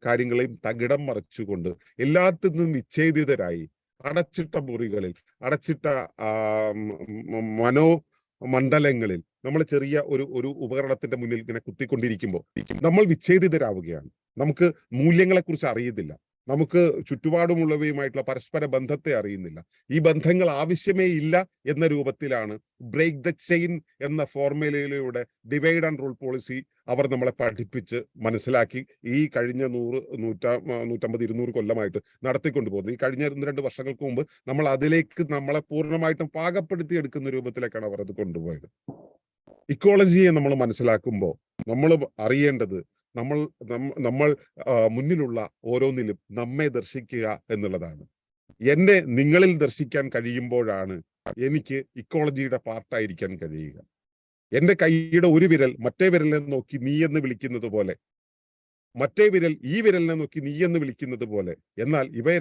കാര്യങ്ങളെയും തകിടം മറിച്ചുകൊണ്ട്, എല്ലാത്തിൽ നിന്നും വിച്ഛേദിതരായി, അടച്ചിട്ട മുറികളിൽ, അടച്ചിട്ട മനോമണ്ഡലങ്ങളിൽ നമ്മൾ ചെറിയ ഒരു ഉപകരണത്തിന്റെ മുന്നിൽ ഇങ്ങനെ കുത്തിക്കൊണ്ടിരിക്കുമ്പോൾ നമ്മൾ വിച്ഛേദിതരാവുകയാണ്. നമുക്ക് മൂല്യങ്ങളെക്കുറിച്ച് അറിയുന്നില്ല, നമുക്ക് ചുറ്റുപാടുമുള്ളവയുമായിട്ടുള്ള പരസ്പര ബന്ധത്തെ അറിയുന്നില്ല. ഈ ബന്ധങ്ങൾ ആവശ്യമേ ഇല്ല എന്ന രൂപത്തിലാണ് ബ്രേക്ക് ദ ചെയിൻ എന്ന ഫോർമുലയിലൂടെ ഡിവൈഡ് ആൻഡ് റൂൾ പോളിസി അവർ നമ്മളെ പഠിപ്പിച്ച് മനസ്സിലാക്കി ഈ കഴിഞ്ഞ 150-200 കൊല്ലമായിട്ട് നടത്തിക്കൊണ്ടുപോകുന്നത്. ഈ കഴിഞ്ഞ 1-2 വർഷങ്ങൾക്ക് മുമ്പ് നമ്മൾ അതിലേക്ക് നമ്മളെ പൂർണ്ണമായിട്ടും പാകപ്പെടുത്തി എടുക്കുന്ന രൂപത്തിലേക്കാണ് അവർ അത് കൊണ്ടുപോയത്. ഇക്കോളജിയെ നമ്മൾ മനസ്സിലാക്കുമ്പോൾ നമ്മൾ അറിയേണ്ടത് നമ്മൾ മുന്നിലുള്ള ഓരോന്നിലും നമ്മെ ദർശിക്കുക എന്നുള്ളതാണ്. എന്നെ നിങ്ങളിൽ ദർശിക്കാൻ കഴിയുമ്പോഴാണ് എനിക്ക് ഇക്കോളജിയുടെ പാർട്ടായിരിക്കാൻ കഴിയുക. എന്റെ കൈയുടെ ഒരു വിരൽ മറ്റേ വിരലിനെ നോക്കി നീ എന്ന് വിളിക്കുന്നത് പോലെ, മറ്റേ വിരൽ ഈ വിരലിനെ നോക്കി നീ എന്ന് വിളിക്കുന്നത് പോലെ, എന്നാൽ ഇവയെ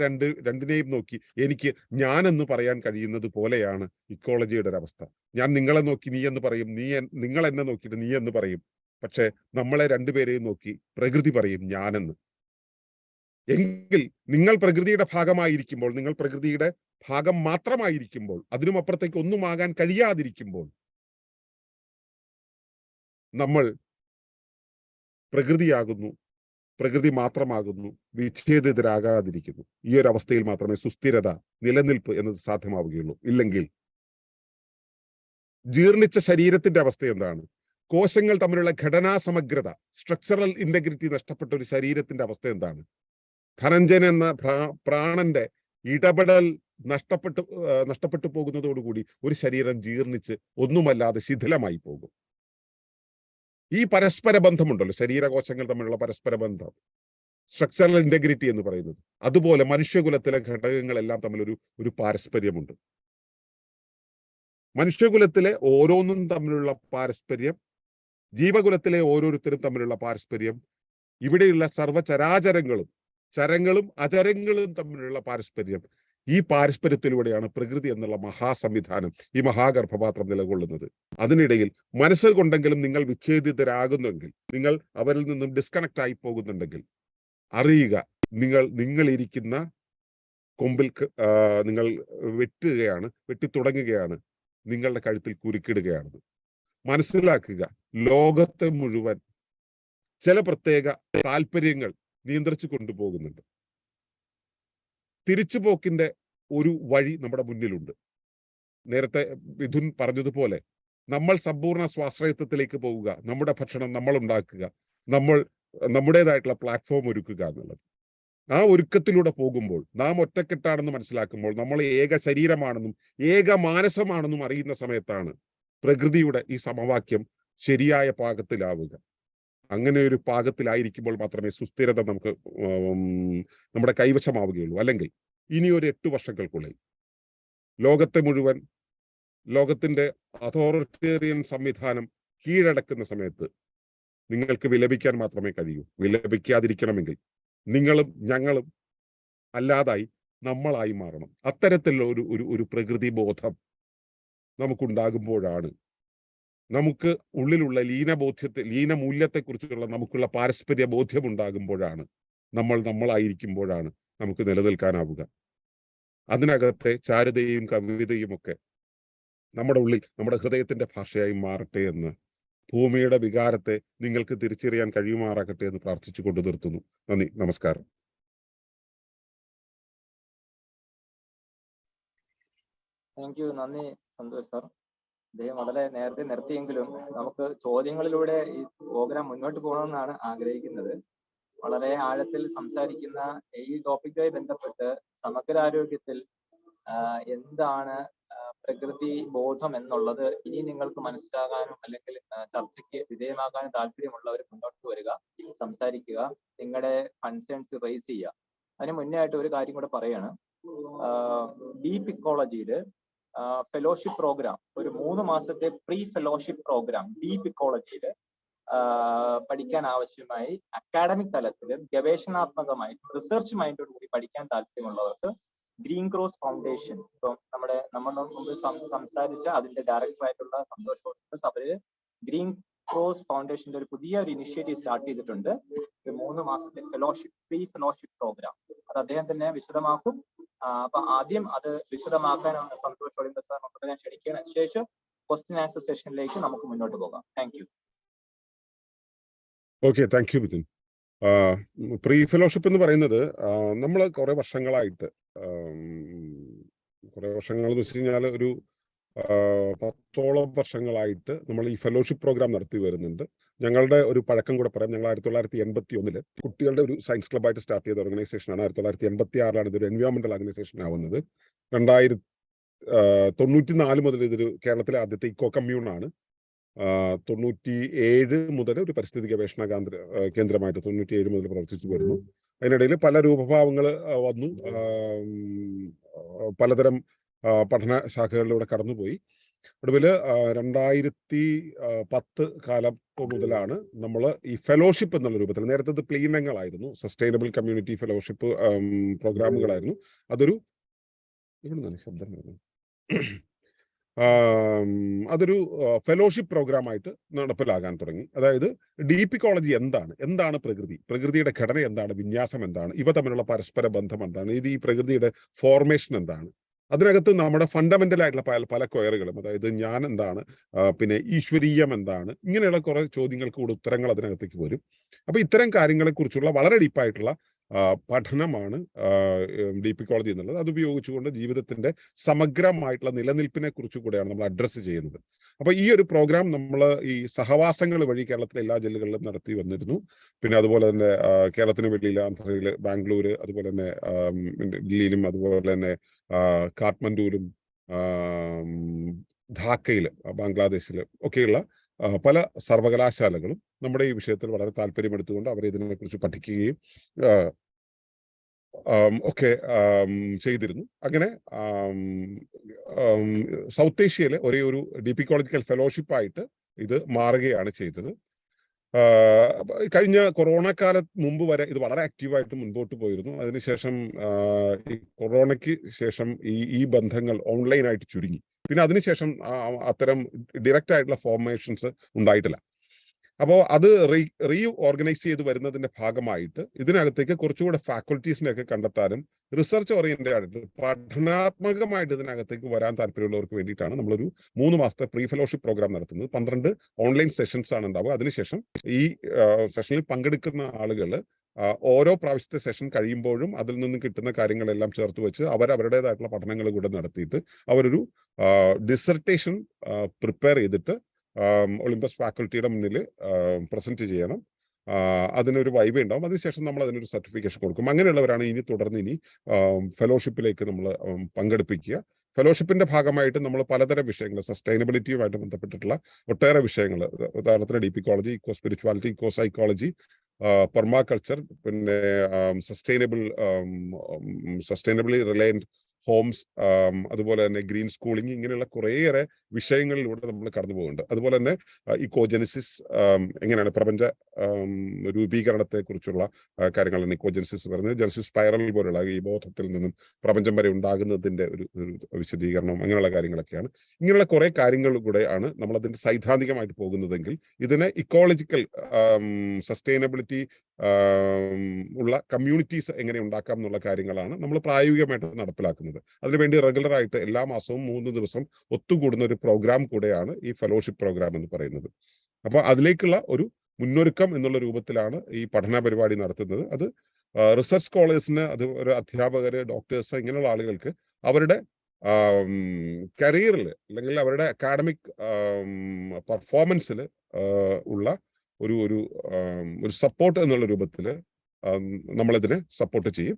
രണ്ടിനെയും നോക്കി എനിക്ക് ഞാൻ എന്ന് പറയാൻ കഴിയുന്നത് പോലെയാണ് ഇക്കോളജിയുടെ ഒരു അവസ്ഥ. ഞാൻ നിങ്ങളെ നോക്കി നീ എന്ന് പറയും, നിങ്ങൾ എന്നെ നോക്കിയിട്ട് നീ എന്ന് പറയും. പക്ഷെ നമ്മളെ രണ്ടുപേരെയും നോക്കി പ്രകൃതി പറയും ഞാനെന്ന്. എങ്കിൽ നിങ്ങൾ പ്രകൃതിയുടെ ഭാഗമായിരിക്കുമ്പോൾ, നിങ്ങൾ പ്രകൃതിയുടെ ഭാഗം മാത്രമായിരിക്കുമ്പോൾ, അതിനും അപ്പുറത്തേക്ക് ഒന്നും ആകാൻ കഴിയാതിരിക്കുമ്പോൾ, നമ്മൾ പ്രകൃതിയാകുന്നു, പ്രകൃതി മാത്രമാകുന്നു, വിച്ഛേദിതരാകാതിരിക്കുന്നു. ഈ ഒരു അവസ്ഥയിൽ മാത്രമേ സുസ്ഥിരത, നിലനിൽപ്പ് എന്നത് സാധ്യമാവുകയുള്ളൂ. ഇല്ലെങ്കിൽ ജീർണിച്ച ശരീരത്തിന്റെ അവസ്ഥ എന്താണ്? കോശങ്ങൾ തമ്മിലുള്ള ഘടനാ സമഗ്രത, സ്ട്രക്ചറൽ ഇന്റഗ്രിറ്റി നഷ്ടപ്പെട്ട ഒരു ശരീരത്തിന്റെ അവസ്ഥ എന്താണ്? ധനഞ്ജൻ എന്ന പ്രാണന്റെ ഇടപെടൽ നഷ്ടപ്പെട്ടു പോകുന്നതോടുകൂടി ഒരു ശരീരം ജീർണിച്ച് ഒന്നുമല്ലാതെ ശിഥിലമായി പോകും. ഈ പരസ്പര ബന്ധമുണ്ടല്ലോ, ശരീരകോശങ്ങൾ തമ്മിലുള്ള പരസ്പര ബന്ധം, സ്ട്രക്ചറൽ ഇന്റഗ്രിറ്റി എന്ന് പറയുന്നത്. അതുപോലെ മനുഷ്യകുലത്തിലെ ഘടകങ്ങളെല്ലാം തമ്മിൽ ഒരു പാരസ്പര്യമുണ്ട്. മനുഷ്യകുലത്തിലെ ഓരോന്നും തമ്മിലുള്ള പാരസ്പര്യം, ജീവകുലത്തിലെ ഓരോരുത്തരും തമ്മിലുള്ള പാരസ്പര്യം, ഇവിടെയുള്ള സർവ്വചരാചരങ്ങളും ചരങ്ങളും അചരങ്ങളും തമ്മിലുള്ള പാരസ്പര്യം, ഈ പാരസ്പര്യത്തിലൂടെയാണ് പ്രകൃതി എന്നുള്ള മഹാസംവിധാനം, ഈ മഹാഗർഭപാത്രം നിലകൊള്ളുന്നത്. അതിനിടയിൽ മനസ്സുകൊണ്ടെങ്കിലും നിങ്ങൾ വിച്ഛേദിതരാകുന്നെങ്കിൽ, നിങ്ങൾ അവരിൽ നിന്നും ഡിസ്കണക്ട് ആയി പോകുന്നുണ്ടെങ്കിൽ അറിയുക, നിങ്ങൾ ഇരിക്കുന്ന കൊമ്പിൽ നിങ്ങൾ വെട്ടിത്തുടങ്ങുകയാണ്, നിങ്ങളുടെ കഴുത്തിൽ കുരുക്കിടുകയാണെന്ന് മനസ്സിലാക്കുക. ലോകത്തെ മുഴുവൻ ചില പ്രത്യേക താല്പര്യങ്ങൾ നിയന്ത്രിച്ചു കൊണ്ടുപോകുന്നുണ്ട്. തിരിച്ചുപോക്കിന്റെ ഒരു വഴി നമ്മുടെ മുന്നിലുണ്ട്. നേരത്തെ മിഥുൻ പറഞ്ഞതുപോലെ നമ്മൾ സമ്പൂർണ്ണ സ്വാശ്രയത്വത്തിലേക്ക് പോവുക, നമ്മുടെ ഭക്ഷണം നമ്മൾ ഉണ്ടാക്കുക, നമ്മുടേതായിട്ടുള്ള പ്ലാറ്റ്ഫോം ഒരുക്കുക എന്നുള്ളത്. ആ ഒരുക്കത്തിലൂടെ പോകുമ്പോൾ, നാം ഒറ്റക്കെട്ടാണെന്ന് മനസ്സിലാക്കുമ്പോൾ, നമ്മൾ ഏക ശരീരമാണെന്നും ഏക മാനസമാണെന്നും അറിയുന്ന സമയത്താണ് പ്രകൃതിയുടെ ഈ സമവാക്യം ശരിയായ പാകത്തിലാവുക. അങ്ങനെ ഒരു പാകത്തിലായിരിക്കുമ്പോൾ മാത്രമേ സുസ്ഥിരത നമ്മുടെ കൈവശമാവുകയുള്ളൂ. അല്ലെങ്കിൽ ഇനി ഒരു 8 വർഷങ്ങൾക്കുള്ളിൽ ലോകത്തിന്റെ അതോറിറ്റേറിയൻ സംവിധാനം കീഴടക്കുന്ന സമയത്ത് നിങ്ങൾക്ക് വിലപിക്കാൻ മാത്രമേ കഴിയൂ. വിലപിക്കാതിരിക്കണമെങ്കിൽ നിങ്ങളും ഞങ്ങളും അല്ലാതായി നമ്മളായി മാറണം. അത്തരത്തിലുള്ള ഒരു പ്രകൃതി ബോധം നമുക്കുണ്ടാകുമ്പോഴാണ്, നമുക്ക് ഉള്ളിലുള്ള ലീനമൂല്യത്തെക്കുറിച്ചുള്ള നമുക്കുള്ള പാരസ്പര്യ ബോധ്യം ഉണ്ടാകുമ്പോഴാണ്, നമ്മളായിരിക്കുമ്പോഴാണ് നമുക്ക് നിലനിൽക്കാനാവുക. അതിനകത്തെ ചാരുതയും കവിതയും ഒക്കെ നമ്മുടെ ഉള്ളിൽ, നമ്മുടെ ഹൃദയത്തിന്റെ ഭാഷയായി മാറട്ടെ എന്ന്, ഭൂമിയുടെ വികാരത്തെ നിങ്ങൾക്ക് തിരിച്ചറിയാൻ കഴിയുമാറാകട്ടെ എന്ന് പ്രാർത്ഥിച്ചു കൊണ്ട് നിർത്തുന്നു. നന്ദി, നമസ്കാരം. Thank you. നന്ദി സന്തോഷ് സാർ. അദ്ദേഹം വളരെ നേരത്തെ നിർത്തിയെങ്കിലും നമുക്ക് ചോദ്യങ്ങളിലൂടെ ഈ പ്രോഗ്രാം മുന്നോട്ട് പോകണമെന്നാണ് ആഗ്രഹിക്കുന്നത്. വളരെ ആഴത്തിൽ സംസാരിക്കുന്ന ഈ ടോപ്പിക്കുമായി ബന്ധപ്പെട്ട് സമഗ്രാരോഗ്യത്തിൽ എന്താണ് പ്രകൃതി ബോധം എന്നുള്ളത് ഇനി നിങ്ങൾക്ക് മനസ്സിലാകാനും അല്ലെങ്കിൽ ചർച്ചയ്ക്ക് വിധേയമാകാനും താല്പര്യമുള്ളവർ മുന്നോട്ട് വരിക, സംസാരിക്കുക, നിങ്ങളുടെ കൺസേൺസ് റേസ് ചെയ്യുക. അതിന് മുന്നേ ആയിട്ട് ഒരു കാര്യം കൂടെ പറയാണ്. ഡീപ് ഇക്കോളജിയിൽ ഫെലോഷിപ്പ് പ്രോഗ്രാം, ഒരു 3 മാസത്തെ പ്രീ ഫെലോഷിപ്പ് പ്രോഗ്രാം ഡീപ് ഇക്കോളജിയിൽ പഠിക്കാൻ ആവശ്യമായി അക്കാഡമിക് തലത്തിലും ഗവേഷണാത്മകമായിട്ടും റിസർച്ച് മൈൻഡോട് കൂടി പഠിക്കാൻ താല്പര്യമുള്ളവർക്ക് ഗ്രീൻ ക്രോസ് ഫൗണ്ടേഷൻ, ഇപ്പം നമ്മൾ മുമ്പ് സംസാരിച്ച അതിന്റെ ഡയറക്ടറായിട്ടുള്ള സന്തോഷ് അവര് ഗ്രീൻ ക്രോസ് ഫൗണ്ടേഷന്റെ ഒരു പുതിയ ഒരു ഇനിഷ്യേറ്റീവ് സ്റ്റാർട്ട് ചെയ്തിട്ടുണ്ട്. ഒരു 3 മാസത്തെ ഫെലോഷിപ്പ്, പ്രീ ഫെലോഷിപ്പ് പ്രോഗ്രാം. അത് അദ്ദേഹം തന്നെ വിശദമാക്കും. അപ്പൊ ആദ്യം അത് വിശദമാക്കാനാണ് സന്തോഷ് സാർ ഞാൻ ക്ഷണിക്കുകയാണ്. അതിനുശേഷം ക്വസ്റ്റ്യൻ ആൻസർ സെഷനിലേക്ക് നമുക്ക് മുന്നോട്ട് പോകാം. Thank you. Okay, thank U Mithun. Pre fellowship എന്ന് പറയുന്നത് നമ്മൾ കുറെ വർഷങ്ങളായിട്ട്, എന്ന് വെച്ച് കഴിഞ്ഞാൽ ഒരു 10ഓളം വർഷങ്ങളായിട്ട് നമ്മൾ ഈ ഫെലോഷിപ്പ് പ്രോഗ്രാം നടത്തി വരുന്നുണ്ട്. ഞങ്ങളുടെ ഒരു പഴക്കം കൂടെ പറയാം. ഞങ്ങൾ 1981 കുട്ടികളുടെ ഒരു സയൻസ് ക്ലബ്ബായിട്ട് സ്റ്റാർട്ട് ചെയ്ത ഓർഗനൈസേഷനാണ്. 1986 ഇതൊരു എൻവയോൺമെന്റൽ ഓർഗനൈസേഷൻ ആവുന്നത്. 1994 മുതൽ ഇതൊരു കേരളത്തിലെ ആദ്യത്തെ ഇക്കോ കമ്മ്യൂണാണ്. 97 മുതൽ ഒരു പരിസ്ഥിതി ഗവേഷണ കേന്ദ്രമായിട്ട് 97 മുതൽ പ്രവർത്തിച്ചു വരുന്നു. അതിനിടയിൽ പല രൂപഭാവങ്ങൾ വന്നു. പലതരം പഠന ശാഖകളിലൂടെ കടന്നുപോയി. ഒടുവിൽ 2010 കാലം മുതലാണ് നമ്മൾ ഈ ഫെലോഷിപ്പ് എന്നുള്ള രൂപത്തിൽ, നേരത്തെ ഇത് പ്ലീനങ്ങളായിരുന്നു, സസ്റ്റൈനബിൾ കമ്മ്യൂണിറ്റി ഫെലോഷിപ്പ് പ്രോഗ്രാമുകളായിരുന്നു. അതൊരു അതൊരു ഫെലോഷിപ്പ് പ്രോഗ്രാമായിട്ട് നടപ്പിലാകാൻ തുടങ്ങി. അതായത് DP കോളേജ് എന്താണ് പ്രകൃതിയുടെ ഘടന എന്താണ്, വിന്യാസം എന്താണ്, ഇവ തമ്മിലുള്ള പരസ്പര ബന്ധം എന്താണ്, ഈ പ്രകൃതിയുടെ ഫോർമേഷൻ എന്താണ്, അതിനകത്ത് നമ്മുടെ ഫണ്ടമെന്റൽ ആയിട്ടുള്ള പല ക്വയറുകളും, അതായത് ഞാൻ എന്താണ്, പിന്നെ ഈശ്വരീയം എന്താണ്, ഇങ്ങനെയുള്ള കുറെ ചോദ്യങ്ങൾക്ക് കൂടെ ഉത്തരങ്ങൾ അതിനകത്തേക്ക് വരും. അപ്പൊ ഇത്തരം കാര്യങ്ങളെ കുറിച്ചുള്ള വളരെ ഡീപ്പായിട്ടുള്ള പഠനമാണ് DP കോളേജ് എന്നുള്ളത്. അത് ഉപയോഗിച്ചുകൊണ്ട് ജീവിതത്തിന്റെ സമഗ്രമായിട്ടുള്ള നിലനിൽപ്പിനെ കുറിച്ച് കൂടെയാണ് നമ്മൾ അഡ്രസ്സ് ചെയ്യുന്നത്. അപ്പൊ ഈ ഒരു പ്രോഗ്രാം നമ്മൾ ഈ സഹവാസങ്ങൾ വഴി കേരളത്തിലെ എല്ലാ ജില്ലകളിലും നടത്തി വന്നിരുന്നു. പിന്നെ അതുപോലെ തന്നെ കേരളത്തിന് വെളിയിൽ ആന്ധ്രയിൽ, ബാംഗ്ലൂർ, അതുപോലെ തന്നെ ഡൽഹിയിലും, അതുപോലെ തന്നെ കാഠ്മണ്ഡുവിലും, ധാക്കയിൽ, ബംഗ്ലാദേശിൽ ഒക്കെയുള്ള പല സർവകലാശാലകളും നമ്മുടെ ഈ വിഷയത്തിൽ വളരെ താല്പര്യമെടുത്തുകൊണ്ട് അവർ ഇതിനെക്കുറിച്ച് പഠിക്കുകയും ഒക്കെ ചെയ്തിരുന്നു. അങ്ങനെ സൗത്ത് ഏഷ്യയിലെ ഒരേ ഒരു DP കോളേജിക്കൽ ഫെലോഷിപ്പായിട്ട് ഇത് മാറുകയാണ് ചെയ്തത്. കഴിഞ്ഞ കൊറോണ കാലത്ത് മുമ്പ് വരെ ഇത് വളരെ ആക്റ്റീവായിട്ട് മുൻപോട്ട് പോയിരുന്നു. അതിനുശേഷം ഈ കൊറോണയ്ക്ക് ശേഷം ഈ ബന്ധങ്ങൾ ഓൺലൈനായിട്ട് ചുരുങ്ങി. പിന്നെ അതിനുശേഷം അത്തരം ഡയറക്റ്റ് ആയിട്ടുള്ള ഫോർമേഷൻസ് ഉണ്ടായിട്ടില്ല. അപ്പോൾ അത് റീ ഓർഗനൈസ് ചെയ്ത് വരുന്നതിന്റെ ഭാഗമായിട്ട് ഇതിനകത്തേക്ക് കുറച്ചുകൂടെ ഫാക്കൽറ്റീസിനെയൊക്കെ കണ്ടെത്താനും റിസർച്ച് ഓറിയന്റഡ് ആയിട്ട് പഠനാത്മകമായിട്ട് ഇതിനകത്തേക്ക് വരാൻ താല്പര്യമുള്ളവർക്ക് വേണ്ടിയിട്ടാണ് നമ്മളൊരു 3 മാസത്തെ പ്രീ ഫെലോഷിപ്പ് പ്രോഗ്രാം നടത്തുന്നത്. 12 ഓൺലൈൻ സെഷൻസ് ആണ് ഉണ്ടാവുക. അതിനുശേഷം ഈ സെഷനിൽ പങ്കെടുക്കുന്ന ആളുകൾ ഓരോ പ്രാവശ്യത്തെ സെഷൻ കഴിയുമ്പോഴും അതിൽ നിന്ന് കിട്ടുന്ന കാര്യങ്ങളെല്ലാം ചേർത്ത് വെച്ച് അവരുടേതായിട്ടുള്ള പഠനങ്ങൾ കൂടെ നടത്തിയിട്ട് അവരൊരു ഡിസർട്ടേഷൻ പ്രിപ്പയർ ചെയ്തിട്ട് ഒളിമ്പസ് ഫാക്കൽറ്റിയുടെ മുന്നിൽ പ്രസന്റ് ചെയ്യണം. അതിനൊരു വൈവ ഉണ്ടാവും. അതിനുശേഷം നമ്മൾ അതിനൊരു സർട്ടിഫിക്കേഷൻ കൊടുക്കും. അങ്ങനെയുള്ളവരാണ് ഇനി ഫെലോഷിപ്പിലേക്ക് നമ്മൾ പങ്കെടുപ്പിക്കുക. ഫെലോഷിപ്പിന്റെ ഭാഗമായിട്ട് നമ്മൾ പലതരം വിഷയങ്ങൾ, സസ്റ്റൈനബിലിറ്റിയുമായിട്ട് ബന്ധപ്പെട്ടിട്ടുള്ള ഒട്ടേറെ വിഷയങ്ങൾ, ഉദാഹരണത്തിന് DP college, eco spirituality, eco psychology, permaculture, പിന്നെ സസ്റ്റൈനബിളി റിലയന്റ് ഹോംസ്, അതുപോലെ തന്നെ ഗ്രീൻ സ്കൂളിംഗ്, ഇങ്ങനെയുള്ള കുറേയേറെ വിഷയങ്ങളിലൂടെ നമ്മൾ കടന്നു പോകുന്നുണ്ട്. അതുപോലെ തന്നെ ഇക്കോജെനിസിസ്, എങ്ങനെയാണ് പ്രപഞ്ച രൂപീകരണത്തെ കുറിച്ചുള്ള കാര്യങ്ങളാണ് ഇക്കോജെനിസിസ് പറയുന്നത്. ജെനസിസ് സ്പൈറൽ പോലുള്ള ഈ ബോധത്തിൽ നിന്നും പ്രപഞ്ചം വരെ ഉണ്ടാകുന്നതിന്റെ ഒരു വിശദീകരണം, അങ്ങനെയുള്ള കാര്യങ്ങളൊക്കെയാണ്. ഇങ്ങനെയുള്ള കുറെ കാര്യങ്ങൾ കൂടെയാണ് നമ്മൾ അതിന്റെ സൈദ്ധാന്തികമായിട്ട് പോകുന്നതെങ്കിൽ ഇതിനെ ഇക്കോളജിക്കൽ സസ്റ്റൈനബിലിറ്റി ഉള്ള കമ്മ്യൂണിറ്റീസ് എങ്ങനെ ഉണ്ടാക്കാം എന്നുള്ള കാര്യങ്ങളാണ് നമ്മൾ പ്രായോഗികമായിട്ട് നടപ്പിലാക്കുന്നത്. അതിനുവേണ്ടി റെഗുലർ ആയിട്ട് എല്ലാ മാസവും 3 ദിവസം ഒത്തുകൂടുന്ന ഒരു പ്രോഗ്രാം കൂടെയാണ് ഈ ഫെലോഷിപ്പ് പ്രോഗ്രാം എന്ന് പറയുന്നത്. അപ്പൊ അതിലേക്കുള്ള ഒരു മുന്നൊരുക്കം എന്നുള്ള രൂപത്തിലാണ് ഈ പഠന പരിപാടി നടത്തുന്നത്. അത് റിസർച്ച് സ്കോളേഴ്സിന്, അത് ഒരു അധ്യാപകര്, ഡോക്ടേഴ്സ്, ഇങ്ങനെയുള്ള ആളുകൾക്ക് അവരുടെ കരിയറിൽ അല്ലെങ്കിൽ അവരുടെ അക്കാഡമിക് പെർഫോമൻസിൽ ഉള്ള ഒരു സപ്പോർട്ട് എന്നുള്ള രൂപത്തിൽ നമ്മളിതിനെ സപ്പോർട്ട് ചെയ്യും.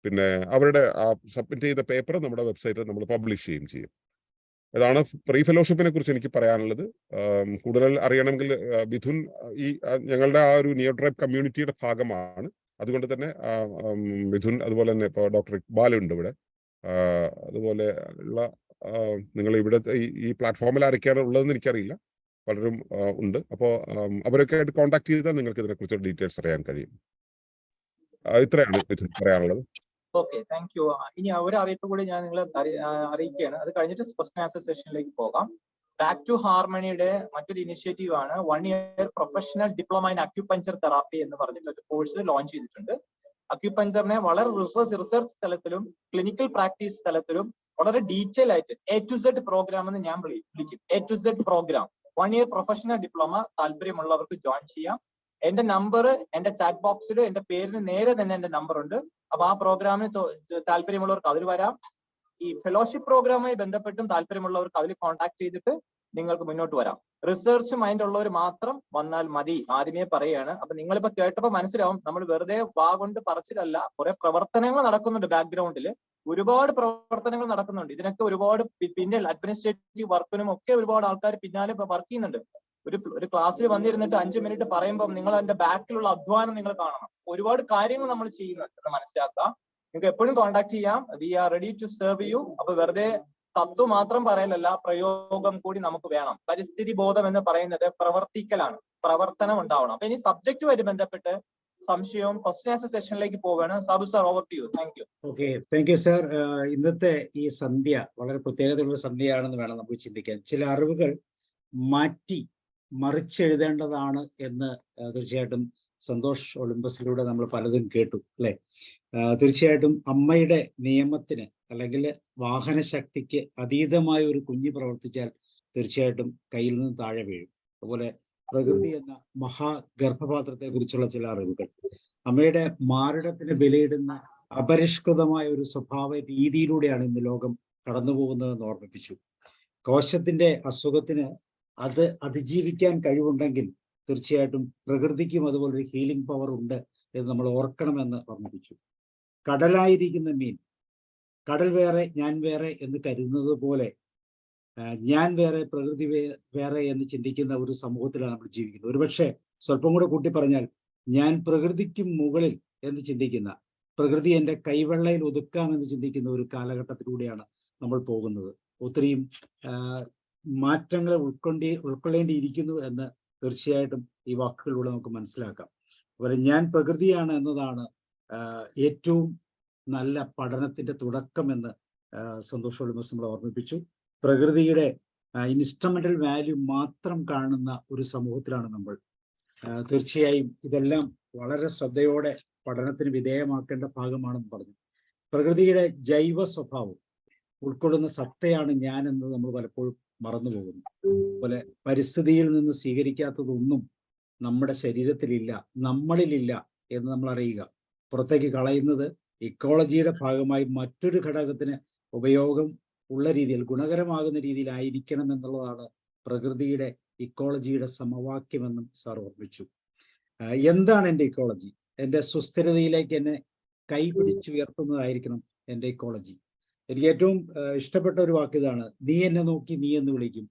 പിന്നെ അവരുടെ സബ്മിറ്റ് ചെയ്ത പേപ്പർ നമ്മുടെ വെബ്സൈറ്റിൽ നമ്മൾ പബ്ലിഷ് ചെയ്യും. ഇതാണ് പ്രീ ഫെലോഷിപ്പിനെ കുറിച്ച് എനിക്ക് പറയാനുള്ളത്. കൂടുതൽ അറിയണമെങ്കിൽ മിഥുൻ ഈ ഞങ്ങളുടെ ആ ഒരു നിയർ ട്രൈബ് കമ്മ്യൂണിറ്റിയുടെ ഭാഗമാണ്. അതുകൊണ്ട് തന്നെ മിഥുൻ, അതുപോലെ തന്നെ ഇപ്പോൾ ഡോക്ടർ ഇക്ബാൽ ഉണ്ട് ഇവിടെ, അതുപോലെ ഉള്ള നിങ്ങൾ ഇവിടെ ഈ പ്ലാറ്റ്ഫോമിൽ ആരൊക്കെയാണ് ഉള്ളതെന്ന് എനിക്കറിയില്ല, പലരും ഉണ്ട്. അപ്പോൾ അവരൊക്കെ ആയിട്ട് കോൺടാക്ട് ചെയ്താൽ നിങ്ങൾക്ക് ഇതിനെക്കുറിച്ച് ഡീറ്റെയിൽസ് അറിയാൻ കഴിയും. ഇത്രയാണ് മിഥുൻ പറയാനുള്ളത്. Okay, thank U. ഇനി ഒരു അറിയിപ്പ് കൂടി ഞാൻ നിങ്ങളെ അറിയിക്കുകയാണ്. അത് കഴിഞ്ഞിട്ട് ക്വസ്റ്റ്യൻ ആൻസർ സെഷനിലേക്ക് പോകാം. ബാക്ക് ടു ഹാർമണിയുടെ മറ്റൊരു ഇനിഷ്യേറ്റീവ് ആണ് 1 year professional diploma in acupuncture therapy എന്ന് പറഞ്ഞിട്ട് ഒരു കോഴ്സ് ലോഞ്ച് ചെയ്തിട്ടുണ്ട്. അക്യുപഞ്ചറിനെ വളരെ റിസർച്ച് തലത്തിലും ക്ലിനിക്കൽ പ്രാക്ടീസ് തലത്തിലും വളരെ ഡീറ്റെയിൽ ആയിട്ട് A to Z പ്രോഗ്രാം എന്ന് ഞാൻ വിളിക്കും. A to Z programme 1 year professional diploma താല്പര്യമുള്ളവർക്ക് ജോയിൻ ചെയ്യാം. എന്റെ നമ്പർ എന്റെ ചാറ്റ് ബോക്സിൽ എന്റെ പേരിന് നേരെ തന്നെ എന്റെ നമ്പർ ഉണ്ട്. അപ്പൊ ആ പ്രോഗ്രാമിന് താല്പര്യമുള്ളവർക്ക് അതിൽ വരാം. ഈ ഫെലോഷിപ്പ് പ്രോഗ്രാമുമായി ബന്ധപ്പെട്ടും താല്പര്യമുള്ളവർക്ക് അതിൽ കോൺടാക്ട് ചെയ്തിട്ട് നിങ്ങൾക്ക് മുന്നോട്ട് വരാം. റിസർച്ച് മൈൻഡ് ഉള്ളവർ മാത്രം വന്നാൽ മതി, ആദ്യമേ പറയുകയാണ്. അപ്പൊ നിങ്ങളിപ്പോ കേട്ടപ്പോ മനസ്സിലാവും, നമ്മൾ വെറുതെ വാ കൊണ്ട് പറച്ചിലല്ല, കുറെ പ്രവർത്തനങ്ങൾ നടക്കുന്നുണ്ട് ബാക്ക്ഗ്രൗണ്ടിൽ. ഒരുപാട് പ്രവർത്തനങ്ങൾ നടക്കുന്നുണ്ട്. ഇതിനൊക്കെ ഒരുപാട് പിന്നെ അഡ്മിനിസ്ട്രേറ്റീവ് വർക്കിനും ഒക്കെ ഒരുപാട് ആൾക്കാർ പിന്നാലെ വർക്ക് ചെയ്യുന്നുണ്ട്. ഒരു ക്ലാസ്സിൽ വന്നിരുന്നിട്ട് 5 മിനിറ്റ് പറയുമ്പോൾ നിങ്ങൾ അതിന്റെ ബാക്കിലുള്ള അധ്വാനം നിങ്ങൾ കാണണം. ഒരുപാട് കാര്യങ്ങൾ നമ്മൾ ചെയ്യുന്നുണ്ട് എന്ന് മനസ്സിലാക്കുക. നിങ്ങൾക്ക് എപ്പോഴും കോൺടാക്ട് ചെയ്യാം. We are ready to serve you. അപ്പൊ വെറുതെ തത്വം മാത്രം പറയലല്ല, പ്രയോഗം കൂടി നമുക്ക് വേണം. പരിസ്ഥിതി ബോധം എന്ന് പറയുന്നത് പ്രവർത്തിക്കലാണ്, പ്രവർത്തനം ഉണ്ടാവണം. അപ്പൊ ഇനി സബ്ജക്റ്റുമായിട്ട് ബന്ധപ്പെട്ട് സംശയവും ക്വസ്റ്റ്യൻ ആൻസർ സെഷനിലേക്ക് പോവുകയാണ്. Sabu sir, over to you. Thank you. Okay, thank you sir. ഇന്നത്തെ ഈ സന്ധ്യ വളരെ പ്രത്യേകതയുള്ള സന്ധ്യയാണെന്ന് വേണം നമുക്ക് ചിന്തിക്കാൻ. ചില അറിവുകൾ മാറ്റി മറിച്ചെഴുതേണ്ടതാണ് എന്ന് തീർച്ചയായിട്ടും സന്തോഷ് ഒളിമ്പസിലൂടെ നമ്മൾ പലതും കേട്ടു, അല്ലെ? തീർച്ചയായിട്ടും അമ്മയുടെ നിയമത്തിന് അല്ലെങ്കിൽ വാഹന ശക്തിക്ക് അതീതമായ ഒരു കുഞ്ഞ് പ്രവർത്തിച്ചാൽ തീർച്ചയായിട്ടും കയ്യിൽ നിന്ന് താഴെ വീഴും. അതുപോലെ പ്രകൃതി എന്ന മഹാഗർഭപാത്രത്തെ കുറിച്ചുള്ള ചില അറിവുകൾ, അമ്മയുടെ മാറിടത്തിന് ബലിയിടുന്ന അപരിഷ്കൃതമായ ഒരു സ്വഭാവ രീതിയിലൂടെയാണ് ഇന്ന് ലോകം കടന്നു പോകുന്നതെന്ന് ഓർമ്മിപ്പിച്ചു. കോശത്തിന്റെ അസുഖത്തിന് അത് അതിജീവിക്കാൻ കഴിവുണ്ടെങ്കിൽ തീർച്ചയായിട്ടും പ്രകൃതിക്കും അതുപോലെ ഒരു ഹീലിംഗ് പവർ ഉണ്ട് എന്ന് നമ്മൾ ഓർക്കണമെന്ന് ഓർമ്മിപ്പിച്ചു. കടലായിരിക്കുന്ന മീൻ കടൽ വേറെ ഞാൻ വേറെ എന്ന് കരുതുന്നത് പോലെ ഞാൻ വേറെ പ്രകൃതി വേറെ എന്ന് ചിന്തിക്കുന്ന ഒരു സമൂഹത്തിലാണ് നമ്മൾ ജീവിക്കുന്നത്. ഒരുപക്ഷെ സ്വല്പം കൂടെ കൂട്ടി പറഞ്ഞാൽ ഞാൻ പ്രകൃതിക്കും മുകളിൽ എന്ന് ചിന്തിക്കുന്ന, പ്രകൃതി എൻ്റെ കൈവെള്ളയിൽ ഒതുക്കാമെന്ന് ചിന്തിക്കുന്ന ഒരു കാലഘട്ടത്തിലൂടെയാണ് നമ്മൾ പോകുന്നത്. ഒത്തിരിയും മാറ്റങ്ങളെ ഉൾക്കൊള്ളേണ്ടിയിരിക്കുന്നു എന്ന് തീർച്ചയായിട്ടും ഈ വാക്കുകളിലൂടെ നമുക്ക് മനസ്സിലാക്കാം. അതുപോലെ ഞാൻ പ്രകൃതിയാണ് എന്നതാണ് ഏറ്റവും നല്ല പഠനത്തിന്റെ തുടക്കം എന്ന് സന്തോഷ് ഒളിമ്പസ് നമ്മളെ ഓർമ്മിപ്പിച്ചു. പ്രകൃതിയുടെ ഇൻസ്ട്രുമെന്റൽ വാല്യൂ മാത്രം കാണുന്ന ഒരു സമൂഹത്തിലാണ് നമ്മൾ. തീർച്ചയായും ഇതെല്ലാം വളരെ ശ്രദ്ധയോടെ പഠനത്തിന് വിധേയമാക്കേണ്ട ഭാഗമാണെന്ന് പറഞ്ഞു. പ്രകൃതിയുടെ ജൈവ സ്വഭാവം ഉൾക്കൊള്ളുന്ന സത്തയാണ് ഞാൻ എന്ന് നമ്മൾ പലപ്പോഴും മറന്നു പോകുന്നു. അതുപോലെ പരിസ്ഥിതിയിൽ നിന്ന് സ്വീകരിക്കാത്തതൊന്നും നമ്മുടെ ശരീരത്തിലില്ല, നമ്മളിലില്ല എന്ന് നമ്മൾ അറിയുക. പുറത്തേക്ക് കളയുന്നത് ഇക്കോളജിയുടെ ഭാഗമായി മറ്റൊരു ഘടകത്തിന് ഉപയോഗം ഉള്ള രീതിയിൽ, ഗുണകരമാകുന്ന രീതിയിലായിരിക്കണം എന്നുള്ളതാണ് പ്രകൃതിയുടെ ഇക്കോളജിയുടെ സമവാക്യമെന്നും സാർ ഓർമ്മിച്ചു. എന്താണ് എൻ്റെ ഇക്കോളജി? എൻ്റെ സുസ്ഥിരതയിലേക്ക് എന്നെ കൈ പിടിച്ചുയർത്തുന്നതായിരിക്കണം എൻ്റെ ഇക്കോളജി. എനിക്ക് ഏറ്റവും ഇഷ്ടപ്പെട്ട ഒരു വാക്ക് ഇതാണ്: നീ എന്നെ നോക്കി നീ എന്ന് വിളിക്കും,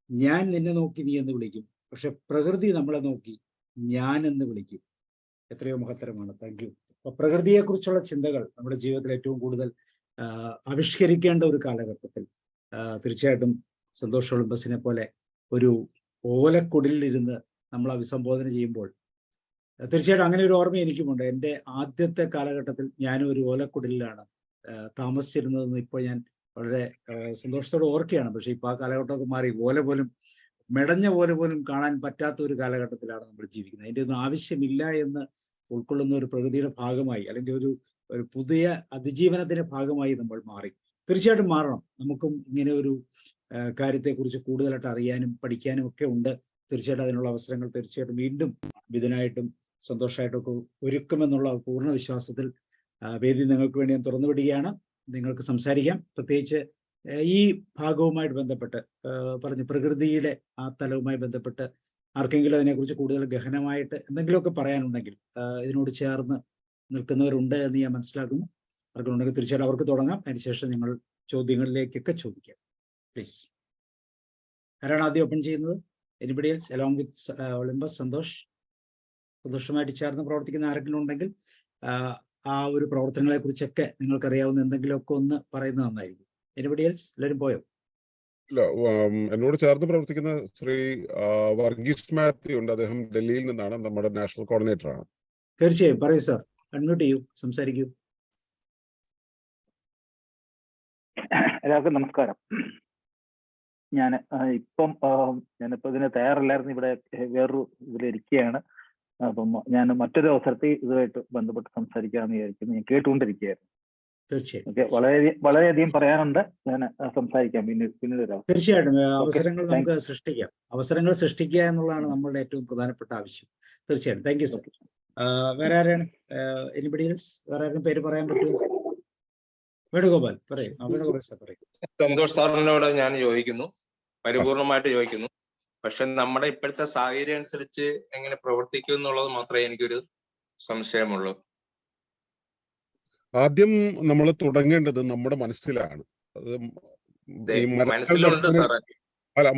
ഞാൻ നിന്നെ നോക്കി നീ എന്ന് വിളിക്കും, പക്ഷെ പ്രകൃതി നമ്മളെ നോക്കി ഞാൻ എന്ന് വിളിക്കും. എത്രയോ മഹത്തരമാണ്. Thank you. അപ്പൊ പ്രകൃതിയെക്കുറിച്ചുള്ള ചിന്തകൾ നമ്മുടെ ജീവിതത്തിൽ ഏറ്റവും കൂടുതൽ ആവിഷ്കരിക്കേണ്ട ഒരു കാലഘട്ടത്തിൽ തീർച്ചയായിട്ടും സന്തോഷ് ഒളിമ്പസിനെ പോലെ ഒരു ഓലക്കുടിലിരുന്ന് നമ്മൾ അഭിസംബോധന ചെയ്യുമ്പോൾ തീർച്ചയായിട്ടും അങ്ങനെ ഒരു ഓർമ്മ എനിക്കുമുണ്ട്. എൻ്റെ ആദ്യത്തെ കാലഘട്ടത്തിൽ ഞാനും ഒരു ഓലക്കുടിലാണ് താമസിച്ചിരുന്നതെന്ന് ഇപ്പോൾ ഞാൻ വളരെ സന്തോഷത്തോടെ ഓർക്കുകയാണ്. പക്ഷെ ഇപ്പോൾ ആ കാലഘട്ടമൊക്കെ മാറി. ഓല പോലും, മെടഞ്ഞ ഓല പോലും കാണാൻ പറ്റാത്ത ഒരു കാലഘട്ടത്തിലാണ് നമ്മൾ ജീവിക്കുന്നത്. അതിൻ്റെ ഒന്നും ആവശ്യമില്ല എന്ന് ഉൾക്കൊള്ളുന്ന ഒരു പ്രകൃതിയുടെ ഭാഗമായി, അല്ലെങ്കിൽ ഒരു പുതിയ അതിജീവനത്തിന്റെ ഭാഗമായി നമ്മൾ മാറി. തീർച്ചയായിട്ടും മാറണം. നമുക്കും ഇങ്ങനെ ഒരു കാര്യത്തെക്കുറിച്ച് കൂടുതലായിട്ട് അറിയാനും പഠിക്കാനും ഒക്കെ ഉണ്ട്. തീർച്ചയായിട്ടും അതിനുള്ള അവസരങ്ങൾ തീർച്ചയായിട്ടും വീണ്ടും ഇതിനായിട്ടും സന്തോഷമായിട്ടൊക്കെ ഒരുക്കുമെന്നുള്ള പൂർണ്ണ വിശ്വാസത്തിൽ വേദി നിങ്ങൾക്ക് വേണ്ടി ഞാൻ തുറന്നു വിടുകയാണ്. നിങ്ങൾക്ക് സംസാരിക്കാം. പ്രത്യേകിച്ച് ഈ ഭാഗവുമായിട്ട് ബന്ധപ്പെട്ട് പറഞ്ഞു, പ്രകൃതിയുടെ ആ തലവുമായി ബന്ധപ്പെട്ട് ആർക്കെങ്കിലും അതിനെക്കുറിച്ച് കൂടുതൽ ഗഹനമായിട്ട് എന്തെങ്കിലുമൊക്കെ പറയാനുണ്ടെങ്കിൽ ഇതിനോട് ചേർന്ന് നിൽക്കുന്നവരുണ്ട് എന്ന് ഞാൻ മനസ്സിലാക്കുന്നു. ആർക്കുണ്ടെങ്കിൽ തീർച്ചയായിട്ടും അവർക്ക് തുടങ്ങാം. അതിനുശേഷം നിങ്ങൾ ചോദ്യങ്ങളിലേക്കൊക്കെ ചോദിക്കാം. പ്ലീസ്. ആരാണ് ആദ്യം ഓപ്പൺ ചെയ്യുന്നത്? Anybody else along with Olympus? സന്തോഷമായിട്ട് ചേർന്ന് പ്രവർത്തിക്കുന്ന ആരെങ്കിലും ഉണ്ടെങ്കിൽ ആ ഒരു പ്രവർത്തനങ്ങളെ കുറിച്ചൊക്കെ നിങ്ങൾക്കറിയാവുന്ന എന്തെങ്കിലുമൊക്കെ ഒന്ന് പറയുന്നത് നന്നായിരിക്കും. Anybody else? എല്ലാവരും പോയോ? ഇല്ല, എന്നോട് ചേർന്ന് പ്രവർത്തിക്കുന്ന ശ്രീ വർഗീസ് മാത്യു ഉണ്ട്. അദ്ദേഹം ഡൽഹിയിൽ നിന്നാണ്, നമ്മുടെ നാഷണൽ കോർഡിനേറ്റർ ആണ്. തീർച്ചയായും പറയൂ സാർ. അൺമ്യൂട്ട് ചെയ്യൂ, സംസാരിക്കൂ. എല്ലാവർക്കും നമസ്കാരം. ഞാനിപ്പോ ഇതിന് തയ്യാറല്ലായിരുന്നു. ഇവിടെ വേറൊരു ഇതിലിരിക്കുകയാണ്. അപ്പം ഞാൻ മറ്റൊരു അവസരത്തിൽ ഇതുമായിട്ട് ബന്ധപ്പെട്ട് സംസാരിക്കാമെന്ന് വിചാരിക്കുന്നു. ഞാൻ കേട്ടുകൊണ്ടിരിക്കുകയായിരുന്നു. തീർച്ചയായും വളരെയധികം പറയാനുണ്ട്. ഞാൻ സംസാരിക്കാം പിന്നീട്. തീർച്ചയായിട്ടും അവസരങ്ങൾ നമുക്ക് സൃഷ്ടിക്കാം. അവസരങ്ങൾ സൃഷ്ടിക്കുക എന്നുള്ളതാണ് നമ്മളുടെ ഏറ്റവും പ്രധാനപ്പെട്ട ആവശ്യം. തീർച്ചയായും. Thank you sir. വേറെ ആരാണ്? Anybody else? വേറെ ആരും പേര് പറയാൻ പറ്റുമോ? വേണുഗോപാൽ പറയും. വേണുഗോപാൽ സാർ പറയും. സന്തോഷ് സാറിനോട് ഞാൻ യോജിക്കുന്നു, പരിപൂർണമായിട്ട് യോജിക്കുന്നു. പക്ഷെ നമ്മുടെ ഇപ്പോഴത്തെ സാഹചര്യം അനുസരിച്ച് എങ്ങനെ പ്രവർത്തിക്കും എന്നുള്ളത് മാത്രമേ എനിക്കൊരു സംശയമുള്ളൂ. ആദ്യം നമ്മൾ തുടങ്ങേണ്ടത് നമ്മുടെ മനസ്സിലാണ്. അത് മനസ്സിലുണ്ട് സാറേ.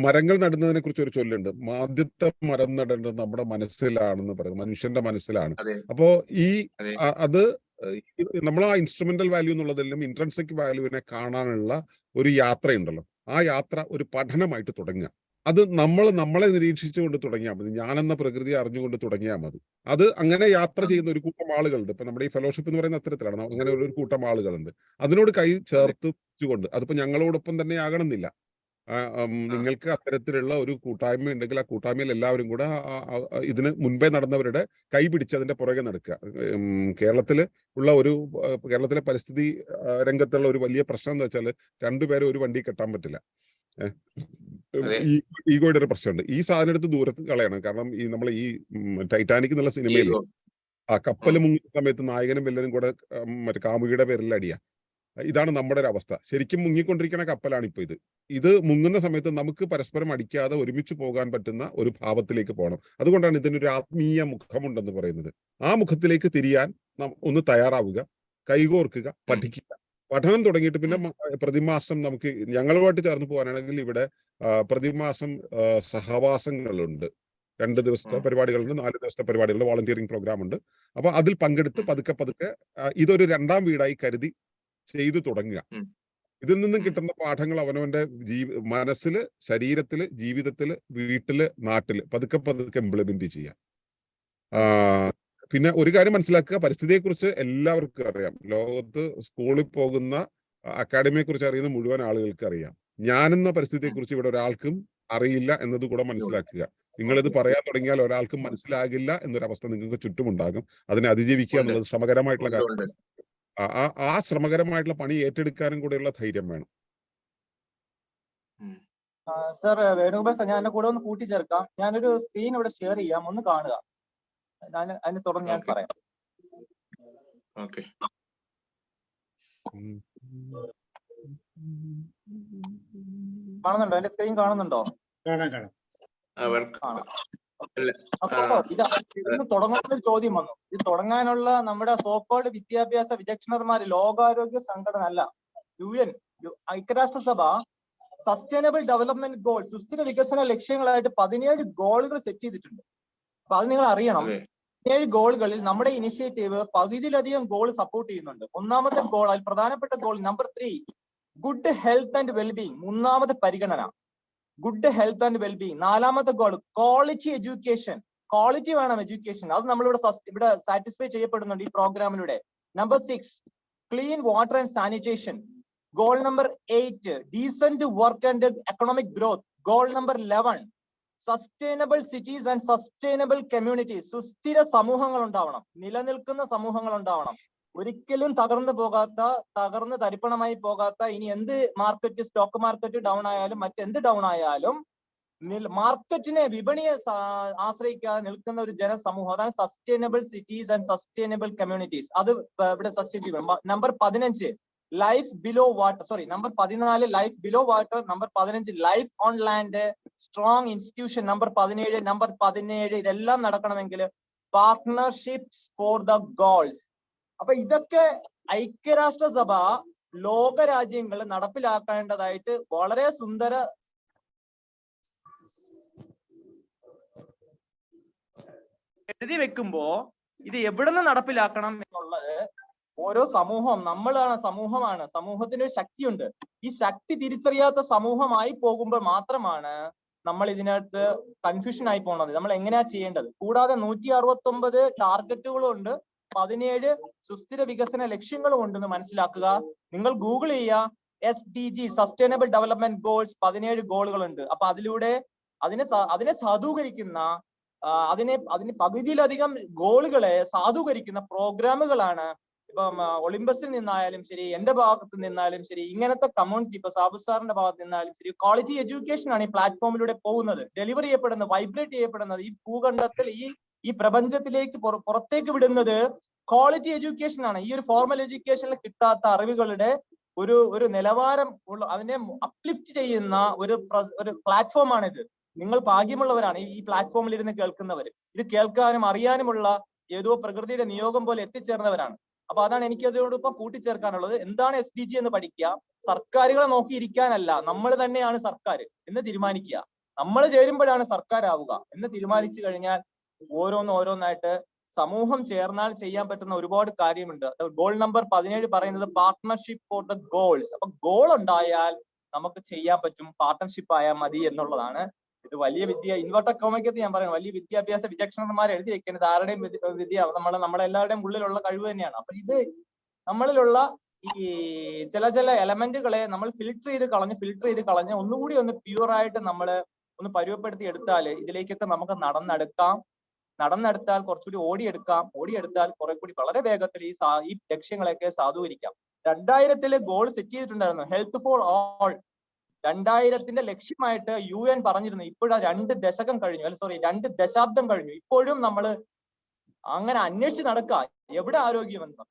മരങ്ങൾ നടുന്നതിനെ കുറിച്ച് ഒരു ചൊല്ലുണ്ട്. ആദ്യത്തെ മരം നടേണ്ടത് നമ്മുടെ മനസ്സിലാണെന്ന് പറയുന്നത്, മനുഷ്യന്റെ മനസ്സിലാണ്. അപ്പോ അത് നമ്മൾ ആ ഇൻസ്ട്രുമെന്റൽ വാല്യൂ എന്നുള്ളതെല്ലാം ഇൻട്രൻസിക് വാല്യൂവിനെ കാണാനുള്ള ഒരു യാത്രയുണ്ടല്ലോ. ആ യാത്ര ഒരു പഠനമായിട്ട് തുടങ്ങുക. അത് നമ്മളെ നിരീക്ഷിച്ചുകൊണ്ട് തുടങ്ങിയാൽ മതി. ഞാനെന്ന പ്രകൃതിയെ അറിഞ്ഞുകൊണ്ട് തുടങ്ങിയാൽ മതി. അത് അങ്ങനെ യാത്ര ചെയ്യുന്ന ഒരു കൂട്ടം ആളുകളുണ്ട്. ഇപ്പൊ നമ്മുടെ ഈ ഫെലോഷിപ്പ് എന്ന് പറയുന്ന അത്തരത്തിലാണ്. അങ്ങനെ ഒരു കൂട്ടം ആളുകളുണ്ട്. അതിനോട് കൈ ചേർത്ത് വെച്ചുകൊണ്ട്, അതിപ്പോ ഞങ്ങളോടൊപ്പം തന്നെ ആകണമെന്നില്ല. നിങ്ങൾക്ക് അത്തരത്തിലുള്ള ഒരു കൂട്ടായ്മ ഉണ്ടെങ്കിൽ ആ കൂട്ടായ്മയിൽ എല്ലാവരും കൂടെ ഇതിന് മുൻപേ നടന്നവരുടെ കൈ പിടിച്ച് അതിന്റെ പുറകെ നടക്കുക. കേരളത്തിലെ പരിസ്ഥിതി രംഗത്തുള്ള ഒരു വലിയ പ്രശ്നം എന്ന് വെച്ചാൽ രണ്ടുപേരെ ഒരു വണ്ടി കെട്ടാൻ പറ്റില്ല. ഈഗോയുടെ ഒരു പ്രശ്നമുണ്ട്. ഈ സാധനം എടുത്ത് ദൂരത്ത് കളയണം. കാരണം നമ്മൾ ഈ ടൈറ്റാനിക് എന്നുള്ള സിനിമയിൽ ആ കപ്പൽ മുങ്ങുന്ന സമയത്ത് നായകനും വില്ലനും കൂടെ മറ്റേ കാമുകിയുടെ പേരിൽ അടിയാ. ഇതാണ് നമ്മുടെ ഒരു അവസ്ഥ. ശരിക്കും മുങ്ങിക്കൊണ്ടിരിക്കുന്ന കപ്പലാണ് ഇപ്പൊ ഇത് മുങ്ങുന്ന സമയത്ത് നമുക്ക് പരസ്പരം അടിക്കാതെ ഒരുമിച്ച് പോകാൻ പറ്റുന്ന ഒരു ഭാവത്തിലേക്ക് പോകണം. അതുകൊണ്ടാണ് ഇതിനൊരു ആത്മീയ മുഖമുണ്ടെന്ന് പറയുന്നത്. ആ മുഖത്തിലേക്ക് തിരിയാൻ ഒന്ന് തയ്യാറാവുക, കൈകോർക്കുക, പഠിക്കുക. പഠനം തുടങ്ങിയിട്ട് പിന്നെ പ്രതിമാസം നമുക്ക് ഞങ്ങളുമായിട്ട് ചേർന്ന് പോകാനാണെങ്കിൽ ഇവിടെ പ്രതിമാസം സഹവാസങ്ങളുണ്ട്. 2 ദിവസത്തെ പരിപാടികളുണ്ട്, 4 ദിവസത്തെ പരിപാടികളുണ്ട്, വോളണ്ടിയറിംഗ് പ്രോഗ്രാം ഉണ്ട്. അപ്പൊ അതിൽ പങ്കെടുത്ത് പതുക്കെ ഇതൊരു 2ാം വീടായി കരുതി ചെയ്തു തുടങ്ങുക. ഇതിൽ നിന്നും കിട്ടുന്ന പാഠങ്ങൾ അവനവന്റെ മനസ്സില്, ശരീരത്തില്, ജീവിതത്തില്, വീട്ടില്, നാട്ടില് പതുക്കെ ഇംപ്ലിമെന്റ് ചെയ്യുക. പിന്നെ ഒരു കാര്യം മനസ്സിലാക്കുക, പരിസ്ഥിതിയെ കുറിച്ച് എല്ലാവർക്കും അറിയാം. ലോകത്ത് സ്കൂളിൽ പോകുന്ന, അക്കാഡമിയെ കുറിച്ച് അറിയുന്ന മുഴുവൻ ആളുകൾക്ക് അറിയാം. ഞാനെന്ന പരിസ്ഥിതിയെ കുറിച്ച് ഇവിടെ ഒരാൾക്കും അറിയില്ല എന്നത് കൂടെ മനസ്സിലാക്കുക. നിങ്ങളിത് പറയാൻ തുടങ്ങിയാൽ ഒരാൾക്കും മനസ്സിലാകില്ല എന്നൊരവസ്ഥ നിങ്ങൾക്ക് ചുറ്റുമുണ്ടാകും. അതിനെ അതിജീവിക്കുക എന്നുള്ളത് ശ്രമകരമായിട്ടുള്ള കാര്യം. ആ ശ്രമകരമായിട്ടുള്ള പണി ഏറ്റെടുക്കാനും കൂടെയുള്ള ധൈര്യം വേണം. സർ, വേണുഗോപാൽ സാർ, ഞാൻ എന്നെ കൂടെ ഒന്ന് കൂട്ടിച്ചേർക്കാം. ഞാനൊരു സ്ക്രീൻ ഇവിടെ ഷെയർ ചെയ്യാം, ഒന്ന് കാണുക. ഞാൻ അതിന് തുടർന്ന് ഞാൻ പറയാം. കാണുന്നുണ്ടോ? എന്റെ സ്ക്രീൻ കാണുന്നുണ്ടോ? അപ്പോ ഇത് തുടങ്ങുന്ന ഒരു ചോദ്യം വന്നു. ഇത് തുടങ്ങാനുള്ള നമ്മുടെ സോക്കോൾഡ് വിദ്യാഭ്യാസ വിചക്ഷണന്മാര്, ലോകാരോഗ്യ സംഘടന അല്ല, UN, ഐക്യരാഷ്ട്രസഭ സസ്റ്റൈനബിൾ ഡെവലപ്മെന്റ് ഗോൾ, സുസ്ഥിര വികസന ലക്ഷ്യങ്ങളായിട്ട് 17 ഗോളുകൾ സെറ്റ് ചെയ്തിട്ടുണ്ട്. അപ്പൊ അത് നിങ്ങൾ അറിയണം. 17 ഗോളുകളിൽ നമ്മുടെ ഇനിഷ്യേറ്റീവ് പകുതിയിലധികം ഗോൾ സപ്പോർട്ട് ചെയ്യുന്നുണ്ട്. ഒന്നാമത്തെ ഗോൾ, അതിൽ പ്രധാനപ്പെട്ട goal number 3, good health and wellbeing, 3ാമത്തെ പരിഗണന ഗുഡ് ഹെൽത്ത് ആൻഡ് വെൽബീങ്. 4ാമത്തെ ഗോൾ ക്വാളിറ്റി എഡ്യൂക്കേഷൻ, ക്വാളിറ്റി വേണം എഡ്യൂക്കേഷൻ, അത് നമ്മളിവിടെ സാറ്റിസ്ഫൈ ചെയ്യപ്പെടുന്നുണ്ട് ഈ പ്രോഗ്രാമിലൂടെ. Number 6 clean water and sanitation. Goal number 8 decent work and economic growth. Goal number 11 sustainable cities and sustainable communities. സുസ്ഥിര സമൂഹങ്ങൾ ഉണ്ടാവണം, നിലനിൽക്കുന്ന സമൂഹങ്ങൾ ഉണ്ടാവണം, ഒരിക്കലും തകർന്ന് തരിപ്പണമായി പോകാത്ത, ഇനി എന്ത് മാർക്കറ്റ്, സ്റ്റോക്ക് മാർക്കറ്റ് ഡൗൺ ആയാലും മറ്റെന്ത് ഡൗൺ ആയാലും മാർക്കറ്റിനെ, വിപണിയെ ആശ്രയിക്കാതെ നിൽക്കുന്ന ഒരു ജനസമൂഹം. അതാണ് sustainable cities and sustainable communities. അത് ഇവിടെ സസ്റ്റൈൻ ചെയ്യണം. Number 15 life below water, number 14 life below water. Number 15 life on land, strong institution. Number 17 ഇതെല്ലാം നടക്കണമെങ്കിൽ പാർട്ട്ണർഷിപ്സ് ഫോർ ദ ഗോൾസ്. അപ്പൊ ഇതൊക്കെ ഐക്യരാഷ്ട്രസഭ ലോകരാജ്യങ്ങൾ നടപ്പിലാക്കേണ്ടതായിട്ട് വളരെ സുന്ദര എഴുതി വെക്കുമ്പോ ഇത് എവിടെ നിന്ന് നടപ്പിലാക്കണം എന്നുള്ളത് ഓരോ സമൂഹം, സമൂഹമാണ്, സമൂഹത്തിന് ഒരു ശക്തിയുണ്ട്. ഈ ശക്തി തിരിച്ചറിയാത്ത സമൂഹമായി പോകുമ്പോൾ മാത്രമാണ് നമ്മൾ ഇതിനകത്ത് കൺഫ്യൂഷൻ ആയി പോകുന്നത്. നമ്മൾ എങ്ങനെയാ ചെയ്യേണ്ടത്? കൂടാതെ 169 ടാർഗറ്റുകളും ഉണ്ട്, 17 സുസ്ഥിര വികസന ലക്ഷ്യങ്ങളും ഉണ്ടെന്ന് മനസ്സിലാക്കുക. നിങ്ങൾ ഗൂഗിൾ ചെയ്യുക, SDG സസ്റ്റൈനബിൾ ഡെവലപ്മെന്റ് ഗോൾസ്, 17 ഗോളുകളുണ്ട്. അപ്പൊ അതിലൂടെ അതിനെ സാധൂകരിക്കുന്ന, അതിന് പകുതിയിലധികം ഗോളുകളെ സാധൂകരിക്കുന്ന പ്രോഗ്രാമുകളാണ് ഇപ്പം ഒളിമ്പസിൽ നിന്നായാലും ശരി, എന്റെ ഭാഗത്ത് നിന്നാലും ശരി, ഇങ്ങനത്തെ കമ്മ്യൂണിറ്റി, ഇപ്പൊ സാബു സാറിന്റെ ഭാഗത്ത് നിന്നാലും ശരി, ക്വാളിറ്റി എഡ്യൂക്കേഷൻ ആണ് ഈ പ്ലാറ്റ്ഫോമിലൂടെ പോകുന്നത്, ഡെലിവറി ചെയ്യപ്പെടുന്നത്, വൈബ്രേറ്റ് ചെയ്യപ്പെടുന്നത്. ഈ ഭൂഖണ്ഡത്തിൽ, ഈ പ്രപഞ്ചത്തിലേക്ക് പുറത്തേക്ക് വിടുന്നത് ക്വാളിറ്റി എഡ്യൂക്കേഷൻ ആണ്. ഈ ഒരു ഫോർമൽ എഡ്യൂക്കേഷനിൽ കിട്ടാത്ത അറിവുകളുടെ ഒരു നിലവാരം ഉള്ള, അതിനെ അപ്ലിഫ്റ്റ് ചെയ്യുന്ന ഒരു പ്ലാറ്റ്ഫോമാണിത്. നിങ്ങൾ ഭാഗ്യമുള്ളവരാണ് ഈ പ്ലാറ്റ്ഫോമിൽ ഇരുന്ന് കേൾക്കുന്നവർ. ഇത് കേൾക്കാനും അറിയാനുമുള്ള ഏതോ പ്രകൃതിയുടെ നിയോഗം പോലെ എത്തിച്ചേർന്നവരാണ്. അപ്പൊ അതാണ് എനിക്ക് അതിനോടൊപ്പം കൂട്ടിച്ചേർക്കാനുള്ളത്. എന്താണ് SDG എന്ന് പഠിക്കുക. സർക്കാരുകളെ നോക്കിയിരിക്കാനല്ല, നമ്മൾ തന്നെയാണ് സർക്കാർ എന്ന് തീരുമാനിക്കുക. നമ്മൾ ചേരുമ്പോഴാണ് സർക്കാർ ആവുക എന്ന് തീരുമാനിച്ചു കഴിഞ്ഞാൽ ഓരോന്നായിട്ട് സമൂഹം ചേർന്നാൽ ചെയ്യാൻ പറ്റുന്ന ഒരുപാട് കാര്യമുണ്ട്. ഗോൾ നമ്പർ 17 പറയുന്നത് പാർട്ട്ണർഷിപ്പ് ഫോർ ദ ഗോൾസ്. അപ്പൊ ഗോൾ ഉണ്ടായാൽ നമുക്ക് ചെയ്യാൻ പറ്റും, പാർട്ട്ണർഷിപ്പ് ആയാൽ മതി എന്നുള്ളതാണ്. ഇത് വലിയ ഇൻവെർട്ടർ കോമയ്ക്കത്ത് ഞാൻ പറയുന്നത് വലിയ വിദ്യാഭ്യാസ വിചക്ഷണന്മാർ എഴുതി വെക്കേണ്ടത് ആരുടെയും വിദ്യ നമ്മളെല്ലാവരുടെയും ഉള്ളിലുള്ള കഴിവ് തന്നെയാണ്. അപ്പൊ ഇത് നമ്മളിലുള്ള ഈ ചില എലമെന്റുകളെ നമ്മൾ ഫിൽട്ടർ ചെയ്ത് കളഞ്ഞ് ഒന്നുകൂടി ഒന്ന് പ്യൂറായിട്ട് നമ്മൾ ഒന്ന് പരുവപ്പെടുത്തി എടുത്താൽ ഇതിലേക്കൊക്കെ നമുക്ക് നടന്നെടുത്താൽ കുറച്ചുകൂടി ഓടിയെടുത്താൽ കുറെ കൂടി വളരെ വേഗത്തിൽ ഈ ലക്ഷ്യങ്ങളെയൊക്കെ സാധൂകരിക്കാം. 2000 ഗോൾ സെറ്റ് ചെയ്തിട്ടുണ്ടായിരുന്നു, ഹെൽത്ത് ഫോർ ഓൾ. 2000 ലക്ഷ്യമായിട്ട് UN പറഞ്ഞിരുന്നു. ഇപ്പോഴാ 2 ദശാബ്ദം കഴിഞ്ഞു. ഇപ്പോഴും നമ്മൾ അങ്ങനെ അന്വേഷിച്ച് നടക്കുക എവിടെ ആരോഗ്യമെന്ന്.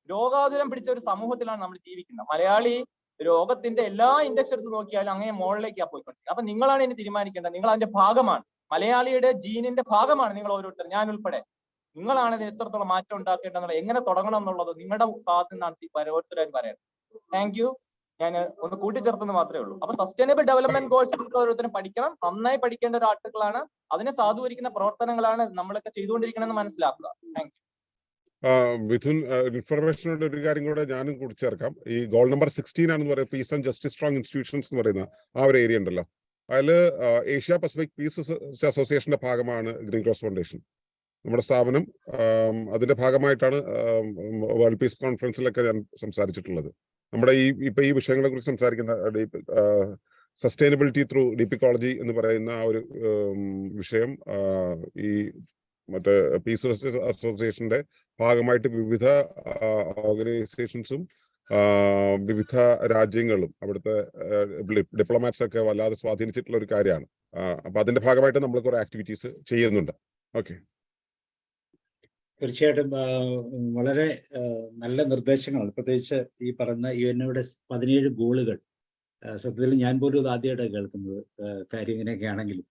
രോഗാതുരം പിടിച്ച ഒരു സമൂഹത്തിലാണ് നമ്മൾ ജീവിക്കുന്നത്. മലയാളി രോഗത്തിന്റെ എല്ലാ ഇൻഡെക്സ് എടുത്ത് നോക്കിയാലും അങ്ങനെ മുകളിലേക്കാണ് പോയിക്കൊണ്ടിരിക്കുന്നത്. അപ്പൊ നിങ്ങളാണ് ഇനി തീരുമാനിക്കേണ്ടത്. നിങ്ങൾ അതിന്റെ ഭാഗമാണ്, മലയാളിയുടെ ജീനിന്റെ ഭാഗമാണ് നിങ്ങൾ ഓരോരുത്തർ, ഞാൻ ഉൾപ്പെടെ. നിങ്ങളാണ് ഇതിന് എത്രത്തോളം മാറ്റം ഉണ്ടാക്കേണ്ടത്, എങ്ങനെ തുടങ്ങണം എന്നുള്ളത് നിങ്ങളുടെ ഭാഗത്ത് നിന്നാണ് ഓരോരുത്തരായിട്ട് പറയുന്നത്. Thank you. ഞാൻ ഒന്ന് കൂട്ടിച്ചേർത്തെന്ന് മാത്രമേ ഉള്ളൂ. അപ്പൊ സസ്റ്റൈനബിൾ ഡെവലപ്മെന്റ് ഗോൾസ് ഓരോരുത്തരും പഠിക്കണം, നന്നായി പഠിക്കേണ്ട ഒരു ആർട്ടിക്കിളാണ്. അതിനെ സാധൂകരിക്കുന്ന പ്രവർത്തനങ്ങളാണ് നമ്മളൊക്കെ ചെയ്തുകൊണ്ടിരിക്കണമെന്ന് മനസ്സിലാക്കുക. Thank you. മിഥുൻ, ഇൻഫർമേഷനോട് ഒരു കാര്യം കൂടെ ഞാനും കൂട്ടിച്ചേർക്കാം. ഈ ഗോൾ നമ്പർ 16 ആണെന്ന് പറയുന്നത് piece and justice strong institutions എന്ന് പറയുന്ന ആ ഒരു ഏരിയ ഉണ്ടല്ലോ. അതില് ഏഷ്യ പസഫിക് പീസ് അസോസിയേഷന്റെ ഭാഗമാണ് ഗ്രീൻ ക്രോസ് ഫൗണ്ടേഷൻ. നമ്മുടെ സ്ഥാപനം അതിന്റെ ഭാഗമായിട്ടാണ് വേൾഡ് പീസ് കോൺഫറൻസിലൊക്കെ ഞാൻ സംസാരിച്ചിട്ടുള്ളത്. നമ്മുടെ ഈ വിഷയങ്ങളെ കുറിച്ച് സംസാരിക്കുന്ന സസ്റ്റൈനബിലിറ്റി ത്രൂ ഡീപ്പ് ഇക്കോളജി എന്ന് പറയുന്ന ആ ഒരു വിഷയം ഈ മറ്റേ പീസ് അസോസിയേഷന്റെ ഭാഗമായിട്ട് വിവിധ ഓർഗനൈസേഷൻസും വിവിധ രാജ്യങ്ങളും അവിടുത്തെ ഡിപ്ലോമാറ്റ്സ് ഒക്കെ വല്ലാതെ സ്വാധീനിച്ചിട്ടുള്ള ഒരു കാര്യമാണ്. അപ്പൊ അതിന്റെ ഭാഗമായിട്ട് നമ്മൾ കുറെ ആക്ടിവിറ്റീസ് ചെയ്യുന്നുണ്ട്. ഓക്കെ, തീർച്ചയായിട്ടും വളരെ നല്ല നിർദ്ദേശങ്ങളാണ്. പ്രത്യേകിച്ച് ഈ പറഞ്ഞ UN-യുടെ 17 ഗോളുകൾ. സത്യത്തിൽ ഞാൻ പോലും ഇത് ആദ്യമായിട്ടാണ് കേൾക്കുന്നത് കാര്യം ഇങ്ങനെയൊക്കെ ആണെങ്കിലും.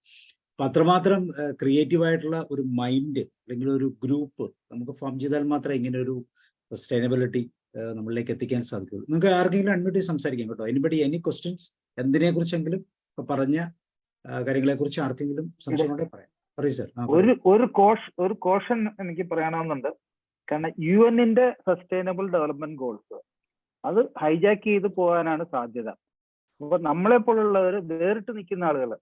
അപ്പൊ അത്രമാത്രം ക്രിയേറ്റീവായിട്ടുള്ള ഒരു മൈൻഡ് അല്ലെങ്കിൽ ഒരു ഗ്രൂപ്പ് നമുക്ക് ഫോം ചെയ്താൽ മാത്രമേ ഇങ്ങനെ ഒരു സസ്റ്റൈനബിലിറ്റി നമ്മളിലേക്ക് എത്തിക്കാൻ സാധിക്കുള്ളൂ. നിങ്ങൾക്ക് ആർക്കെങ്കിലും അൺമ്യൂട്ട് ചെയ്ത് സംസാരിക്കാം കേട്ടോ. എനി ക്വസ്റ്റ്യൻസ് എന്തിനെ കുറിച്ചെങ്കിലും ഇപ്പൊ പറഞ്ഞ കാര്യങ്ങളെ കുറിച്ച് ആർക്കെങ്കിലും സംശയം ഉണ്ടെങ്കിൽ പറയാം. പറയൂ സർ. ഒരു കോഷൻ എനിക്ക് പറയാനാവുന്നുണ്ട്. കാരണം UN-ന്റെ സസ്റ്റൈനബിൾ ഡെവലപ്മെന്റ് ഗോൾസ് അത് ഹൈജാക്ക് ചെയ്ത് പോകാനാണ് സാധ്യത. അപ്പൊ നമ്മളെ പോലുള്ളവർ വേറിട്ട് നിൽക്കുന്ന ആളുകൾ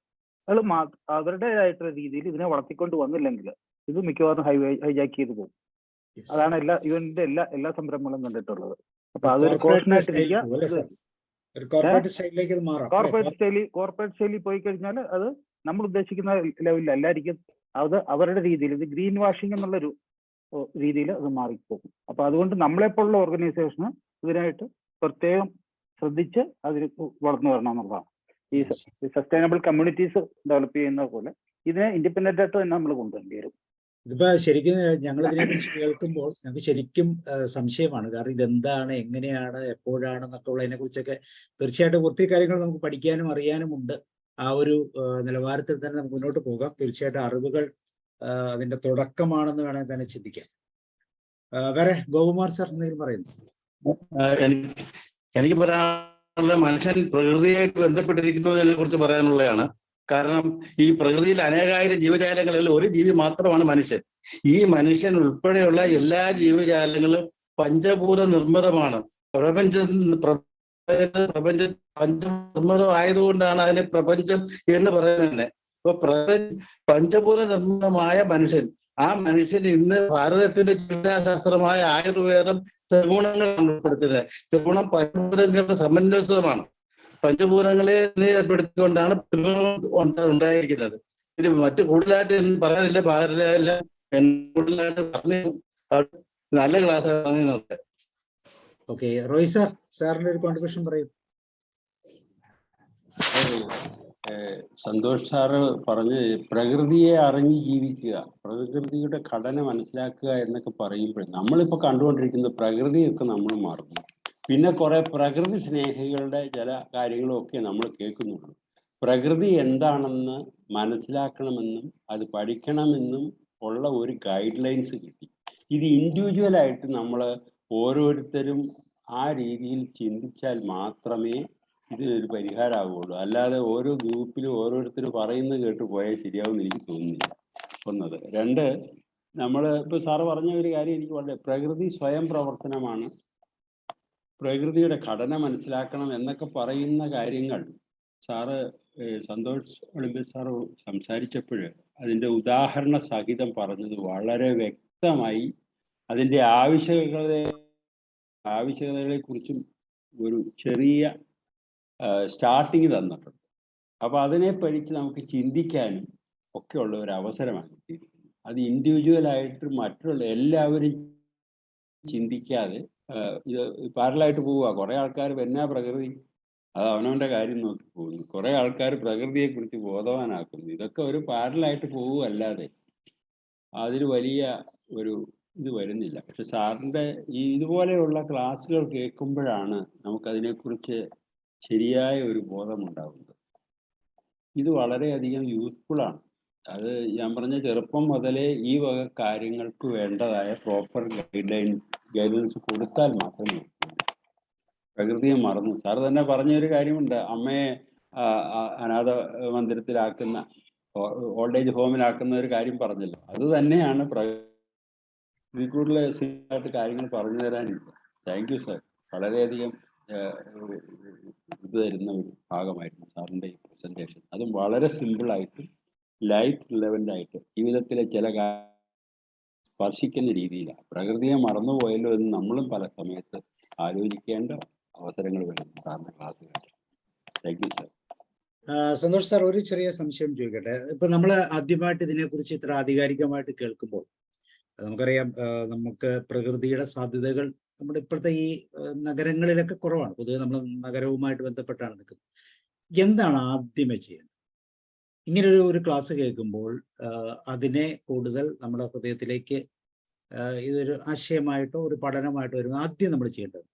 അവരുടേതായിട്ടുള്ള രീതിയിൽ ഇതിനെ വളർത്തിക്കൊണ്ട് വന്നില്ലെങ്കിൽ ഇത് മിക്കവാറും ഹൈജാക്ക് ചെയ്ത് പോകും. അതാണ് UN-ന്റെ എല്ലാ സംരംഭങ്ങളും കണ്ടിട്ടുള്ളത്. അപ്പൊ അതൊരു കോഷനായിട്ടിരിക്കുക. കോർപ്പറേറ്റ് സ്റ്റൈലിൽ പോയി കഴിഞ്ഞാൽ അത് നമ്മൾ ഉദ്ദേശിക്കുന്ന ലെവലിൽ അല്ലായിരിക്കും. അത് അവരുടെ രീതിയിൽ ഇത് ഗ്രീൻ വാഷിംഗ് എന്നുള്ളൊരു രീതിയിൽ അത് മാറിപ്പോകും. അപ്പൊ അതുകൊണ്ട് നമ്മളെപ്പോലുള്ള ഓർഗനൈസേഷന് ഇതിനായിട്ട് പ്രത്യേകം ശ്രദ്ധിച്ച് അതിന് വളർന്നു വരണം എന്നുള്ളതാണ്. ഈ സസ്റ്റൈനബിൾ കമ്മ്യൂണിറ്റീസ് ഡെവലപ്പ് ചെയ്യുന്ന പോലെ ഇതിനെ ഇൻഡിപെൻഡന്റ് ആയിട്ട് തന്നെ നമ്മൾ കൊണ്ടുവരേണ്ടി വരും. ഇതിപ്പോ ശരിക്കും ഞങ്ങൾ ഇതിനെക്കുറിച്ച് കേൾക്കുമ്പോൾ ഞങ്ങൾക്ക് ശരിക്കും സംശയമാണ്. കാരണം ഇതെന്താണ്, എങ്ങനെയാണ്, എപ്പോഴാണെന്നൊക്കെ ഉള്ളതിനെ കുറിച്ചൊക്കെ തീർച്ചയായിട്ടും ഒത്തിരി കാര്യങ്ങൾ നമുക്ക് പഠിക്കാനും അറിയാനും ഉണ്ട്. ആ ഒരു നിലവാരത്തിൽ തന്നെ നമുക്ക് മുന്നോട്ട് പോകാം. തീർച്ചയായിട്ടും അറിവുകൾ അതിന്റെ തുടക്കമാണെന്ന് വേണമെങ്കിൽ തന്നെ ചിന്തിക്കാം. വേറെ ഗോകുമാർ സാർ എന്തെങ്കിലും പറയുന്നു? എനിക്ക് പറയാനുള്ള മനുഷ്യൻ പ്രകൃതിയായിട്ട് ബന്ധപ്പെട്ടിരിക്കുന്നതിനെ കുറിച്ച് പറയാനുള്ളതാണ്. കാരണം ഈ പ്രകൃതിയിൽ അനേകായിരം ജീവജാലങ്ങളിൽ ഒരു ജീവി മാത്രമാണ് മനുഷ്യൻ. ഈ മനുഷ്യൻ ഉൾപ്പെടെയുള്ള എല്ലാ ജീവജാലങ്ങളും പഞ്ചഭൂത നിർമ്മിതമാണ്. പ്രപഞ്ചം പഞ്ചനിർമ്മിതം ആയതുകൊണ്ടാണ് അതിനെ പ്രപഞ്ചം എന്ന് പറയുന്നത് തന്നെ. അപ്പൊ പഞ്ചഭൂത നിർമ്മിതമായ മനുഷ്യൻ, ആ മനുഷ്യൻ ഇന്ന് ഭാരതത്തിന്റെ ചികിത്സാശാസ്ത്രമായ ആയുർവേദം ത്രിഗുണങ്ങൾ ഉൾപ്പെടുത്തുന്നത്. ത്രിഗുണം പഞ്ചഭൂതങ്ങളുടെ സമന്വയമാണ്. പഞ്ചഭൂതങ്ങളെ ഏർപ്പെടുത്തിക്കൊണ്ടാണ് ത്രിഗുണം ഉണ്ടായിരിക്കുന്നത്. ഇത് മറ്റു കൂടുതലായിട്ട് പറയാനില്ല, പാടില്ല. കൂടുതലായിട്ട് പറഞ്ഞു നല്ല ക്ലാസ് ആണ്. ഓക്കെ, റോയ് സാർ, സാറിന്റെ ഒരു കോൺട്രിബ്യൂഷൻ പറയൂ. സന്തോഷ് സാറ് പറഞ്ഞ് പ്രകൃതിയെ അറിഞ്ഞ് ജീവിക്കുക, പ്രകൃതിയുടെ ഘടന മനസ്സിലാക്കുക എന്നൊക്കെ പറയുമ്പോൾ നമ്മളിപ്പോൾ കണ്ടുകൊണ്ടിരിക്കുന്ന പ്രകൃതിയൊക്കെ നമ്മൾ മറന്നു. പിന്നെ കുറെ പ്രകൃതി സ്നേഹികളുടെ ചില കാര്യങ്ങളൊക്കെ നമ്മൾ കേൾക്കുന്നുള്ളൂ. പ്രകൃതി എന്താണെന്ന് മനസ്സിലാക്കണമെന്നും അത് പഠിക്കണമെന്നും ഉള്ള ഒരു ഗൈഡ് ലൈൻസ് കിട്ടി. ഇത് ഇൻഡിവിജ്വലായിട്ട് നമ്മൾ ഓരോരുത്തരും ആ രീതിയിൽ ചിന്തിച്ചാൽ മാത്രമേ ഇതിനൊരു പരിഹാരമാവുകയുള്ളൂ. അല്ലാതെ ഓരോ ഗ്രൂപ്പിലും ഓരോരുത്തർ പറയുന്നത് കേട്ട് പോയാൽ ശരിയാവുമെന്ന് എനിക്ക് തോന്നുന്നില്ല. ഒന്നത്. രണ്ട്, നമ്മൾ ഇപ്പൊ സാറ് പറഞ്ഞ ഒരു കാര്യം എനിക്ക് വളരെ, പ്രകൃതി സ്വയം പ്രവർത്തനമാണ്, പ്രകൃതിയുടെ ഘടന മനസ്സിലാക്കണം എന്നൊക്കെ പറയുന്ന കാര്യങ്ങൾ സാറ് സന്തോഷ് ഒളിമ്പിയസ് സാറ് സംസാരിച്ചപ്പോൾ അതിൻ്റെ ഉദാഹരണ സഹിതം പറഞ്ഞത് വളരെ വ്യക്തമായി അതിൻ്റെ ആവശ്യകതകളെ കുറിച്ചും ഒരു ചെറിയ സ്റ്റാർട്ടിങ് തന്നിട്ടുണ്ട്. അപ്പൊ അതിനെ പഠിച്ച് നമുക്ക് ചിന്തിക്കാനും ഒക്കെ ഉള്ള ഒരു അവസരമാണ് കിട്ടിയിരിക്കുന്നത്. അത് ഇൻഡിവിജ്വലായിട്ട് മറ്റുള്ള എല്ലാവരും ചിന്തിക്കാതെ ഇത് പാരലായിട്ട് പോവുക. കുറെ ആൾക്കാർ എന്നാ പ്രകൃതി, അത് അവനവന്റെ കാര്യം നോക്കി പോകുന്നു. കുറെ ആൾക്കാർ പ്രകൃതിയെ കുറിച്ച് ബോധവാനാക്കുന്നു. ഇതൊക്കെ ഒരു പാരലായിട്ട് പോവുകയല്ലാതെ അതിന് വലിയ ഒരു ഇത് വരുന്നില്ല. പക്ഷെ സാറിന്റെ ഈ ഇതുപോലെയുള്ള ക്ലാസ്സുകൾ കേൾക്കുമ്പോഴാണ് നമുക്കതിനെക്കുറിച്ച് ശരിയായ ഒരു ബോധമുണ്ടാകുന്നത്. ഇത് വളരെയധികം യൂസ്ഫുൾ ആണ്. അത് ഞാൻ പറഞ്ഞ ചെറുപ്പം മുതലേ ഈ വക കാര്യങ്ങൾക്ക് വേണ്ടതായ പ്രോപ്പർ ഗൈഡൻസ് കൊടുത്താൽ മാത്രമേ പ്രകൃതിയെ മറന്നു. സാർ തന്നെ പറഞ്ഞൊരു കാര്യമുണ്ട്, അമ്മയെ അനാഥ മന്ദിരത്തിലാക്കുന്ന, ഓൾഡ് ഏജ് ഹോമിലാക്കുന്ന ഒരു കാര്യം പറഞ്ഞല്ലോ. അത് തന്നെയാണ് ഇതിൽ കൂടുതൽ ആയിട്ട് കാര്യങ്ങൾ പറഞ്ഞു തരാനില്ല. Thank you sir. വളരെയധികം ഇത് തരുന്ന ഒരു ഭാഗമായിരുന്നു സാറിൻ്റെ ഈ പ്രസന്റേഷൻ. അതും വളരെ സിമ്പിളായിട്ട് ലൈഫ് റിലവൻ്റ് ആയിട്ട് ജീവിതത്തിലെ ചില സ്പർശിക്കുന്ന രീതിയിലാണ്. പ്രകൃതിയെ മറന്നുപോയല്ലോ എന്ന് നമ്മളും പല സമയത്ത് ആലോചിക്കേണ്ട അവസരങ്ങൾ വരുന്നു സാറിന്റെ ക്ലാസ് കേട്ട്. Thank you sir. Santhosh sir, ഒരു ചെറിയ സംശയം ചോദിക്കട്ടെ. ഇപ്പൊ നമ്മൾ ആദ്യമായിട്ട് ഇതിനെക്കുറിച്ച് ഇത്ര ആധികാരികമായിട്ട് കേൾക്കുമ്പോൾ നമുക്കറിയാം, നമുക്ക് പ്രകൃതിയുടെ സാധ്യതകൾ നമ്മുടെ ഇപ്പോഴത്തെ ഈ നഗരങ്ങളിലൊക്കെ കുറവാണ്. പൊതുവെ നമ്മൾ നഗരവുമായിട്ട് ബന്ധപ്പെട്ടാണ് നിൽക്കുന്നത്. എന്താണ് ആദ്യമേ ചെയ്യുന്നത്? ഇങ്ങനെ ഒരു ക്ലാസ് കേൾക്കുമ്പോൾ അതിനെ കൂടുതൽ നമ്മുടെ ഹൃദയത്തിലേക്ക് ഇതൊരു ആശയമായിട്ടോ ഒരു പഠനമായിട്ടോ വരും, ആദ്യം നമ്മൾ ചെയ്യേണ്ടത്?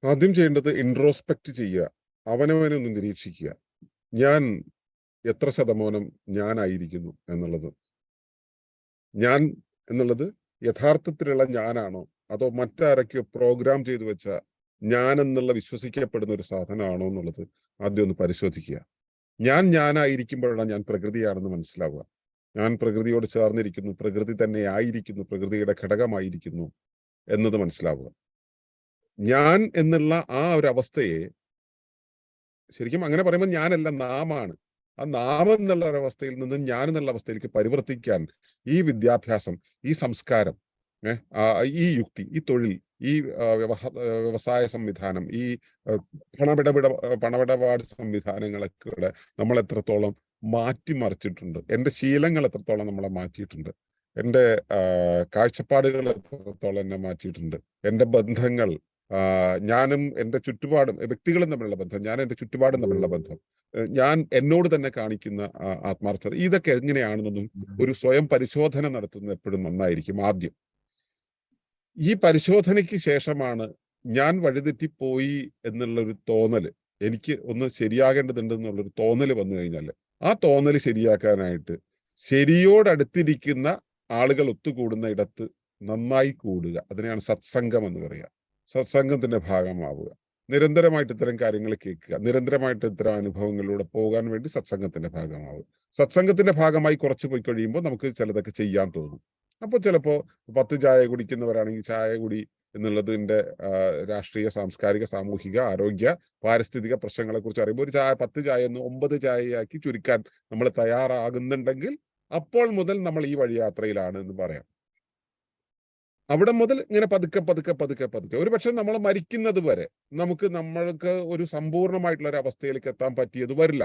ആദ്യം ചെയ്യേണ്ടത് ഇൻട്രോസ്പെക്ട് ചെയ്യുക, അവനവനെ ഒന്ന് നിരീക്ഷിക്കുക. ഞാൻ എത്ര ശതമാനം ഞാനായിരിക്കുന്നു എന്നുള്ളത്. ഞാൻ എന്നുള്ളത് യഥാർത്ഥത്തിലുള്ള ഞാനാണോ, അതോ മറ്റാരൊക്കെയോ പ്രോഗ്രാം ചെയ്തു വെച്ച ഞാൻ എന്നുള്ള വിശ്വസിക്കപ്പെടുന്ന ഒരു സാധനമാണോ എന്നുള്ളത് ആദ്യം ഒന്ന് പരിശോധിക്കുക. ഞാനായിരിക്കുമ്പോഴാണ് ഞാൻ പ്രകൃതിയാണെന്ന് മനസ്സിലാവുക. ഞാൻ പ്രകൃതിയോട് ചേർന്നിരിക്കുന്നു, പ്രകൃതി തന്നെ ആയിരിക്കുന്നു, പ്രകൃതിയുടെ ഘടകമായിരിക്കുന്നു എന്നത് മനസ്സിലാവുക. ഞാൻ എന്നുള്ള ആ ഒരു അവസ്ഥയെ, ശരിക്കും അങ്ങനെ പറയുമ്പോൾ ഞാനല്ല, നാമാണ്. ആ നാമം എന്നുള്ള ഒരവസ്ഥയിൽ നിന്ന് ഞാൻ എന്നുള്ള അവസ്ഥയിലേക്ക് പരിവർത്തിക്കാൻ ഈ വിദ്യാഭ്യാസം, ഈ സംസ്കാരം, ഈ യുക്തി, ഈ തൊഴിൽ, ഈ വ്യവസായ സംവിധാനം, ഈ പണമിടപാട് സംവിധാനങ്ങളൊക്കെ നമ്മൾ എത്രത്തോളം മാറ്റിമറിച്ചിട്ടുണ്ട്, എൻ്റെ ശീലങ്ങൾ എത്രത്തോളം നമ്മളെ മാറ്റിയിട്ടുണ്ട്, എൻ്റെ കാഴ്ചപ്പാടുകൾ എത്രത്തോളം എന്നെ മാറ്റിയിട്ടുണ്ട്, എൻ്റെ ബന്ധങ്ങൾ, ഞാനും എൻ്റെ ചുറ്റുപാടും, വ്യക്തികളും തമ്മിലുള്ള ബന്ധം, ഞാൻ എൻ്റെ ചുറ്റുപാടും തമ്മിലുള്ള ബന്ധം, ഞാൻ എന്നോട് തന്നെ കാണിക്കുന്ന ആത്മാർത്ഥത, ഇതൊക്കെ എങ്ങനെയാണെന്നൊന്നും ഒരു സ്വയം പരിശോധന നടത്തുന്നത് എപ്പോഴും നന്നായിരിക്കും. ആദ്യം ഈ പരിശോധനയ്ക്ക് ശേഷമാണ് ഞാൻ വഴിതെറ്റിപ്പോയി എന്നുള്ളൊരു തോന്നല്, എനിക്ക് ഒന്ന് ശരിയാകേണ്ടതുണ്ട് എന്നുള്ളൊരു തോന്നല് വന്നു കഴിഞ്ഞാൽ ആ തോന്നല് ശരിയാക്കാനായിട്ട് ശരിയോടടുത്തിരിക്കുന്ന ആളുകൾ ഒത്തുകൂടുന്ന ഇടത്ത് നന്നായി കൂടുക. അതിനെയാണ് സത്സംഗം എന്ന് പറയുക. സത്സംഗത്തിന്റെ ഭാഗമാവുക, നിരന്തരമായിട്ട് ഇത്തരം കാര്യങ്ങൾ കേൾക്കുക, നിരന്തരമായിട്ട് ഇത്തരം അനുഭവങ്ങളിലൂടെ പോകാൻ വേണ്ടി സത്സംഗത്തിന്റെ ഭാഗമാവുക. സത്സംഗത്തിന്റെ ഭാഗമായി കുറച്ച് പോയി കഴിയുമ്പോൾ നമുക്ക് ചിലതൊക്കെ ചെയ്യാൻ തോന്നും. അപ്പോൾ ചിലപ്പോൾ 10 ചായ കുടിക്കുന്നവരാണെങ്കിൽ ചായ കുടി എന്നുള്ളതിന്റെ രാഷ്ട്രീയ, സാംസ്കാരിക, സാമൂഹിക, ആരോഗ്യ, പാരിസ്ഥിതിക പ്രശ്നങ്ങളെ കുറിച്ച് അറിയുമ്പോൾ ഒരു 10 ചായ എന്ന് 9 ചായയാക്കി ചുരുക്കാൻ നമ്മൾ തയ്യാറാകുന്നുണ്ടെങ്കിൽ അപ്പോൾ മുതൽ നമ്മൾ ഈ വഴിയാത്രയിലാണ് എന്ന് പറയാം. അവിടെ മുതൽ ഇങ്ങനെ പതുക്കെ ഒരു പക്ഷെ നമ്മൾ മരിക്കുന്നത് വരെ നമ്മൾക്ക് ഒരു സമ്പൂർണമായിട്ടുള്ള ഒരു അവസ്ഥയിലേക്ക് എത്താൻ പറ്റിയത് വരില്ല.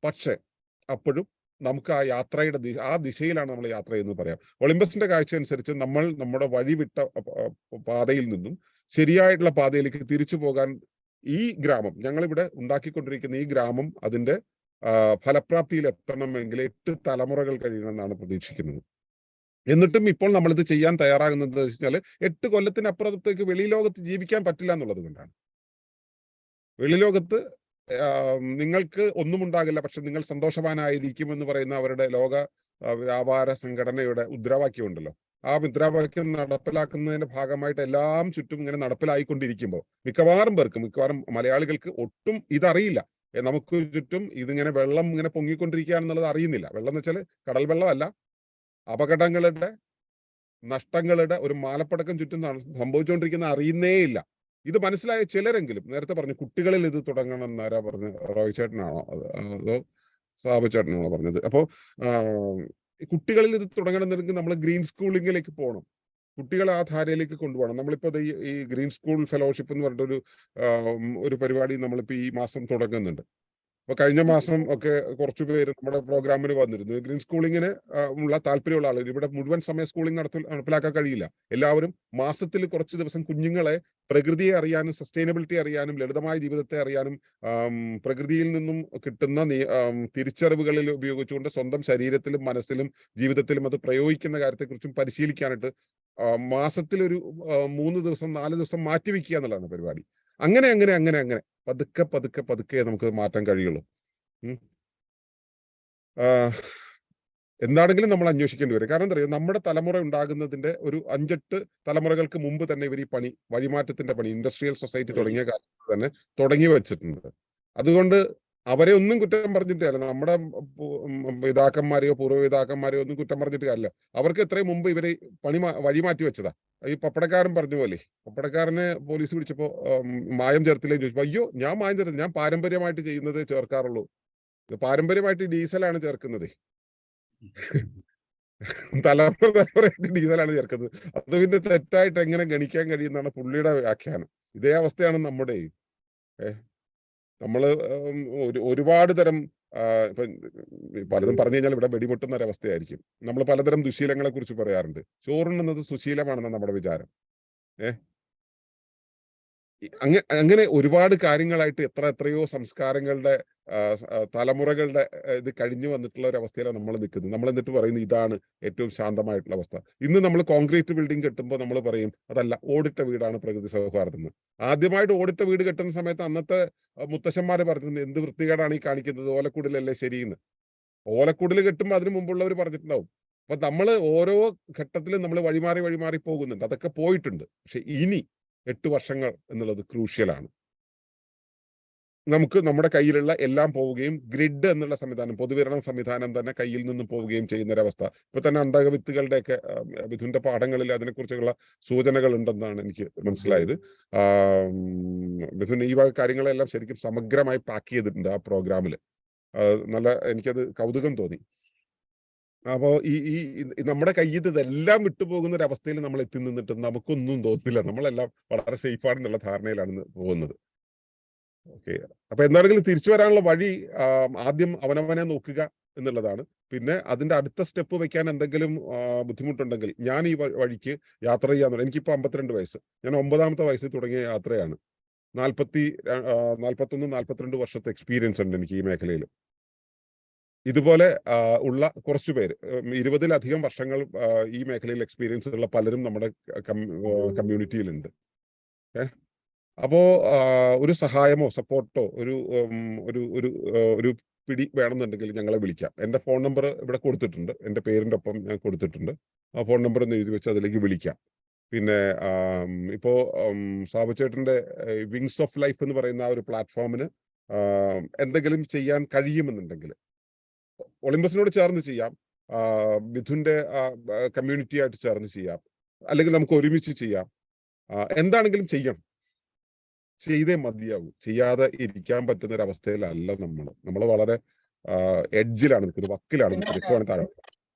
പക്ഷെ അപ്പോഴും നമുക്ക് ആ യാത്രയുടെ ആ ദിശയിലാണ് നമ്മൾ യാത്ര ചെയ്യുന്നത് പറയാം. ഒളിമ്പസിന്റെ കാഴ്ച അനുസരിച്ച് നമ്മൾ നമ്മുടെ വഴിവിട്ട പാതയിൽ നിന്നും ശരിയായിട്ടുള്ള പാതയിലേക്ക് തിരിച്ചു പോകാൻ ഈ ഗ്രാമം, ഞങ്ങളിവിടെ ഉണ്ടാക്കിക്കൊണ്ടിരിക്കുന്ന ഈ ഗ്രാമം അതിന്റെ ഫലപ്രാപ്തിയിൽ എത്തണമെങ്കിൽ 8 തലമുറകൾ കഴിയണമെന്നാണ് പ്രതീക്ഷിക്കുന്നത്. എന്നിട്ടും ഇപ്പോൾ നമ്മളിത് ചെയ്യാൻ തയ്യാറാകുന്നത് വെച്ചാൽ 8 കൊല്ലത്തിനപ്പുറത്തേക്ക് വെളിലോകത്ത് ജീവിക്കാൻ പറ്റില്ല എന്നുള്ളത് കൊണ്ടാണ്. വെളിലോകത്ത് നിങ്ങൾക്ക് ഒന്നും ഉണ്ടാകില്ല, പക്ഷെ നിങ്ങൾ സന്തോഷവാനായിരിക്കും എന്ന് പറയുന്ന അവരുടെ ലോക വ്യാപാര സംഘടനയുടെ മുദ്രാവാക്യം ഉണ്ടല്ലോ. ആ മുദ്രാവാക്യം നടപ്പിലാക്കുന്നതിന്റെ ഭാഗമായിട്ട് എല്ലാം ചുറ്റും ഇങ്ങനെ നടപ്പിലായിക്കൊണ്ടിരിക്കുമ്പോൾ മിക്കവാറും മലയാളികൾക്ക് ഒട്ടും ഇതറിയില്ല. നമുക്ക് ചുറ്റും ഇതിങ്ങനെ വെള്ളം ഇങ്ങനെ പൊങ്ങിക്കൊണ്ടിരിക്കുക എന്നുള്ളത് അറിയുന്നില്ല. വെള്ളം എന്ന് വെച്ചാൽ കടൽ വെള്ളമല്ല, അപകടങ്ങളുടെ, നഷ്ടങ്ങളുടെ ഒരു മാലപ്പടക്കം ചുറ്റും സംഭവിച്ചുകൊണ്ടിരിക്കുന്ന അറിയുന്നേ ഇല്ല. ഇത് മനസ്സിലായ ചിലരെങ്കിലും, നേരത്തെ പറഞ്ഞു കുട്ടികളിൽ ഇത് തുടങ്ങണം എന്നാരാ പറഞ്ഞത്? റോയ് ചേട്ടനാണോ അതോ സാബു ചേട്ടനാണോ പറഞ്ഞത്? അപ്പോ കുട്ടികളിൽ ഇത് തുടങ്ങണമെന്നുണ്ടെങ്കിൽ നമ്മൾ ഗ്രീൻ സ്കൂളിങ്ങിലേക്ക് പോകണം. കുട്ടികളെ ആ ധാരയിലേക്ക് കൊണ്ടുപോകണം. നമ്മളിപ്പോ ഈ ഗ്രീൻ സ്കൂൾ ഫെലോഷിപ്പ് എന്ന് പറഞ്ഞിട്ടൊരു ഒരു പരിപാടി നമ്മളിപ്പോ ഈ മാസം തുടങ്ങുന്നുണ്ട്. അപ്പൊ കഴിഞ്ഞ മാസം ഒക്കെ കുറച്ചു പേര് നമ്മുടെ പ്രോഗ്രാമിന് വന്നിരുന്നു. ഗ്രീൻ സ്കൂളിങ്ങിന് ഉള്ള താല്പര്യമുള്ള ആളുകൾ, ഇവിടെ മുഴുവൻ സമയ സ്കൂളിംഗ് നടപ്പിലാക്കാൻ കഴിയില്ല. എല്ലാവരും മാസത്തിൽ കുറച്ച് ദിവസം കുഞ്ഞുങ്ങളെ പ്രകൃതിയെ അറിയാനും സസ്റ്റൈനബിലിറ്റി അറിയാനും ലളിതമായ ജീവിതത്തെ അറിയാനും പ്രകൃതിയിൽ നിന്നും കിട്ടുന്ന തിരിച്ചറിവുകളിൽ ഉപയോഗിച്ചുകൊണ്ട് സ്വന്തം ശരീരത്തിലും മനസ്സിലും ജീവിതത്തിലും അത് പ്രയോഗിക്കുന്ന കാര്യത്തെക്കുറിച്ചും പരിശീലിക്കാനായിട്ട് മാസത്തിൽ ഒരു 3 ദിവസം 4 ദിവസം മാറ്റിവെക്കുക എന്നുള്ളതാണ് പരിപാടി. അങ്ങനെ പതുക്കെ നമുക്ക് മാറ്റാൻ കഴിയുള്ളൂ. എന്താണെങ്കിലും നമ്മൾ അന്വേഷിക്കേണ്ടി വരും. കാരണം എന്താ പറയുക, നമ്മുടെ തലമുറ ഉണ്ടാകുന്നതിന്റെ ഒരു 5-8 തലമുറകൾക്ക് മുമ്പ് തന്നെ ഇവർ ഈ പണി, വഴിമാറ്റത്തിന്റെ പണി, ഇൻഡസ്ട്രിയൽ സൊസൈറ്റി തുടങ്ങിയ കാലത്ത് തന്നെ തുടങ്ങി വെച്ചിട്ടുണ്ട്. അതുകൊണ്ട് അവരെ ഒന്നും കുറ്റം പറഞ്ഞിട്ടല്ല, നമ്മുടെ പിതാക്കന്മാരെയോ പൂർവ്വപിതാക്കന്മാരെയോ ഒന്നും കുറ്റം പറഞ്ഞിട്ട് കാര്യമില്ല. അവർക്ക് എത്രയും മുമ്പ് ഇവര് വഴിമാറ്റി വെച്ചതാ. ഈ പപ്പടക്കാരൻ പറഞ്ഞ പോലെ, പപ്പടക്കാരനെ പോലീസ് പിടിച്ചപ്പോ മായം ചേർത്തില്ലേന്ന് ചോദിച്ചപ്പോ, അയ്യോ ഞാൻ മായം ചേർത്തില്ല, ഞാൻ പാരമ്പര്യമായിട്ട് ചെയ്യുന്നതേ ചേർക്കാറുള്ളൂ. പാരമ്പര്യമായിട്ട് ഡീസലാണ് ചേർക്കുന്നത്, തലമുറയായിട്ട് ഡീസലാണ് ചേർക്കുന്നത്. അത് പിന്നെ തെറ്റായിട്ട് എങ്ങനെ ഗണിക്കാൻ കഴിയുന്നതാണ് പുള്ളിയുടെ വ്യാഖ്യാനം. ഇതേ അവസ്ഥയാണ് നമ്മുടെ. നമ്മള് ഒരുപാട് തരം ഇപ്പൊ പലതും പറഞ്ഞു കഴിഞ്ഞാൽ ഇവിടെ വെടിമുട്ടുന്ന ഒരവസ്ഥയായിരിക്കും. നമ്മൾ പലതരം ദുശീലങ്ങളെ കുറിച്ച് പറയാറുണ്ട്. ചോറുണ്ണുന്നത് സുശീലമാണെന്ന നമ്മുടെ വിചാരം. അങ്ങനെ ഒരുപാട് കാര്യങ്ങളായിട്ട് എത്രയോ സംസ്കാരങ്ങളുടെ തലമുറകളുടെ ഇത് കഴിഞ്ഞു വന്നിട്ടുള്ള ഒരു അവസ്ഥയിലാണ് നമ്മൾ നിൽക്കുന്നത്. നമ്മൾ എന്നിട്ട് പറയുന്നത് ഇതാണ് ഏറ്റവും ശാന്തമായിട്ടുള്ള അവസ്ഥ. ഇന്ന് നമ്മൾ കോൺക്രീറ്റ് ബിൽഡിംഗ് കെട്ടുമ്പോൾ നമ്മൾ പറയും അതല്ല, ഓടിട്ട വീടാണ് പ്രകൃതി സൗഹാർദ്ദം. ആദ്യമായിട്ട് ഓടിട്ട വീട് കെട്ടുന്ന സമയത്ത് അന്നത്തെ മുത്തശ്ശന്മാര് പറഞ്ഞിട്ടുണ്ട്, എന്ത് വൃത്തികേടാണ് ഈ കാണിക്കുന്നത്, ഓലക്കുടിലല്ലേ ശരിയെന്ന്. ഓലക്കുടിൽ കെട്ടുമ്പോൾ അതിനു മുമ്പുള്ളവർ പറഞ്ഞിട്ടുണ്ടാവും. അപ്പൊ നമ്മൾ ഓരോ ഘട്ടത്തിലും നമ്മൾ വഴിമാറി പോകുന്നുണ്ട്. അതൊക്കെ പോയിട്ടുണ്ട്. പക്ഷെ ഇനി 8 വർഷങ്ങൾ എന്നുള്ളത് ക്രൂഷ്യലാണ്. നമുക്ക് നമ്മുടെ കയ്യിലുള്ള എല്ലാം പോവുകയും ഗ്രിഡ് എന്നുള്ള സംവിധാനം, പൊതുവിതരണ സംവിധാനം തന്നെ കയ്യിൽ നിന്നും പോവുകയും ചെയ്യുന്ന ഒരവസ്ഥ. ഇപ്പൊ തന്നെ അന്തകവിത്തുകളുടെയൊക്കെ മിഥുന്റെ പാഠങ്ങളിൽ അതിനെക്കുറിച്ചുള്ള സൂചനകൾ ഉണ്ടെന്നാണ് എനിക്ക് മനസ്സിലായത്. മിഥുൻ ഈ വക കാര്യങ്ങളെല്ലാം ശരിക്കും സമഗ്രമായി പാക്ക് ചെയ്തിട്ടുണ്ട് ആ പ്രോഗ്രാമിൽ. എനിക്കത് കൗതുകം തോന്നി. അപ്പോ ഈ നമ്മുടെ കയ്യിൽ ഇതെല്ലാം വിട്ടുപോകുന്ന ഒരു അവസ്ഥയിൽ നമ്മൾ എത്തി നിന്നിട്ട് നമുക്കൊന്നും തോന്നില്ല. നമ്മളെല്ലാം വളരെ സേഫാണെന്നുള്ള ധാരണയിലാണ് പോകുന്നത്. ഓക്കെ, അപ്പൊ എന്താണെങ്കിലും തിരിച്ചു വരാനുള്ള വഴി ആദ്യം അവനവനെ നോക്കുക എന്നുള്ളതാണ്. പിന്നെ അതിന്റെ അടുത്ത സ്റ്റെപ്പ് വെക്കാൻ എന്തെങ്കിലും ബുദ്ധിമുട്ടുണ്ടെങ്കിൽ, ഞാൻ ഈ വഴിക്ക് യാത്ര ചെയ്യാൻ, എനിക്കിപ്പോ 52 വയസ്സ്, ഞാൻ 9ാമത്തെ വയസ്സിൽ തുടങ്ങിയ യാത്രയാണ്. 41-42 വർഷത്തെ എക്സ്പീരിയൻസ് ഉണ്ട് എനിക്ക് ഈ മേഖലയിൽ. ഇതുപോലെ ഉള്ള കുറച്ചു പേര്, 20-ലധികം വർഷങ്ങൾ ഈ മേഖലയിൽ എക്സ്പീരിയൻസ് ഉള്ള പലരും നമ്മുടെ കമ്മ്യൂണിറ്റിയിലുണ്ട്. അപ്പോ ഒരു സഹായമോ സപ്പോർട്ടോ ഒരു പിടി വേണമെന്നുണ്ടെങ്കിൽ ഞങ്ങളെ വിളിക്കാം. എന്റെ ഫോൺ നമ്പർ ഇവിടെ കൊടുത്തിട്ടുണ്ട്, എന്റെ പേരിന്റെ ഒപ്പം ഞാൻ കൊടുത്തിട്ടുണ്ട്. ആ ഫോൺ നമ്പർ ഒന്ന് എഴുതി വെച്ച് അതിലേക്ക് വിളിക്കാം. പിന്നെ ഇപ്പോ സാബുചേട്ടന്റെ വിങ്സ് ഓഫ് ലൈഫ് എന്ന് പറയുന്ന ആ ഒരു പ്ലാറ്റ്ഫോമിന് എന്തെങ്കിലും ചെയ്യാൻ കഴിയുമെന്നുണ്ടെങ്കിൽ ഒളിമ്പസിനോട് ചേർന്ന് ചെയ്യാം, മിഥുന്റെ കമ്മ്യൂണിറ്റി ആയിട്ട് ചേർന്ന് ചെയ്യാം, അല്ലെങ്കിൽ നമുക്ക് ഒരുമിച്ച് ചെയ്യാം. എന്താണെങ്കിലും ചെയ്യണം, ചെയ്തേ മതിയാവും. ചെയ്യാതെ ഇരിക്കാൻ പറ്റുന്ന ഒരു അവസ്ഥയിലല്ല നമ്മൾ വളരെ എഡ്ജിലാണ് നിൽക്കുന്നത്, വക്കിലാണ് നിൽക്കുന്നത്.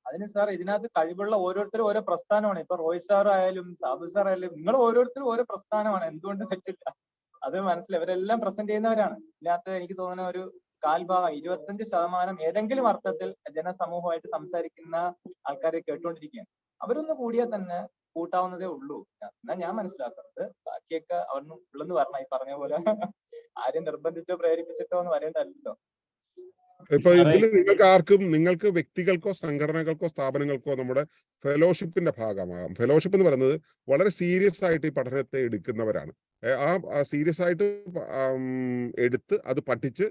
അതിന് സാർ ഇതിനകത്ത് കഴിവുള്ള ഓരോരുത്തരും ഓരോ പ്രസ്ഥാനമാണ്. ഇപ്പൊ റോയ് സാർ ആയാലും സാബു സാർ ആയാലും നിങ്ങൾ ഓരോരുത്തരും ഓരോ പ്രസ്ഥാനമാണ്. എന്തുകൊണ്ട് പറ്റില്ല അത് മനസ്സിലായി. ഇവരെല്ലാം പ്രസന്റ് ചെയ്യുന്നവരാണ്. ഇതിനകത്ത് എനിക്ക് തോന്നുന്ന ഒരു 25% ഏതെങ്കിലും അർത്ഥത്തിൽ ജനസമൂഹമായിട്ട് സംസാരിക്കുന്ന ആൾക്കാരെ കേട്ടുകൊണ്ടിരിക്കുകയാണ്. അവരൊന്ന് കൂടിയാൽ തന്നെ കൂട്ടാവുന്നതേ ഉള്ളൂ എന്നാ ഞാൻ മനസ്സിലാക്കുന്നത്. ബാക്കിയൊക്കെ അവർക്ക് ഉള്ളെന്ന് പറഞ്ഞ ഈ പറഞ്ഞ പോലെ ആരും നിർബന്ധിച്ചോ പ്രേരിപ്പിച്ചിട്ടോ എന്ന് പറയേണ്ടല്ലോ. ഇപ്പൊ ഇതിൽ നിങ്ങൾക്ക് വ്യക്തികൾക്കോ സംഘടനകൾക്കോ സ്ഥാപനങ്ങൾക്കോ നമ്മുടെ ഫെലോഷിപ്പിന്റെ ഭാഗമാകാം. ഫെലോഷിപ്പ് എന്ന് പറയുന്നത് വളരെ സീരിയസ് ആയിട്ട് ഈ പഠനത്തെ എടുക്കുന്നവരാണ്. ആ സീരിയസ് ആയിട്ട് എടുത്ത് അത് പഠിച്ച്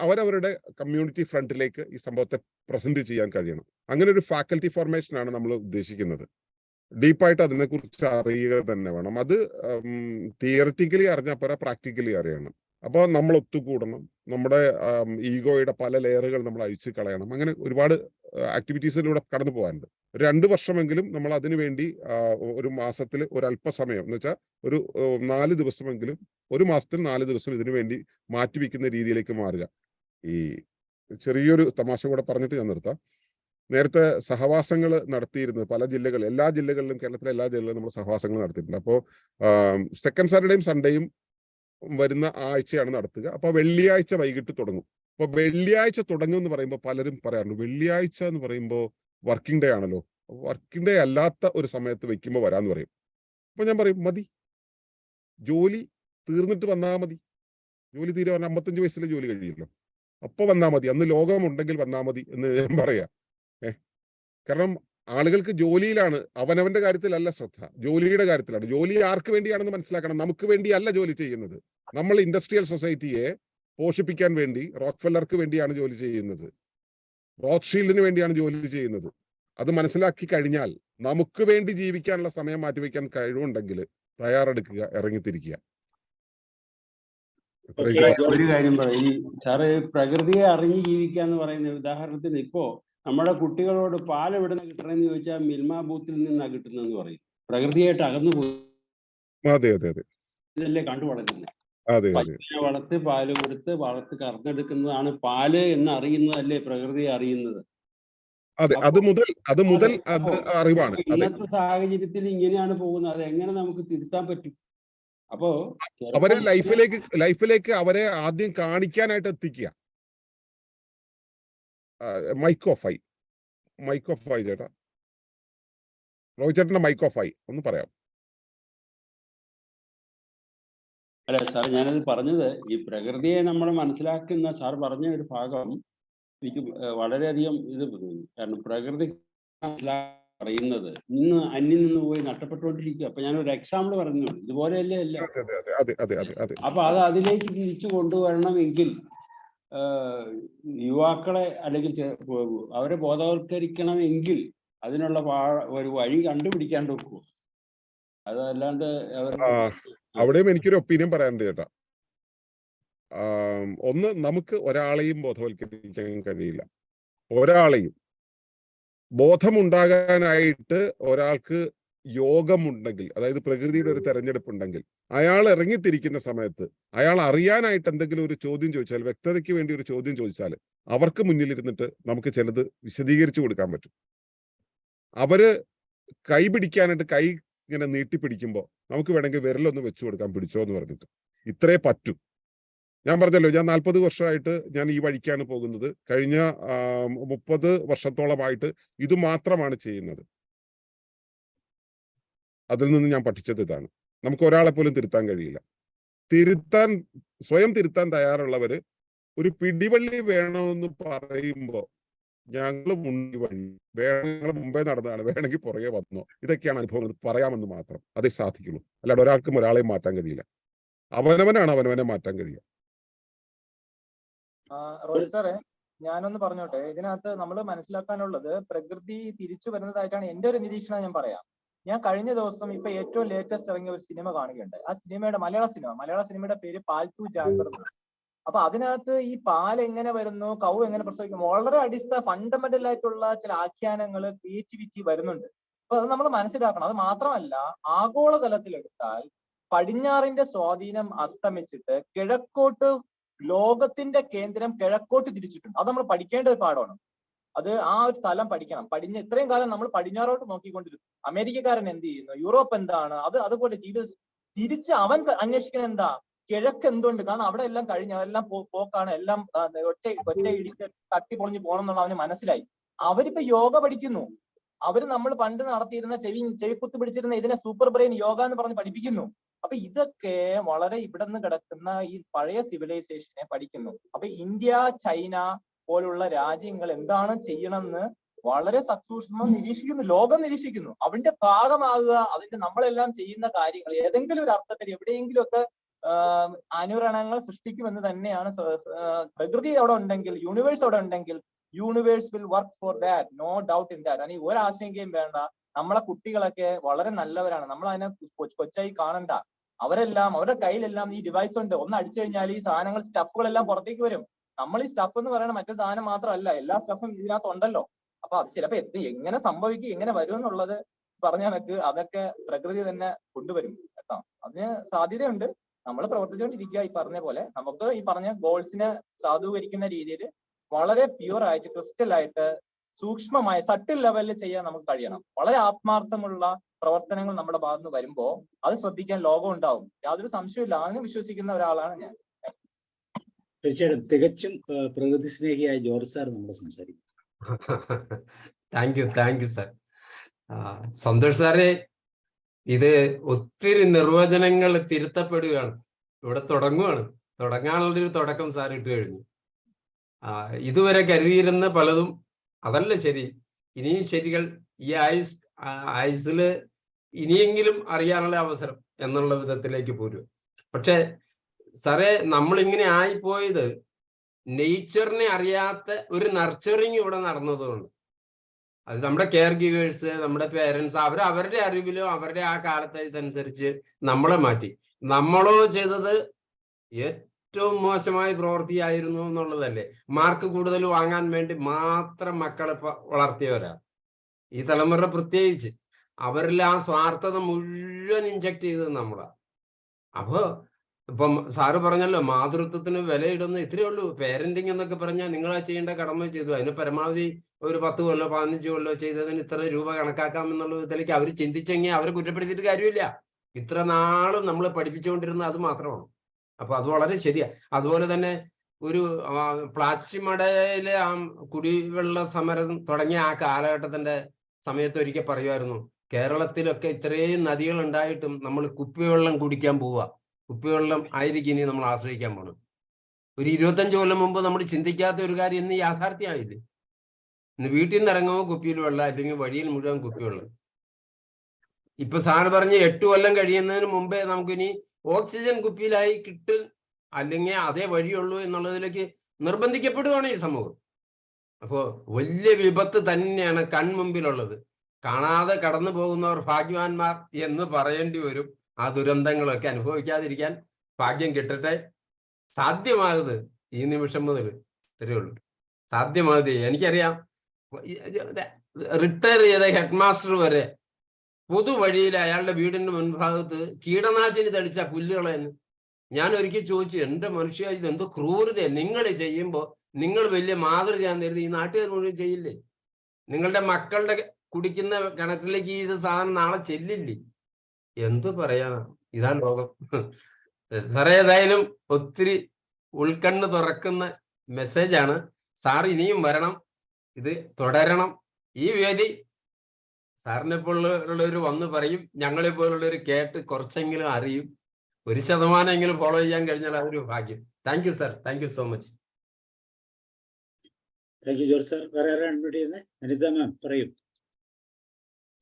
അവരവരുടെ കമ്മ്യൂണിറ്റി ഫ്രണ്ടിലേക്ക് ഈ സംഭവത്തെ പ്രസന്റ് ചെയ്യാൻ കഴിയണം. അങ്ങനെ ഒരു ഫാക്കൽറ്റി ഫോർമേഷൻ ആണ് നമ്മൾ ഉദ്ദേശിക്കുന്നത്. ഡീപ്പായിട്ട് അതിനെക്കുറിച്ച് അറിയുക തന്നെ വേണം. അത് തിയറിറ്റിക്കലി അറിഞ്ഞാൽ പോരാ, പ്രാക്ടിക്കലി അറിയണം. അപ്പോൾ നമ്മൾ ഒത്തുകൂടണം, നമ്മുടെ ഈഗോയുടെ പല ലെയറുകൾ നമ്മൾ അഴിച്ചു കളയണം. അങ്ങനെ ഒരുപാട് ആക്ടിവിറ്റീസിലൂടെ കടന്നു പോകാനുണ്ട്. 2 വർഷമെങ്കിലും നമ്മൾ അതിനു വേണ്ടി ഒരു മാസത്തിൽ ഒരല്പസമയം എന്ന് വെച്ചാൽ ഒരു 4 ദിവസമെങ്കിലും, ഒരു മാസത്തിൽ 4 ദിവസം ഇതിനു വേണ്ടി മാറ്റിവെക്കുന്ന രീതിയിലേക്ക് മാറുക. ഈ ചെറിയൊരു തമാശ കൂടെ പറഞ്ഞിട്ട് ഞാൻ നിർത്താം. നേരത്തെ സഹവാസങ്ങൾ നടത്തിയിരുന്നത് പല ജില്ലകളിൽ, എല്ലാ ജില്ലകളിലും, കേരളത്തിലെ എല്ലാ ജില്ലകളിലും നമ്മൾ സഹവാസങ്ങൾ നടത്തിയിട്ടുണ്ട്. അപ്പോൾ സെക്കൻഡ് സാറ്റർഡേയും സൺഡേയും വരുന്ന ആഴ്ചയാണ് നടത്തുക. അപ്പൊ വെള്ളിയാഴ്ച വൈകിട്ട് തുടങ്ങും. അപ്പൊ വെള്ളിയാഴ്ച തുടങ്ങും എന്ന് പറയുമ്പോൾ പലരും പറയാറുണ്ട്, വെള്ളിയാഴ്ച എന്ന് പറയുമ്പോൾ വർക്കിംഗ് ഡേ ആണല്ലോ, വർക്കിംഗ് ഡേ അല്ലാത്ത ഒരു സമയത്ത് വെക്കുമ്പോൾ വരാന്ന് പറയും. അപ്പൊ ഞാൻ പറയും, മതി, ജോലി തീർന്നിട്ട് വന്നാൽ മതി. ജോലി തീരെ പറഞ്ഞാൽ 55 വയസ്സിലെ ജോലി കഴിയുമല്ലോ, അപ്പൊ വന്നാൽ മതി, അന്ന് ലോകമുണ്ടെങ്കിൽ വന്നാൽ മതി എന്ന് ഞാൻ പറയാം. കാരണം ആളുകൾക്ക് ജോലിയിലാണ്, അവനവന്റെ കാര്യത്തിലല്ല ശ്രദ്ധ, ജോലിയുടെ കാര്യത്തിലാണ്. ജോലി ആർക്ക് വേണ്ടിയാണെന്ന് മനസ്സിലാക്കണം. നമുക്ക് വേണ്ടിയല്ല ജോലി ചെയ്യുന്നത്. നമ്മൾ ഇൻഡസ്ട്രിയൽ സൊസൈറ്റിയെ പോഷിപ്പിക്കാൻ വേണ്ടി, റോക്ക്ഫെല്ലർക്ക് വേണ്ടിയാണ് ജോലി ചെയ്യുന്നത്, റോക്ക്ഷീൽഡിന് വേണ്ടിയാണ് ജോലി ചെയ്യുന്നത്. അത് മനസ്സിലാക്കി കഴിഞ്ഞാൽ നമുക്ക് വേണ്ടി ജീവിക്കാനുള്ള സമയം മാറ്റിവെക്കാൻ കഴിവുണ്ടെങ്കിൽ തയ്യാറെടുക്കുക, ഇറങ്ങിത്തിരിക്കുക. ഒരു കാര്യം പറയും സാറ്, പ്രകൃതിയെ അറിഞ്ഞ് ജീവിക്കുക എന്ന് പറയുന്ന ഉദാഹരണത്തിന് ഇപ്പോ നമ്മുടെ കുട്ടികളോട് പാൽ എവിടെ നിന്ന് കിട്ടണമെന്ന് ചോദിച്ചാൽ മിൽമ ബൂത്തിൽ നിന്നാണ് കിട്ടുന്നതെന്ന് പറയും. പ്രകൃതിയായിട്ട് അകന്നു പോയി ഇതല്ലേ കണ്ടു വളരുന്നത്. പശുവിനെ വളർത്ത് പാല് കൊടുത്ത് വളർത്ത് കറന്നെടുക്കുന്നതാണ് പാല് എന്ന് അറിയുന്നതല്ലേ പ്രകൃതിയെ അറിയുന്നത്. അറിവാണ്. ഇന്നത്തെ സാഹചര്യത്തിൽ ഇങ്ങനെയാണ് പോകുന്നത്. അത് എങ്ങനെ നമുക്ക് തിരുത്താൻ പറ്റും? അപ്പോ അവരെ ലൈഫിലേക്ക് അവരെ ആദ്യം കാണിക്കാനായിട്ട് എത്തിക്കുക. മൈക്ക് ഓഫ് ആയി ചേട്ടാ, റോയ് ചേട്ടന്റെ മൈക്ക് ഓഫ് ആയി, ഒന്ന് പറയാം. അല്ല സാർ, ഞാനത് പറഞ്ഞത് ഈ പ്രകൃതിയെ നമ്മൾ മനസ്സിലാക്കുന്ന സാർ പറഞ്ഞ ഒരു ഭാഗം എനിക്ക് വളരെയധികം ഇത് തോന്നി. കാരണം പ്രകൃതി പറയുന്നത് ഇന്ന് അന്യം നിന്ന് പോയി നഷ്ടപ്പെട്ടുകൊണ്ടിരിക്കുക. അപ്പൊ ഞാനൊരു എക്സാമ്പിൾ പറഞ്ഞു, ഇതുപോലെയല്ലേ അല്ല. അപ്പൊ അത് അതിലേക്ക് തിരിച്ചു കൊണ്ടുവരണമെങ്കിൽ യുവാക്കളെ അല്ലെങ്കിൽ അവരെ ബോധവൽക്കരിക്കണമെങ്കിൽ അതിനുള്ള ഒരു വഴി കണ്ടുപിടിക്കാണ്ട് വെക്കുമോ? അതല്ലാണ്ട് അവിടെയും എനിക്കൊരു ഒപ്പീനിയൻ പറയാനുണ്ട് ചേട്ടാ. ഒന്ന്, നമുക്ക് ഒരാളെയും ബോധവൽക്കരിക്കാൻ കഴിയില്ല. ഒരാളെയും ബോധമുണ്ടാകാനായിട്ട് ഒരാൾക്ക് യോഗമുണ്ടെങ്കിൽ, അതായത് പ്രകൃതിയുടെ ഒരു തെരഞ്ഞെടുപ്പ് ഉണ്ടെങ്കിൽ, അയാൾ ഇറങ്ങിത്തിരിക്കുന്ന സമയത്ത് അയാൾ അറിയാനായിട്ട് എന്തെങ്കിലും ഒരു ചോദ്യം ചോദിച്ചാൽ, വ്യക്തതയ്ക്ക് വേണ്ടി ഒരു ചോദ്യം ചോദിച്ചാൽ, അവർക്ക് മുന്നിലിരുന്നിട്ട് നമുക്ക് ചിലത് വിശദീകരിച്ചു കൊടുക്കാൻ പറ്റും. അവര് കൈ പിടിക്കാനായിട്ട് കൈ ഇങ്ങനെ നീട്ടിപ്പിടിക്കുമ്പോൾ നമുക്ക് വേണമെങ്കിൽ വിരലൊന്ന് വെച്ചു കൊടുക്കാൻ, പിടിച്ചോ എന്ന് പറഞ്ഞിട്ട്. ഇത്രേ പറ്റൂ. ഞാൻ പറഞ്ഞല്ലോ, ഞാൻ 40 വർഷമായിട്ട് ഞാൻ ഈ വഴിക്കാണ് പോകുന്നത്. കഴിഞ്ഞ 30 വർഷത്തോളമായിട്ട് ഇത് മാത്രമാണ് ചെയ്യുന്നത്. അതിൽ നിന്ന് ഞാൻ പഠിച്ചത് ഇതാണ്, നമുക്ക് ഒരാളെ പോലും തിരുത്താൻ കഴിയില്ല. സ്വയം തിരുത്താൻ തയ്യാറുള്ളവര് ഒരു പിടിവള്ളി വേണമെന്ന് പറയുമ്പോ ഞങ്ങൾ മുന്നിൽ വഴി ഞങ്ങൾ മുമ്പേ നടന്നതാണ്, വേണമെങ്കിൽ പുറകെ വന്നോ, ഇതൊക്കെയാണ് അനുഭവങ്ങൾ, പറയാമെന്ന് മാത്രം. അതേ സാധിക്കുള്ളൂ. അല്ലാണ്ട് ഒരാൾക്കും ഒരാളെയും മാറ്റാൻ കഴിയില്ല. അവനവനാണ് അവനവനെ മാറ്റാൻ കഴിയുക. റോയ് സാറേ, ഞാനൊന്ന് പറഞ്ഞോട്ടെ. ഇതിനകത്ത് നമ്മൾ മനസ്സിലാക്കാനുള്ളത്, പ്രകൃതി തിരിച്ചു വരുന്നതായിട്ടാണ് എന്റെ ഒരു നിരീക്ഷണം. ഞാൻ പറയാം. ഞാൻ കഴിഞ്ഞ ദിവസം ഇപ്പൊ ഏറ്റവും ലേറ്റസ്റ്റ് ഇറങ്ങിയ ഒരു സിനിമ കാണുകയുണ്ട്. ആ സിനിമയുടെ മലയാള സിനിമയുടെ പേര് പാൽത്തു ജാൻവർ. അപ്പൊ അതിനകത്ത് ഈ പാൽ എങ്ങനെ വരുന്നു, കൗ എങ്ങനെ പ്രസവിക്കുന്നു, വളരെ ഫണ്ടമെന്റൽ ആയിട്ടുള്ള ചില ആഖ്യാനങ്ങൾ, ക്രിയേറ്റിവിറ്റി വരുന്നുണ്ട്. അപ്പൊ അത് നമ്മൾ മനസ്സിലാക്കണം. അത് മാത്രമല്ല, ആഗോളതലത്തിലെടുത്താൽ പടിഞ്ഞാറിന്റെ സ്വാധീനം അസ്തമിച്ചിട്ട് കിഴക്കോട്ട്, ലോകത്തിന്റെ കേന്ദ്രം കിഴക്കോട്ട് തിരിച്ചിട്ടുണ്ട്. അത് നമ്മൾ പഠിക്കേണ്ട ഒരു പാഠമാണ്. അത് ആ ഒരു സ്ഥലം പഠിക്കണം. ഇത്രയും കാലം നമ്മൾ പടിഞ്ഞാറോട്ട് നോക്കിക്കൊണ്ടിരുന്നു. അമേരിക്കക്കാരൻ എന്ത് ചെയ്യുന്നു, യൂറോപ്പ് എന്താണ്, അതുപോലെ തിരിച്ച് അവൻ അന്വേഷിക്കുന്നത് എന്താ, കിഴക്ക് എന്തുകൊണ്ട്? കാരണം അവിടെ എല്ലാം കഴിഞ്ഞ്, അതെല്ലാം പോക്കാണ്, എല്ലാം ഒറ്റ ഇടിച്ച് തട്ടി പൊളിഞ്ഞ് പോകണം എന്നുള്ള അവന് മനസ്സിലായി. അവരിപ്പോ യോഗ പഠിക്കുന്നു. അവര് നമ്മൾ പണ്ട് നടത്തിയിരുന്ന ചെവിക്കുത്ത് പിടിച്ചിരുന്ന ഇതിനെ സൂപ്പർ ബ്രെയിൻ യോഗ എന്ന് പറഞ്ഞ് പഠിപ്പിക്കുന്നു. അപ്പൊ ഇതൊക്കെ വളരെ ഇവിടെ നിന്ന് കിടക്കുന്ന ഈ പഴയ സിവിലൈസേഷനെ പഠിക്കുന്നു. അപ്പൊ ഇന്ത്യ, ചൈന പോലുള്ള രാജ്യങ്ങൾ എന്താണ് ചെയ്യണമെന്ന് വളരെ സസൂക്ഷ്മം നിരീക്ഷിക്കുന്നു, ലോകം നിരീക്ഷിക്കുന്നു. അതിന്റെ ഭാഗമാകുക, അതിന്റെ നമ്മളെല്ലാം ചെയ്യുന്ന കാര്യങ്ങൾ ഏതെങ്കിലും ഒരു അർത്ഥത്തിൽ എവിടെയെങ്കിലും ഒക്കെ അനുരണങ്ങൾ സൃഷ്ടിക്കുമെന്ന് തന്നെയാണ്. പ്രകൃതി അവിടെ ഉണ്ടെങ്കിൽ, യൂണിവേഴ്സ് അവിടെ ഉണ്ടെങ്കിൽ, universe will work for that, no doubt in that. അതിന് ഒരാശങ്കയും വേണ്ട. നമ്മളെ കുട്ടികളൊക്കെ വളരെ നല്ലവരാണ്. നമ്മൾ അതിനെ കൊച്ചായി കാണണ്ട. അവരെല്ലാം അവരുടെ കയ്യിലെല്ലാം ഈ ഡിവൈസ് ഉണ്ട്. ഒന്ന് അടിച്ചു കഴിഞ്ഞാൽ ഈ സാധനങ്ങൾ സ്റ്റഫുകളെല്ലാം പുറത്തേക്ക് വരും. നമ്മൾ ഈ സ്റ്റഫ് എന്ന് പറയുന്ന മറ്റു സാധനം മാത്രമല്ല, എല്ലാ സ്റ്റഫും ഇതിനകത്ത് ഉണ്ടല്ലോ. അപ്പൊ അത് ചിലപ്പോ എങ്ങനെ സംഭവിക്കും, എങ്ങനെ വരും എന്നുള്ളത് പറഞ്ഞ കണക്ക് അതൊക്കെ പ്രകൃതി തന്നെ കൊണ്ടുവരും കേട്ടോ. അതിന് സാധ്യതയുണ്ട്. നമ്മൾ പ്രവർത്തിച്ചുകൊണ്ടിരിക്കുക. ഈ പറഞ്ഞ പോലെ നമുക്ക് ഈ പറഞ്ഞ ഗോൾസിനെ സാധൂകരിക്കുന്ന രീതിയിൽ വളരെ പ്യൂർ ആയിട്ട്, ക്രിസ്റ്റൽ ആയിട്ട്, സൂക്ഷ്മമായ സട്ടിൽ ലെവലിൽ ചെയ്യാൻ നമുക്ക് കഴിയണം. വളരെ ആത്മാർത്ഥമുള്ള പ്രവർത്തനങ്ങൾ നമ്മുടെ ഭാഗത്ത് നിന്ന് വരുമ്പോൾ അത് ശ്രദ്ധിക്കാൻ ലോകം ഉണ്ടാവും. യാതൊരു സംശയമില്ല. അതിന് വിശ്വസിക്കുന്ന ഒരാളാണ് ഞാൻ. തീർച്ചയായിട്ടും തികച്ചും പ്രകൃതി സ്നേഹിയായ ജോർജ് സാർ നമ്മൾ സംസാരിക്കും. Thank you sir. സന്തോഷ് സാറേ, ഇത് ഒത്തിരി നിർവചനങ്ങൾ തിരുത്തപ്പെടുകയാണ്. ഇവിടെ തുടങ്ങാനുള്ളൊരു തുടക്കം സാർ ഇട്ട് കഴിഞ്ഞു. ഇതുവരെ കരുതിയിരുന്ന പലതും അതല്ല ശരി, ഇനിയും ശരികൾ ഈ ആയുസില് ഇനിയെങ്കിലും അറിയാനുള്ള അവസരം എന്നുള്ള വിധത്തിലേക്ക് പോരും. പക്ഷെ സാറേ, നമ്മളിങ്ങനെ ആയിപ്പോയത് നേച്ചറിനെ അറിയാത്ത ഒരു നർച്ചറിങ് ഇവിടെ നടന്നതുകൊണ്ട്. അത് നമ്മുടെ കെയർ ഗിവേഴ്സ്, നമ്മുടെ പേരൻസ്, അവരുടെ അറിവിലോ അവരുടെ ആ കാലത്തെ ഇതനുസരിച്ച് നമ്മളെ മാറ്റി. നമ്മളോ ചെയ്തത് ഏറ്റവും മോശമായ പ്രവൃത്തിയായിരുന്നു എന്നുള്ളതല്ലേ. മാർക്ക് കൂടുതൽ വാങ്ങാൻ വേണ്ടി മാത്രം മക്കളെ വളർത്തിയവരാ ഈ തലമുറ. പ്രത്യേകിച്ച് അവരിൽ ആ സ്വാർത്ഥത മുഴുവൻ ഇൻജക്ട് ചെയ്തത് നമ്മളാ. അപ്പോ ഇപ്പം സാറ് പറഞ്ഞല്ലോ, മാതൃത്വത്തിന് വിലയിടുന്ന ഇത്രയേ ഉള്ളൂ. പേരന്റിങ് എന്നൊക്കെ പറഞ്ഞാൽ നിങ്ങളാ ചെയ്യേണ്ട കടമ ചെയ്തു. അതിന് പരമാവധി ഒരു 10 കൊല്ലോ 15 കൊല്ലോ ചെയ്തതിന് ഇത്ര രൂപ കണക്കാക്കാം എന്നുള്ള വിധത്തിലേക്ക് അവർ ചിന്തിച്ചെങ്കിൽ അവരെ കുറ്റപ്പെടുത്തിയിട്ട് കാര്യമില്ല. ഇത്ര നാളും നമ്മൾ പഠിപ്പിച്ചുകൊണ്ടിരുന്ന അത് മാത്രമാണ്. അപ്പൊ അത് വളരെ ശരിയാ. അതുപോലെ തന്നെ ഒരു പ്ലാച്ചിമടയിലെ ആ കുടിവെള്ള സമരം തുടങ്ങിയ ആ കാലഘട്ടത്തിന്റെ സമയത്ത് ഒരിക്കൽ പറയുമായിരുന്നു, കേരളത്തിലൊക്കെ ഇത്രയും നദികൾ ഉണ്ടായിട്ടും നമ്മൾ കുപ്പിവെള്ളം കുടിക്കാൻ പോവുക, കുപ്പിവെള്ളം ആയിരിക്കും ഇനി നമ്മൾ ആശ്രയിക്കാൻ പോകണം. ഒരു 25 കൊല്ലം മുമ്പ് നമ്മൾ ചിന്തിക്കാത്ത ഒരു കാര്യം ഇന്ന് യാഥാർത്ഥ്യമായില്ലേ. ഇന്ന് വീട്ടിൽ നിന്ന് ഇറങ്ങുമ്പോൾ കുപ്പിയിൽ വെള്ളം, അല്ലെങ്കിൽ വഴിയിൽ മുഴുവൻ കുപ്പിവെള്ളം. ഇപ്പൊ സാറ് പറഞ്ഞ് 8 കൊല്ലം കഴിയുന്നതിന് മുമ്പേ നമുക്കിനി ഓക്സിജൻ കുപ്പിയിലായി കിട്ടും, അല്ലെങ്കിൽ അതേ വഴിയുള്ളൂ എന്നുള്ളതിലേക്ക് നിർബന്ധിക്കപ്പെടുകയാണ് ഈ സമൂഹം. അപ്പോ വലിയ വിപത്ത് തന്നെയാണ് കൺമുമ്പിലുള്ളത്. കാണാതെ കടന്നു പോകുന്നവർ ഭാഗ്യവാന്മാർ എന്ന് പറയേണ്ടി വരും. ആ ദുരന്തങ്ങളൊക്കെ അനുഭവിക്കാതിരിക്കാൻ ഭാഗ്യം കിട്ടട്ടെ. സാധ്യമാകുന്നത് ഈ നിമിഷം മുതൽ ഇത്രയേ ഉള്ളൂ. സാധ്യമാകുന്നത് എനിക്കറിയാം. റിട്ടയർ ചെയ്ത ഹെഡ് മാസ്റ്റർ വരെ പൊതുവഴിയിൽ അയാളുടെ വീടിന്റെ മുൻഭാഗത്ത് കീടനാശിനി തളിച്ച പുല്ലുകളെന്ന് ഞാൻ ഒരിക്കൽ ചോദിച്ചു, എന്റെ മനുഷ്യ, ഇതെന്തോ ക്രൂരതയെ നിങ്ങൾ ചെയ്യുമ്പോൾ നിങ്ങൾ വലിയ മാതൃകയാന്ന് കരുതി ഈ നാട്ടുകാർ മുഴുവൻ ചെയ്യില്ലേ? നിങ്ങളുടെ മക്കളുടെ കുടിക്കുന്ന കിണറ്റിലേക്ക് ഈ സാധനം നാളെ ചെല്ലില്ലേ? എന്തു പറയാനാ, ഇതാ ലോകം. സാറേ, ഏതായാലും ഒത്തിരി ഉൾക്കണ്ണ് തുറക്കുന്ന മെസ്സേജാണ്. സാർ ഇനിയും വരണം, ഇത് തുടരണം. ഈ വേദി സാറിനെ പോലുള്ളവർ വന്ന് പറയും, ഞങ്ങളെ പോലുള്ളവർ കേട്ട് കുറച്ചെങ്കിലും അറിയും. 1% ഫോളോ ചെയ്യാൻ കഴിഞ്ഞാൽ അതൊരു ഭാഗ്യം. Thank you sir, thank you so much. Thank you George sir. വേറെ ആരാണ് അൺമ്യൂട്ട് ചെയ്യുന്നത്? അനിത മാം പറയും.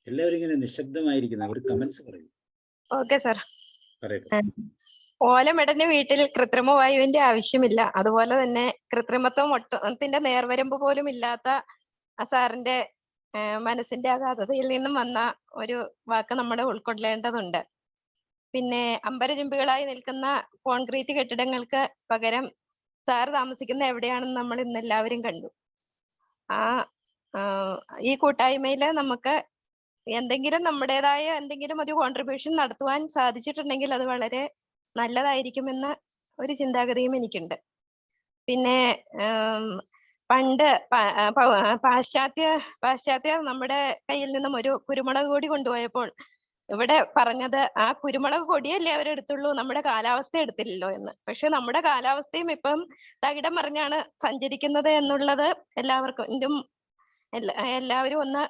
എല്ലാവരും ഇങ്ങനെ നിശബ്ദമായിരിക്കുന്ന ഒരു കമന്റ്സ് പറയും. Okay sir. പറയട്ടെ. ഓലമെടഞ്ഞ വീട്ടിൽ കൃത്രിമ വായുവിന്റെ ആവശ്യമില്ല. അതുപോലെ തന്നെ കൃത്രിമത്വം ഒട്ടത്തിന്റെ നേർവരമ്പ് പോലും ഇല്ലാത്ത സാറിന്റെ മനസ്സിന്റെ അഗാധതയിൽ നിന്നും വന്ന ഒരു വാക്ക് നമ്മൾ ഉൾക്കൊള്ളേണ്ടതുണ്ട്. പിന്നെ അമ്പരചുംബികളായി നിൽക്കുന്ന കോൺക്രീറ്റ് കെട്ടിടങ്ങൾക്ക് പകരം സാർ താമസിക്കുന്ന എവിടെയാണെന്ന് നമ്മൾ ഇന്ന് എല്ലാവരും കണ്ടു. ഈ കൂട്ടായ്മയില് നമുക്ക് എന്തെങ്കിലും നമ്മുടേതായ എന്തെങ്കിലും ഒരു കോൺട്രിബ്യൂഷൻ നടത്തുവാൻ സാധിച്ചിട്ടുണ്ടെങ്കിൽ അത് വളരെ നല്ലതായിരിക്കുമെന്ന ഒരു ചിന്താഗതിയും എനിക്കുണ്ട്. പിന്നെ പണ്ട് പാശ്ചാത്യ നമ്മുടെ കയ്യിൽ നിന്നും ഒരു കുരുമുളക് കൊടി കൊണ്ടുപോയപ്പോൾ ഇവിടെ പറഞ്ഞത്, ആ കുരുമുളക് കൊടിയല്ലേ അവരെടുത്തുള്ളൂ, നമ്മുടെ കാലാവസ്ഥ എടുത്തില്ലല്ലോ എന്ന്. പക്ഷെ നമ്മുടെ കാലാവസ്ഥയും ഇപ്പം തകിടം മറിഞ്ഞാണ് സഞ്ചരിക്കുന്നത് എന്നുള്ളത് എല്ലാവരും ഒന്ന്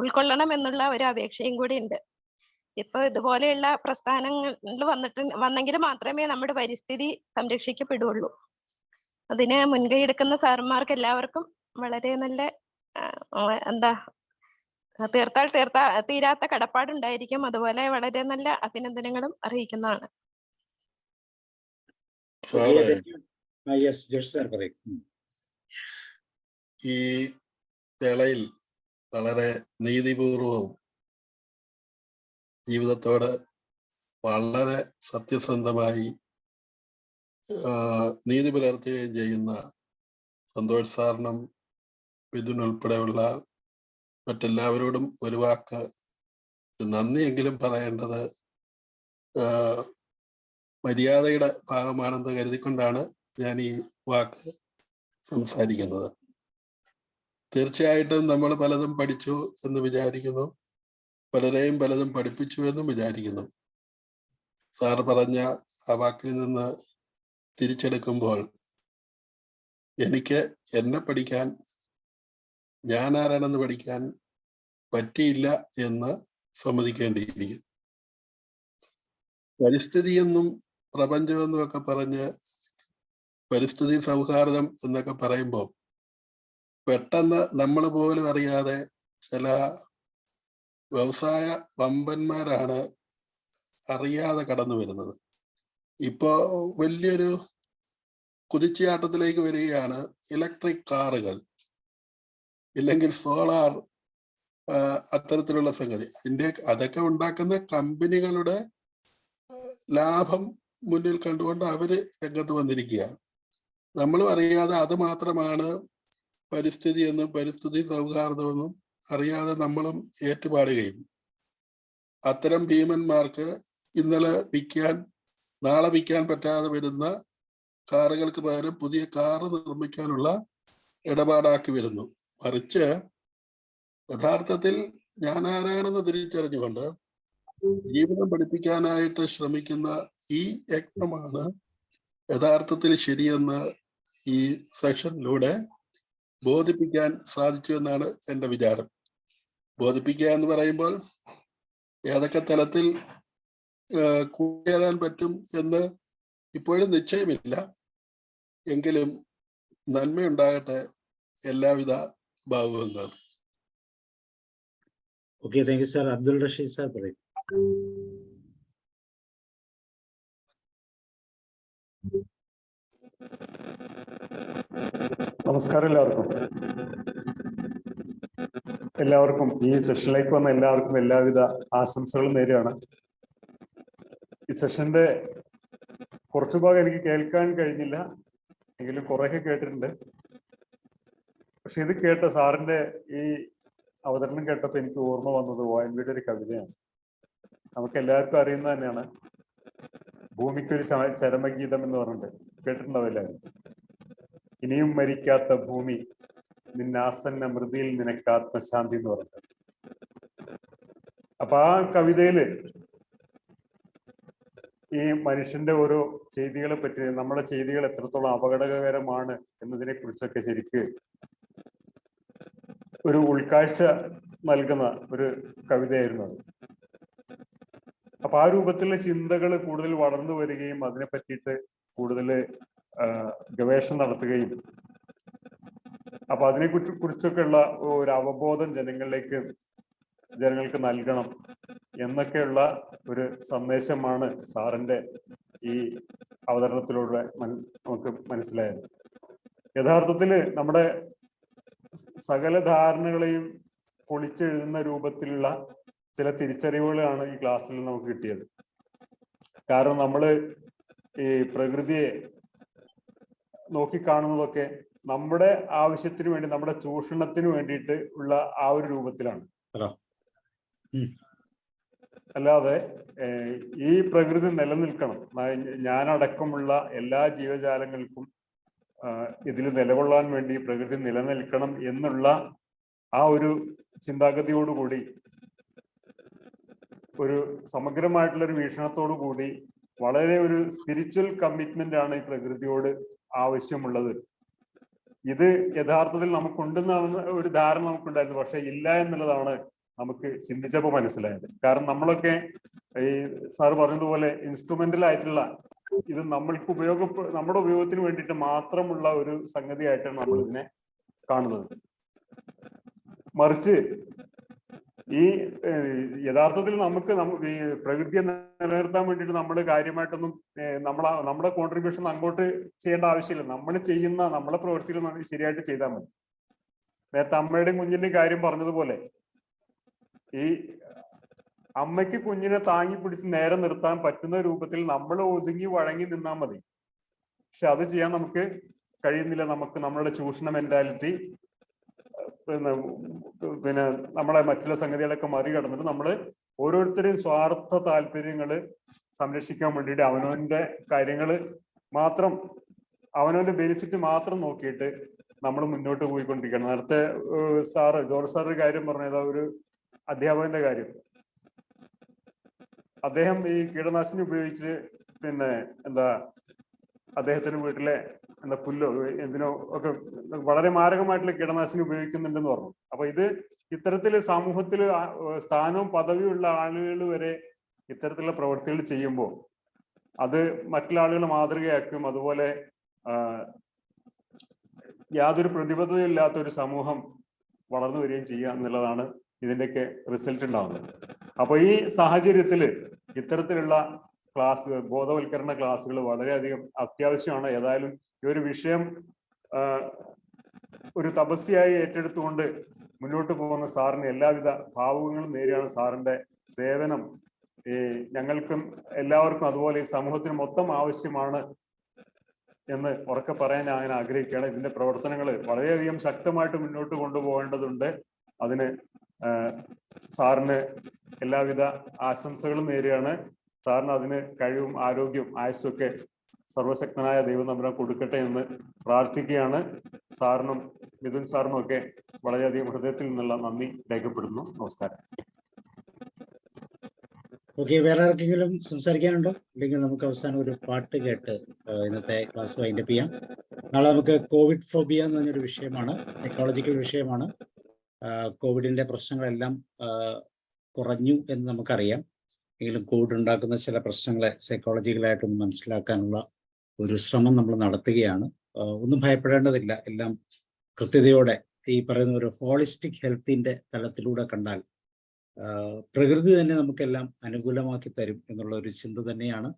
ഉൾക്കൊള്ളണം എന്നുള്ള ഒരു അപേക്ഷയും കൂടി ഉണ്ട്. ഇപ്പൊ ഇതുപോലെയുള്ള പ്രസ്ഥാനങ്ങൾ വന്നെങ്കിൽ മാത്രമേ നമ്മുടെ പരിസ്ഥിതി സംരക്ഷിക്കപ്പെടുള്ളൂ. അതിന് മുൻകൈ എടുക്കുന്ന സാറന്മാർക്ക് എല്ലാവർക്കും വളരെ നല്ല തീരാത്ത കടപ്പാടുണ്ടായിരിക്കും. അതുപോലെ വളരെ നല്ല അഭിനന്ദനങ്ങളും അറിയിക്കുന്നതാണ്. ഈ വേളയിൽ വളരെ നീതിപൂർവവും ജീവിതത്തോട് വളരെ സത്യസന്ധമായി നീതി പുലർത്തുകയും ചെയ്യുന്ന സന്തോഷ് സാറിനും മിഥുൻ ഉൾപ്പെടെയുള്ള മറ്റെല്ലാവരോടും ഒരു വാക്ക് നന്ദിയെങ്കിലും പറയേണ്ടത് മര്യാദയുടെ ഭാഗമാണെന്ന് കരുതിക്കൊണ്ടാണ് ഞാൻ ഈ വാക്ക് സംസാരിക്കുന്നത്. തീർച്ചയായിട്ടും നമ്മൾ പലതും പഠിച്ചു എന്ന് വിചാരിക്കുന്നു, പലരെയും പലതും പഠിപ്പിച്ചു എന്നും വിചാരിക്കുന്നു. സാർ പറഞ്ഞ ആ വാക്കിൽ നിന്ന് തിരിച്ചെടുക്കുമ്പോൾ എനിക്ക് എന്നെ പഠിക്കാൻ, ഞാൻ ആരാണെന്ന് പഠിക്കാൻ പറ്റിയില്ല എന്ന് സമ്മതിക്കേണ്ടിയിരിക്കുന്നു. പരിസ്ഥിതിയെന്നും പ്രപഞ്ചമെന്നും ഒക്കെ പറഞ്ഞ് പരിസ്ഥിതി സൗഹാർദ്ദം എന്നൊക്കെ പറയുമ്പോൾ പെട്ടെന്ന് നമ്മൾ പോലും അറിയാതെ ചില വ്യവസായ വമ്പന്മാരാണ് അറിയാതെ കടന്നു വരുന്നത്. ഇപ്പോ വലിയൊരു കുതിച്ചുചാട്ടത്തിലേക്ക് വരികയാണ് ഇലക്ട്രിക് കാറുകൾ, ഇല്ലെങ്കിൽ സോളാർ, അത്തരത്തിലുള്ള സംഗതി. അതൊക്കെ ഉണ്ടാക്കുന്ന കമ്പനികളുടെ ലാഭം മുന്നിൽ കണ്ടുകൊണ്ട് അവര് രംഗത്ത് വന്നിരിക്കുകയാണ്. നമ്മളും അറിയാതെ അത് മാത്രമാണ് പരിസ്ഥിതി എന്നും പരിസ്ഥിതി സൗഹാർദ്ദമെന്നും അറിയാതെ നമ്മളും ഏറ്റുപാടുകയും അത്തരം ഭീമന്മാർക്ക് ഇന്നലെ വിൽക്കാൻ, നാളെ വിൽക്കാൻ പറ്റാതെ വരുന്ന കാറുകൾക്ക് പകരം പുതിയ കാറ് നിർമ്മിക്കാനുള്ള ഇടപാടാക്കി വരുന്നു. മറിച്ച് യഥാർത്ഥത്തിൽ ഞാൻ ആരാണെന്ന് തിരിച്ചറിഞ്ഞുകൊണ്ട് ജീവിതം പഠിപ്പിക്കാനായിട്ട് ശ്രമിക്കുന്ന ഈ യജ്ഞമാണ് യഥാർത്ഥത്തിൽ ശരിയെന്ന് ഈ സെഷനിലൂടെ ബോധിപ്പിക്കാൻ സാധിച്ചു എന്നാണ് എൻ്റെ വിചാരം. ബോധിപ്പിക്കുക എന്ന് പറയുമ്പോൾ ഏതൊക്കെ തലത്തിൽ കൂടിയേറാൻ പറ്റും എന്ന് ഇപ്പോഴും നിശ്ചയമില്ല. എങ്കിലും നന്മയുണ്ടാകട്ടെ. എല്ലാവിധ ഭാവുകങ്ങളും. Okay, thank you sir. Abdul Rasheed sir പറയും. നമസ്കാരം എല്ലാവർക്കും ഈ സെഷനിലേക്ക് വന്ന എല്ലാവർക്കും എല്ലാവിധ ആശംസകളും നേരെയാണ്. ഈ സെഷന്റെ കുറച്ചു ഭാഗം എനിക്ക് കേൾക്കാൻ കഴിഞ്ഞില്ല, എങ്കിലും കുറെയൊക്കെ കേട്ടിട്ടുണ്ട്. പക്ഷെ ഇത് കേട്ട സാറിന്റെ ഈ അവതരണം കേട്ടപ്പോൾ എനിക്ക് ഓർമ്മ വന്നത് ONVയുടെ ഒരു കവിതയാണ്. നമുക്ക് എല്ലാവർക്കും അറിയുന്നത് തന്നെയാണ്, ഭൂമിക്കൊരു ചരമഗീതം എന്ന് പറഞ്ഞിട്ട് കേട്ടിട്ടുണ്ടാവും എല്ലാവരും. ഇനിയും മരിക്കാത്ത ഭൂമി, നിന്നാസന്ന മൃതിയിൽ നിനക്ക് ആത്മശാന്തി എന്ന് പറഞ്ഞിട്ട്. അപ്പൊ ആ കവിതയില് ഈ മനുഷ്യന്റെ ഓരോ ചെയ്തികളെ പറ്റി, നമ്മുടെ ചെയ്തികൾ എത്രത്തോളം അപകടകരമാണ് എന്നതിനെ കുറിച്ചൊക്കെ ശരിക്ക് ഒരു ഉൾക്കാഴ്ച നൽകുന്ന ഒരു കവിതയായിരുന്നു അത്. അപ്പൊ ആ രൂപത്തിലുള്ള ചിന്തകൾ കൂടുതൽ വളർന്നു വരികയും അതിനെ പറ്റിയിട്ട് കൂടുതൽ ഗവേഷണം നടത്തുകയും അപ്പൊ അതിനെ കുറിച്ചൊക്കെയുള്ള ഒരു അവബോധം ജനങ്ങൾക്ക് നൽകണം എന്നൊക്കെയുള്ള ഒരു സന്ദേശമാണ് സാറിന്റെ ഈ അവതരണത്തിലൂടെ നമുക്ക് മനസ്സിലായത്. യഥാർത്ഥത്തില് നമ്മുടെ സകല ധാരണകളെയും പൊളിച്ചെഴുതുന്ന രൂപത്തിലുള്ള ചില തിരിച്ചറിവുകളാണ് ഈ ക്ലാസ്സിൽ നമുക്ക് കിട്ടിയത്. കാരണം നമ്മള് ഈ പ്രകൃതിയെ നോക്കിക്കാണുന്നതൊക്കെ നമ്മുടെ ആവശ്യത്തിന് വേണ്ടി, നമ്മുടെ ചൂഷണത്തിന് വേണ്ടിയിട്ട് ഉള്ള ആ ഒരു രൂപത്തിലാണ്. അല്ലാതെ ഈ പ്രകൃതി നിലനിൽക്കണം, ഞാനടക്കമുള്ള എല്ലാ ജീവജാലങ്ങൾക്കും ഇതിൽ നിലകൊള്ളാൻ വേണ്ടി പ്രകൃതി നിലനിൽക്കണം എന്നുള്ള ആ ഒരു ചിന്താഗതിയോടുകൂടി, ഒരു സമഗ്രമായിട്ടുള്ള ഒരു വീക്ഷണത്തോടു കൂടി വളരെ ഒരു സ്പിരിച്വൽ കമ്മിറ്റ്മെന്റ് ആണ് ഈ പ്രകൃതിയോട് ആവശ്യമുള്ളത്. ഇത് യഥാർത്ഥത്തിൽ നമുക്കുണ്ടെന്നാണ് ഒരു ധാരണ നമുക്കുണ്ടായിരുന്നു, പക്ഷെ ഇല്ല എന്നുള്ളതാണ് നമുക്ക് ചിന്തിച്ചപ്പോൾ മനസ്സിലായത്. കാരണം നമ്മളൊക്കെ ഈ സാറ് പറഞ്ഞതുപോലെ ഇൻസ്ട്രുമെന്റൽ ആയിട്ടുള്ള, ഇത് നമ്മൾക്ക് നമ്മുടെ ഉപയോഗത്തിന് വേണ്ടിയിട്ട് മാത്രമുള്ള ഒരു സംഗതിയായിട്ടാണ് നമ്മൾ ഇതിനെ കാണുന്നത്. മറിച്ച് ഈ യഥാർത്ഥത്തിൽ നമുക്ക് ഈ പ്രകൃതിയെ നിലനിർത്താൻ വേണ്ടിയിട്ട് നമ്മൾ കാര്യമായിട്ടൊന്നും നമ്മുടെ കോൺട്രിബ്യൂഷൻ അങ്ങോട്ട് ചെയ്യേണ്ട ആവശ്യമില്ല. നമ്മളെ പ്രവൃത്തിയിൽ ശരിയായിട്ട് ചെയ്താൽ മതി. നേരത്തെ അമ്മയുടെയും കുഞ്ഞിന്റെയും കാര്യം പറഞ്ഞതുപോലെ ഈ അമ്മയ്ക്ക് കുഞ്ഞിനെ താങ്ങി പിടിച്ച് നേരെ നിർത്താൻ പറ്റുന്ന രൂപത്തിൽ നമ്മൾ ഒതുങ്ങി വഴങ്ങി നിന്നാൽ മതി. പക്ഷെ അത് ചെയ്യാൻ നമുക്ക് കഴിയുന്നില്ല. നമുക്ക് നമ്മളുടെ ചൂഷണ മെന്റാലിറ്റി പിന്നെ നമ്മളെ മറ്റുള്ള സംഗതികളൊക്കെ മറികടന്നിട്ട് നമ്മൾ ഓരോരുത്തരെയും സ്വാർത്ഥ താല്പര്യങ്ങള് സംരക്ഷിക്കാൻ വേണ്ടിയിട്ട് അവനവന്റെ കാര്യങ്ങള് മാത്രം, അവനവന്റെ ബെനിഫിറ്റ് മാത്രം നോക്കിയിട്ട് നമ്മൾ മുന്നോട്ട് പോയിക്കൊണ്ടിരിക്കണം. നേരത്തെ ജോർജ് സാർ ഒരു കാര്യം പറഞ്ഞത്, ഒരു അധ്യാപകന്റെ കാര്യം. അദ്ദേഹം ഈ കീടനാശിനി ഉപയോഗിച്ച് പിന്നെ അദ്ദേഹത്തിന്റെ വീട്ടിലെ പുല്ലോ എന്തിനോ ഒക്കെ വളരെ മാരകമായിട്ടുള്ള കീടനാശിനി ഉപയോഗിക്കുന്നുണ്ടെന്ന് പറഞ്ഞു. അപ്പൊ ഇത് ഇത്തരത്തില് സമൂഹത്തിൽ സ്ഥാനവും പദവിയും ഉള്ള ആളുകൾ വരെ ഇത്തരത്തിലുള്ള പ്രവൃത്തികൾ ചെയ്യുമ്പോൾ അത് മറ്റുള്ള ആളുകൾ മാതൃകയാക്കും. അതുപോലെ യാതൊരു പ്രതിബദ്ധതയില്ലാത്ത ഒരു സമൂഹം വളർന്നു വരികയും ചെയ്യുക എന്നുള്ളതാണ് ഇതിന്റെയൊക്കെ റിസൾട്ട് ഉണ്ടാവുന്നത്. അപ്പൊ ഈ സാഹചര്യത്തില് ഇത്തരത്തിലുള്ള ക്ലാസ്സുകൾ, ബോധവൽക്കരണ ക്ലാസ്സുകൾ വളരെയധികം അത്യാവശ്യമാണ്. ഏതായാലും ഈ ഒരു വിഷയം ഒരു തപസ്യയായി ഏറ്റെടുത്തുകൊണ്ട് മുന്നോട്ട് പോകുന്ന സാറിന് എല്ലാവിധ ഭാവുകങ്ങളും നേരെയാണ്. സാറിന്റെ സേവനം ഞങ്ങൾക്കും എല്ലാവർക്കും അതുപോലെ ഈ സമൂഹത്തിന് മൊത്തം ആവശ്യമാണ് എന്ന് ഉറക്കെ പറയാൻ ഞാൻ ആഗ്രഹിക്കുകയാണ്. ഇതിന്റെ പ്രവർത്തനങ്ങൾ വളരെയധികം ശക്തമായിട്ട് മുന്നോട്ട് കൊണ്ടുപോകേണ്ടതുണ്ട്. അതിന് സാറിന് എല്ലാവിധ ആശംസകളും നേരെയാണ്. സാറിന് അതിന് കഴിവും ആരോഗ്യവും ആയുസ്സും ഒക്കെ സർവശക്തനായ ദൈവം തമ്പുരാൻ കൊടുക്കട്ടെ എന്ന് പ്രാർത്ഥിക്കുകയാണ്. സാറിനും മിഥുൻ സാറിനും ഒക്കെ വളരെയധികം ഹൃദയത്തിൽ നിന്നുള്ള നന്ദി രേഖപ്പെടുന്നു. നമസ്കാരം. ഓക്കെ, വേറെ ആർക്കെങ്കിലും സംസാരിക്കാനുണ്ടോ? അല്ലെങ്കിൽ നമുക്ക് അവസാനം ഒരു പാട്ട് കേട്ട് ഇന്നത്തെ ക്ലാസ് വൈൻഡപ്പ് ചെയ്യാം. നാളെ നമുക്ക് കോവിഡ് ഫോബിയ എന്ന് പറഞ്ഞൊരു വിഷയമാണ്, സൈക്കോളജിക്കൽ വിഷയമാണ്. കോവിഡിന്റെ പ്രശ്നങ്ങളെല്ലാം കുറഞ്ഞു എന്ന് നമുക്കറിയാം. എങ്കിലും കോവിഡ് ഉണ്ടാക്കുന്ന ചില പ്രശ്നങ്ങളെ സൈക്കോളജിക്കലായിട്ടൊന്ന് മനസ്സിലാക്കാനുള്ള ഒരു ശ്രമം നമ്മൾ നടത്തുകയാണ്. ഒന്നും ഭയപ്പെടേണ്ടതില്ല. എല്ലാം കൃത്യതയോടെ ഈ പറയുന്ന ഒരു ഹോളിസ്റ്റിക് ഹെൽത്തിന്റെ തലത്തിലൂടെ കണ്ടാൽ പ്രകൃതി തന്നെ നമുക്കെല്ലാം അനുകൂലമാക്കി തരും എന്നുള്ള ഒരു ചിന്ത തന്നെയാണ്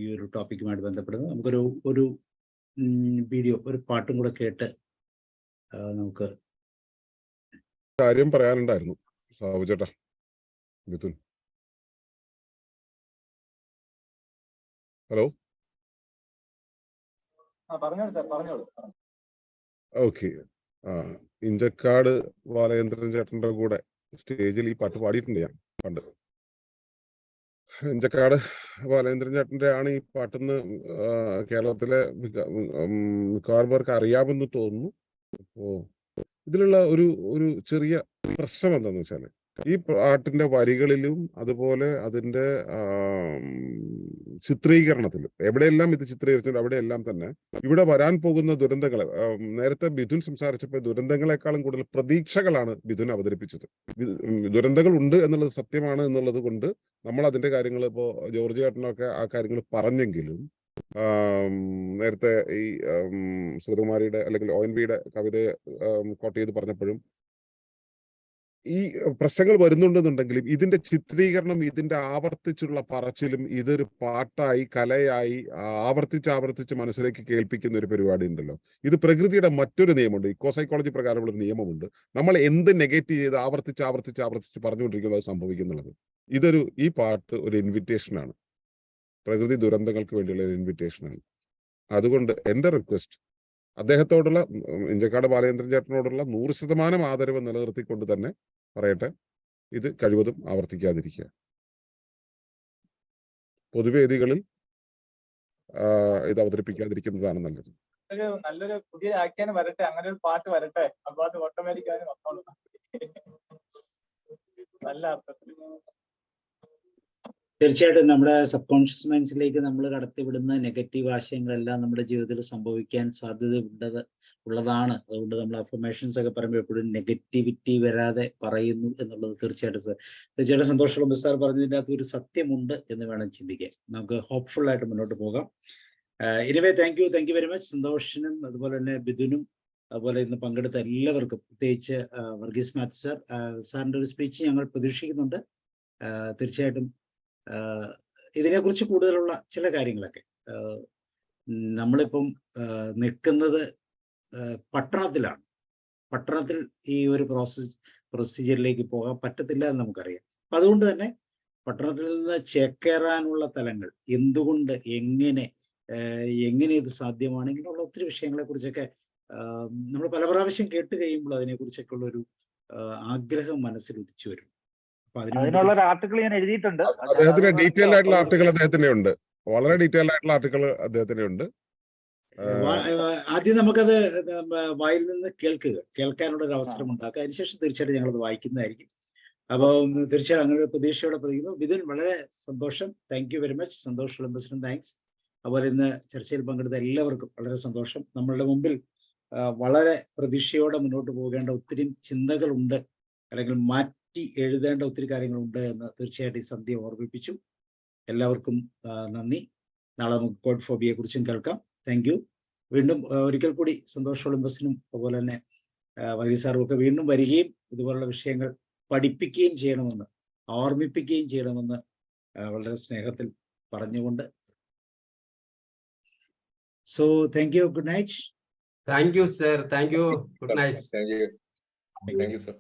ഈ ഒരു ടോപ്പിക്കുമായിട്ട് ബന്ധപ്പെടുന്നത്. നമുക്കൊരു ഒരു വീഡിയോ, ഒരു പാട്ടും കൂടെ കേട്ട് നമുക്ക് കാര്യം പറയാനുണ്ടായിരുന്നു. സാബു ചേട്ടാ, മിഥുൻ, ഹലോ. പറഞ്ഞോളൂ സാർ, പറഞ്ഞോളൂ. ഓക്കെ, ഇഞ്ചക്കാട് ബാലചന്ദ്രൻ ചേട്ടന്റെ കൂടെ സ്റ്റേജിൽ ഈ പാട്ട് പാടിയിട്ടുണ്ട് ഞാൻ പണ്ട്. ഇഞ്ചക്കാട് ബാലചന്ദ്രൻ ചേട്ടന്റെ ആണ് ഈ പാട്ടെന്ന് കേരളത്തിലെ മിക്കവാറും പേർക്ക് അറിയാമെന്ന് തോന്നുന്നു. അപ്പോ ഇതിലുള്ള ഒരു ചെറിയ പ്രശ്നം എന്താന്ന് വെച്ചാല്, ഈ പാട്ടിന്റെ വരികളിലും അതുപോലെ അതിന്റെ ചിത്രീകരണത്തിലും എവിടെയെല്ലാം ഇത് ചിത്രീകരിച്ചിട്ടുണ്ട് അവിടെയെല്ലാം തന്നെ ഇവിടെ വരാൻ പോകുന്ന ദുരന്തങ്ങളെ, നേരത്തെ ബിഥുൻ സംസാരിച്ചപ്പോൾ ദുരന്തങ്ങളെക്കാളും കൂടുതൽ പ്രതീക്ഷകളാണ് ബിഥുൻ അവതരിപ്പിച്ചത്. ദുരന്തങ്ങൾ ഉണ്ട് എന്നുള്ളത് സത്യമാണ് എന്നുള്ളത് കൊണ്ട് നമ്മൾ അതിന്റെ കാര്യങ്ങൾ ഇപ്പോ ജോർജ് ചേട്ടനൊക്കെ ആ കാര്യങ്ങൾ പറഞ്ഞെങ്കിലും നേരത്തെ ഈ സുഗതകുമാരിയുടെ അല്ലെങ്കിൽ ONVയുടെ കവിതയെ കോട്ട് ചെയ്ത് പറഞ്ഞപ്പോഴും ഈ പ്രശ്നങ്ങൾ വരുന്നുണ്ടെന്നുണ്ടെങ്കിലും ഇതിന്റെ ചിത്രീകരണം, ഇതിന്റെ ആവർത്തിച്ചുള്ള പറച്ചിലും ഇതൊരു പാട്ടായി കലയായി ആവർത്തിച്ച് മനസ്സിലേക്ക് കേൾപ്പിക്കുന്ന ഒരു പരിപാടി ഉണ്ടല്ലോ. ഇത് പ്രകൃതിയുടെ മറ്റൊരു നിയമമുണ്ട്, ഇക്കോ സൈക്കോളജി പ്രകാരമുള്ള ഒരു നിയമമുണ്ട്. നമ്മൾ എന്ത് നെഗറ്റീവ് ചെയ്ത് ആവർത്തിച്ച് പറഞ്ഞുകൊണ്ടിരിക്കുന്നത് സംഭവിക്കുന്നുള്ളത്. ഈ പാട്ട് ഒരു ഇൻവിറ്റേഷനാണ്, പ്രകൃതി ദുരന്തങ്ങൾക്ക് വേണ്ടിയുള്ള ഒരു ഇൻവിറ്റേഷനാണ്. അതുകൊണ്ട് എന്റെ റിക്വസ്റ്റ് അദ്ദേഹത്തോടുള്ള, ഇഞ്ചക്കാട് ബാലചന്ദ്രൻ ചേട്ടനോടുള്ള 100% ആദരവ് നിലനിർത്തിക്കൊണ്ട് തന്നെ പറയട്ടെ, ഇത് കഴിവതും ആവർത്തിക്കാതിരിക്കുക. പൊതുവേദികളിൽ ഇത് അവതരിപ്പിക്കാതിരിക്കുന്നതാണ് നല്ലത്. നല്ലൊരു പുതിയ ആഖ്യാനം വരട്ടെ, അങ്ങനെ ഒരു പാട്ട് വരട്ടെ. അപ്പൊ അത് ഓട്ടോമാറ്റിക്കായി വന്നോളൂ. നല്ല അർത്ഥത്തിൽ. തീർച്ചയായിട്ടും നമ്മുടെ സബ് കോൺഷ്യസ് മൈൻഡ്സിലേക്ക് നമ്മൾ കടത്തിവിടുന്ന നെഗറ്റീവ് ആശയങ്ങളെല്ലാം നമ്മുടെ ജീവിതത്തിൽ സംഭവിക്കാൻ സാധ്യത ഉള്ളതാണ്. അതുകൊണ്ട് നമ്മൾ അഫർമേഷൻസ് ഒക്കെ പറയുമ്പോൾ എപ്പോഴും നെഗറ്റിവിറ്റി വരാതെ പറയുന്നു എന്നുള്ളത് തീർച്ചയായിട്ടും സന്തോഷമുള്ള സാർ പറഞ്ഞതിൻ്റെ അകത്ത് ഒരു സത്യമുണ്ട് എന്ന് വേണം ചിന്തിക്കാൻ. നമുക്ക് ഹോപ്പ്ഫുൾ ആയിട്ട് മുന്നോട്ട് പോകാം. Anyway, thank you very much. സന്തോഷിനും അതുപോലെ തന്നെ ബിഥുനും അതുപോലെ ഇന്ന് പങ്കെടുത്ത എല്ലാവർക്കും, പ്രത്യേകിച്ച് വർഗീസ് മാത്യു സാർ, സാറിൻ്റെ ഒരു സ്പീച്ച് ഞങ്ങൾ പ്രതീക്ഷിക്കുന്നുണ്ട്. തീർച്ചയായിട്ടും ഇതിനെക്കുറിച്ച് കൂടുതലുള്ള ചില കാര്യങ്ങളൊക്കെ, നമ്മളിപ്പം നിൽക്കുന്നത് പട്ടണത്തിലാണ്. പട്ടണത്തിൽ ഈ ഒരു പ്രൊസീജിയറിലേക്ക് പോകാൻ പറ്റത്തില്ല എന്ന് നമുക്കറിയാം. അപ്പം അതുകൊണ്ട് തന്നെ പട്ടണത്തിൽ നിന്ന് ചേക്കേറാനുള്ള തലങ്ങൾ, എന്തുകൊണ്ട്, എങ്ങനെ ഇത് സാധ്യമാണ്, ഇങ്ങനെയുള്ള ഒത്തിരി വിഷയങ്ങളെ കുറിച്ചൊക്കെ നമ്മൾ പല പ്രാവശ്യം കേട്ട് കഴിയുമ്പോൾ അതിനെക്കുറിച്ചൊക്കെ ഉള്ള ഒരു ആഗ്രഹം മനസ്സിൽ ഉദിച്ചു വരും. അപ്പൊ അതിനുള്ള ഒരു ആർട്ടിക്കിൾ ഞാൻ എഴുതിയിട്ടുണ്ട്. അദ്ദേഹത്തിന് ഡീറ്റെയിൽ ആയിട്ടുള്ള ആർട്ടിക്കിൾ അദ്ദേഹത്തിന്റെ ഉണ്ട്, വളരെ ഡീറ്റെയിൽ ആയിട്ടുള്ള ആർട്ടിക്കിൾ അദ്ദേഹത്തിന്റെ ഉണ്ട്. ആദ്യം നമുക്കത് വായിൽ നിന്ന് കേൾക്കാനുള്ള ഒരു അവസരം ഉണ്ടാക്കുക. അതിനുശേഷം തീർച്ചയായിട്ടും ഞങ്ങളത് വായിക്കുന്നതായിരിക്കും. അപ്പോൾ തീർച്ചയായും അങ്ങനെ ഒരു പ്രതീക്ഷയോടെ പ്രതിക്കുന്നു. വിതിൻ, വളരെ സന്തോഷം. Thank you very much. Santhosh ഒളിമ്പസിനും താങ്ക്സ്. അതുപോലെ ഇന്ന് ചർച്ചയിൽ പങ്കെടുത്ത എല്ലാവർക്കും വളരെ സന്തോഷം. നമ്മളുടെ മുമ്പിൽ വളരെ പ്രതീക്ഷയോടെ മുന്നോട്ട് പോകേണ്ട ഒത്തിരി ചിന്തകളുണ്ട്, അല്ലെങ്കിൽ മാറ്റി എഴുതേണ്ട ഒത്തിരി കാര്യങ്ങളുണ്ട് എന്ന് തീർച്ചയായിട്ടും ഈ സന്ധ്യ ഓർമ്മിപ്പിച്ചു. എല്ലാവർക്കും നന്ദി. നാളെ നമുക്ക് കോഡ് ഫോബിയെ കുറിച്ചും കേൾക്കാം. Thank you. വീണ്ടും ഒരിക്കൽ കൂടി സന്തോഷ് ഒളിമ്പസിനും അതുപോലെ തന്നെ വർഗീസ് സാറും ഒക്കെ വീണ്ടും വരികയും ഇതുപോലുള്ള വിഷയങ്ങൾ പഠിപ്പിക്കുകയും ചെയ്യണമെന്ന്, ഓർമ്മിപ്പിക്കുകയും ചെയ്യണമെന്ന് വളരെ സ്നേഹത്തിൽ പറഞ്ഞുകൊണ്ട്, so thank you. Good night. Thank you sir. Thank you. Good night. Thank you sir.